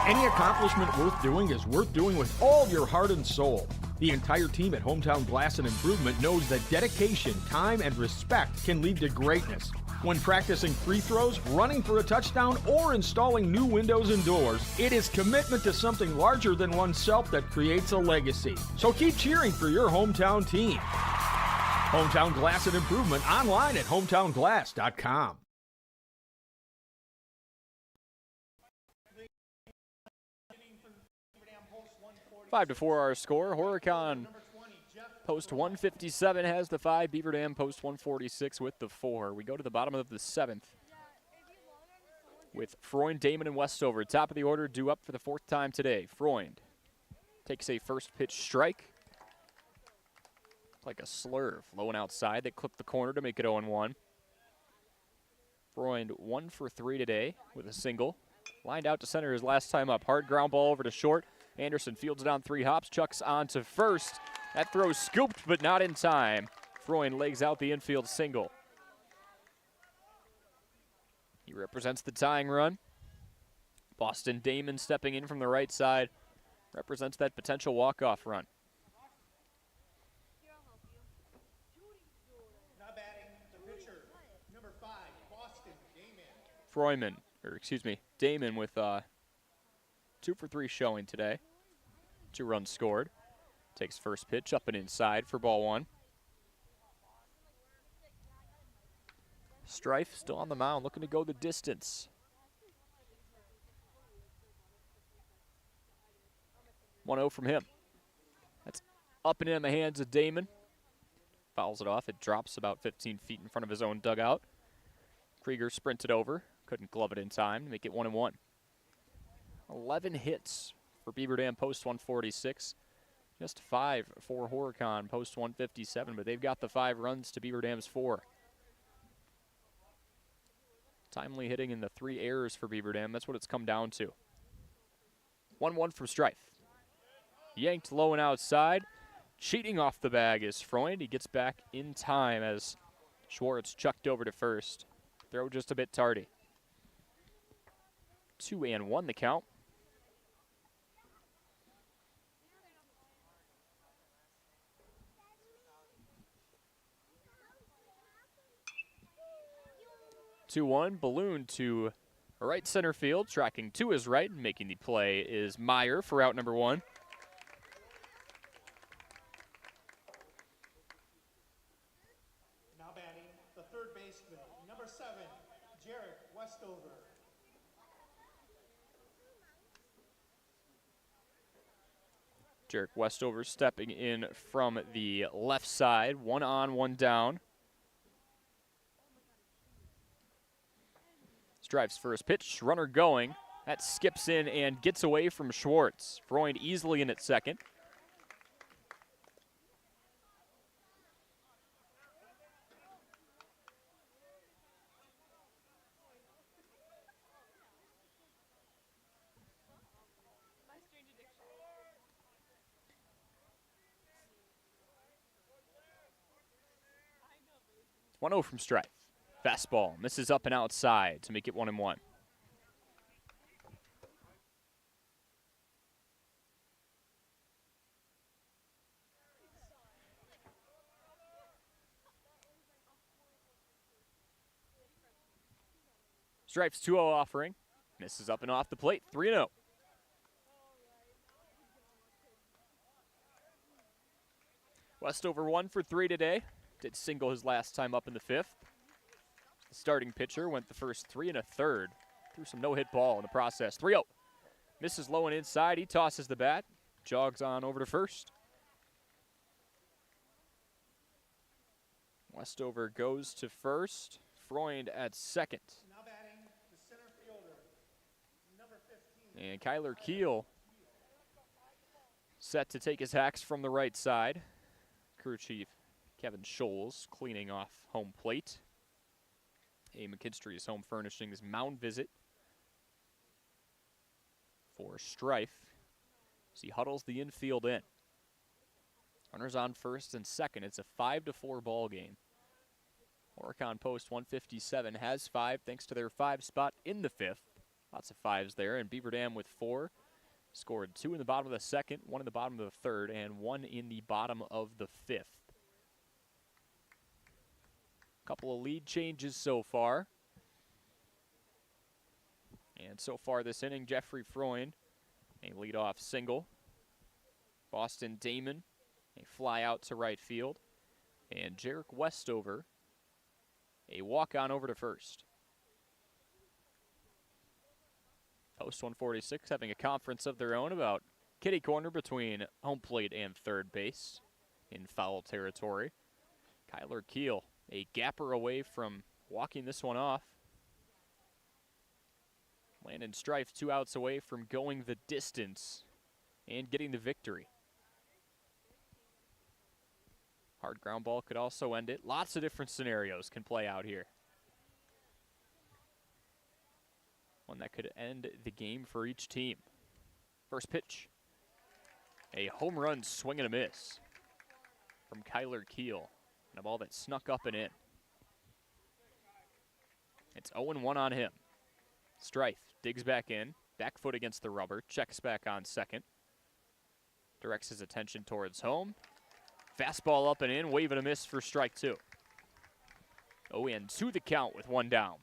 Any accomplishment worth doing is worth doing with all your heart and soul. The entire team at Hometown Glass and Improvement knows that dedication, time, and respect can lead to greatness. When practicing free throws, running for a touchdown, or installing new windows and doors, it is commitment to something larger than oneself that creates a legacy. So keep cheering for your hometown team. Hometown Glass and Improvement online at hometownglass.com. 5-4 our score. Horicon post 157 has the 5. Beaver Dam post 146 with the 4. We go to the bottom of the 7th with Freund, Damon, and Westover. Top of the order due up for the 4th time today. Freund takes a first pitch strike. Like a slurve. Low and outside. They clip the corner to make it 0-1. Freund 1 for 3 today with a single. Lined out to center his last time up. Hard ground ball over to short. Anderson fields it on 3 hops, chucks on to first. That throw scooped, but not in time. Freund legs out the infield single. He represents the tying run. Boston Damon stepping in from the right side. Represents that potential walk-off run. Now batting the pitcher, number 5, Boston Damon with 2 for 3 showing today. 2 runs scored. Takes first pitch up and inside for ball 1. Strife still on the mound, looking to go the distance. 1-0 from him. That's up and in the hands of Damon. Fouls it off. It drops about 15 feet in front of his own dugout. Krieger sprinted over. Couldn't glove it in time to make it 1-1. 11 hits for Beaver Dam post 146. Just 5 for Horicon post 157, but they've got the 5 runs to Beaver Dam's 4. Timely hitting in the 3 errors for Beaver Dam. That's what it's come down to. 1-1 from Strife. Yanked low and outside. Cheating off the bag is Freund. He gets back in time as Schwartz chucked over to first. Throw just a bit tardy. 2-1 the count. Balloon to right center field, tracking to his right, making the play is Meyer for out number 1. Now batting the third baseman, number 7, Jarek Westover. Jarek Westover stepping in from the left side, 1 on, 1 down. Drives first pitch, runner going. That skips in and gets away from Schwartz. Freund easily in at second. It's 1-0 from Strife. Fastball misses up and outside to make it 1-1. Strife's 2-0 offering. Misses up and off the plate, 3-0. Westover 1 for 3 today. Did single his last time up in the 5th. The starting pitcher went the first 3 1/3. Threw some no-hit ball in the process. 3-0. Misses low and inside. He tosses the bat. Jogs on over to first. Westover goes to first. Freund at second. Now batting the center fielder, number 15. And Kyler Keel set to take his hacks from the right side. Crew chief Kevin Scholes cleaning off home plate. A McKinstry's Home Furnishings mound visit for Strife as he huddles the infield in. Runners on first and second. It's a 5-4 ball game. Horicon Post 157 has 5 thanks to their 5 spot in the 5th. Lots of 5s there. And Beaver Dam with 4 scored 2 in the bottom of the 2nd, 1 in the bottom of the 3rd, and 1 in the bottom of the 5th. Couple of lead changes so far. And so far this inning, Jeffrey Freund, a leadoff single. Boston Damon, a fly out to right field. And Jarek Westover, a walk on over to first. Post 146 having a conference of their own about kitty corner between home plate and third base in foul territory. Kyler Keel, a gapper away from walking this one off. Landon Strife 2 outs away from going the distance and getting the victory. Hard ground ball could also end it. Lots of different scenarios can play out here. One that could end the game for each team. First pitch. A home run swing and a miss from Kyler Keel. And a ball that snuck up and in. It's 0-1 on him. Strife digs back in. Back foot against the rubber. Checks back on second. Directs his attention towards home. Fastball up and in. Wave and a miss for strike 2. 0-2 the count with 1 down.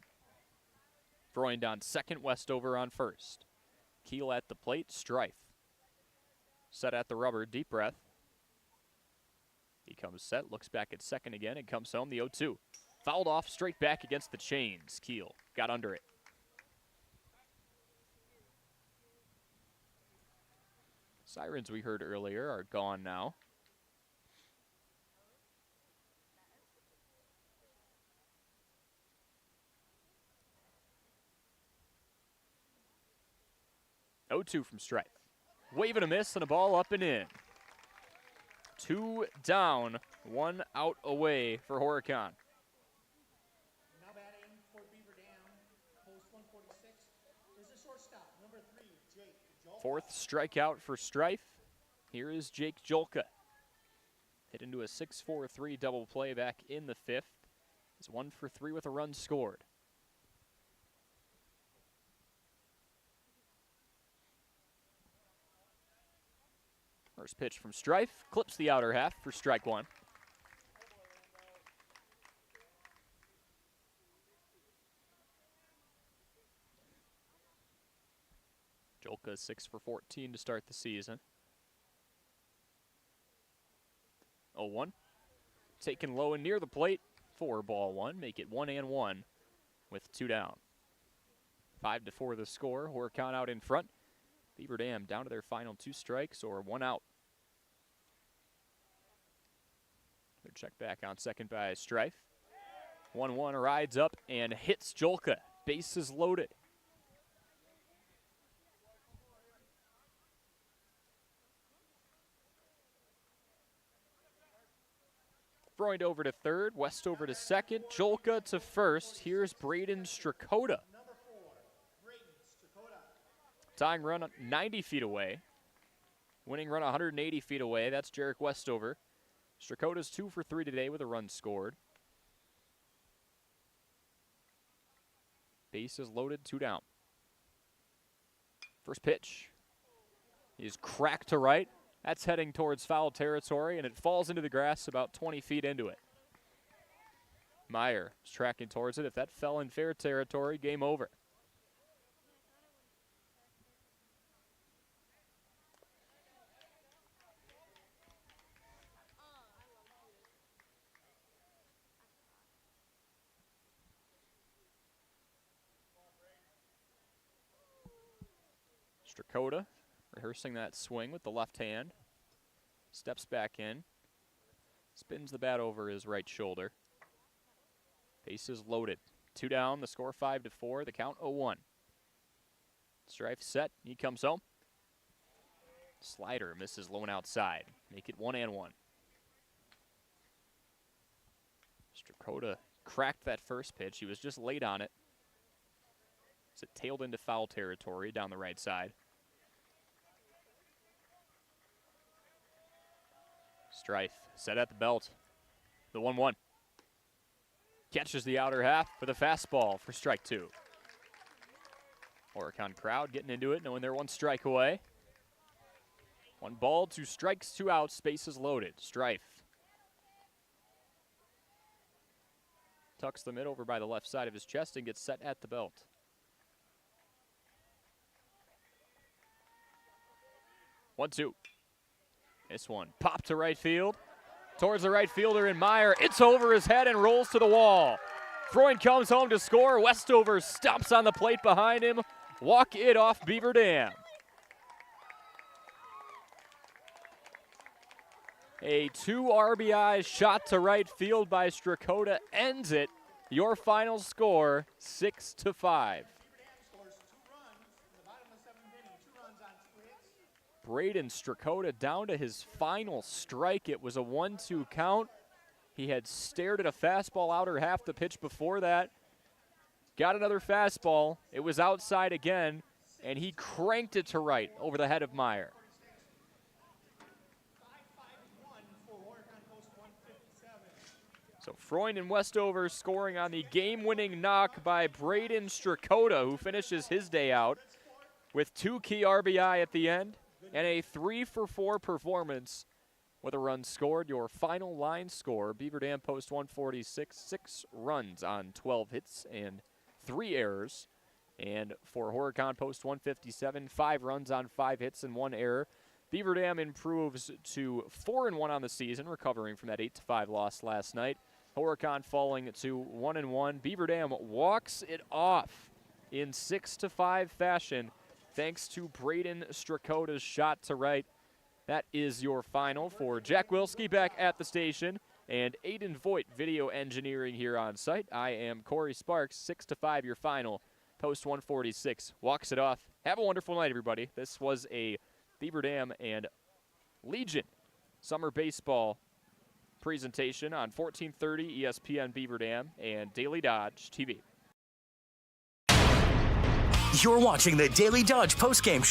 Freund on second. Westover on first. Keel at the plate. Strife set at the rubber. Deep breath. He comes set, looks back at second again, and comes home. The 0-2. Fouled off straight back against the chains. Keel got under it. Sirens we heard earlier are gone now. Oh-2 from Strife. Wave and a miss and a ball up and in. 2 down, 1 out away for Horicon. Now batting for Beaver Dam, post 146, is the shortstop, number 3, Jake Jolka. 4th strikeout for Strife. Here is Jake Jolka. Hit into a 6-4-3 double play back in the 5th. He's 1 for 3 with a run scored. First pitch from Strife, clips the outer half for strike one. Jolka 6 for 14 to start the season. 0-1. Taken low and near the plate for ball one. Make it 1-1 with 2 down. 5-4 the score. Horicon out in front. Beaver Dam down to their final 2 strikes or 1 out. They're checked back on second by Strife. 1-1 rides up and hits Jolka. Bases loaded. Freund over to third, Westover to second, Jolka to first. Here's Braden Strakota. Tying run 90 feet away. Winning run 180 feet away. That's Jarek Westover. Strakota's 2 for 3 today with a run scored. Bases loaded, 2 down. First pitch is cracked to right. That's heading towards foul territory, and it falls into the grass about 20 feet into it. Meyer is tracking towards it. If that fell in fair territory, game over. Strakota rehearsing that swing with the left hand. Steps back in. Spins the bat over his right shoulder. Bases loaded. 2 down, the score 5-4, the count 0-1. Strife set, he comes home. Slider misses low and outside. Make it 1-1. Strakota cracked that first pitch. He was just late on it. As it tailed into foul territory down the right side. Strife set at the belt. The 1-1. Catches the outer half with a fastball for strike 2. Horicon crowd getting into it, knowing they're 1 strike away. 1 ball, 2 strikes, 2 outs, bases loaded. Strife tucks the mitt over by the left side of his chest and gets set at the belt. One, 2. This one popped to right field. Towards the right fielder in Meyer. It's over his head and rolls to the wall. Freund comes home to score. Westover stomps on the plate behind him. Walk it off Beaver Dam. A 2 RBI shot to right field by Strakota ends it. Your final score, 6-5. Braden Strakota down to his final strike. It was a 1-2 count. He had stared at a fastball outer half the pitch before that. Got another fastball. It was outside again, and he cranked it to right over the head of Meyer. So Freund and Westover scoring on the game-winning knock by Braden Strakota, who finishes his day out with 2 key RBI at the end. And a 3-for-4 performance with a run scored. Your final line score, Beaver Dam post 146, 6 runs on 12 hits and 3 errors. And for Horicon post 157, 5 runs on 5 hits and 1 error. Beaver Dam improves to 4-1 on the season, recovering from that 8-5 loss last night. Horicon falling to 1-1. Beaver Dam walks it off in 6-5 fashion, thanks to Braden Strakota's shot to right. That is your final for Jack Wilski back at the station and Aiden Voigt video engineering here on site. I am Corey Sparks. 6-5 your final. Post 146 walks it off. Have a wonderful night, everybody. This was a Beaver Dam and Legion summer baseball presentation on 1430 ESPN Beaver Dam and Daily Dodge TV. You're watching the Daily Dodge postgame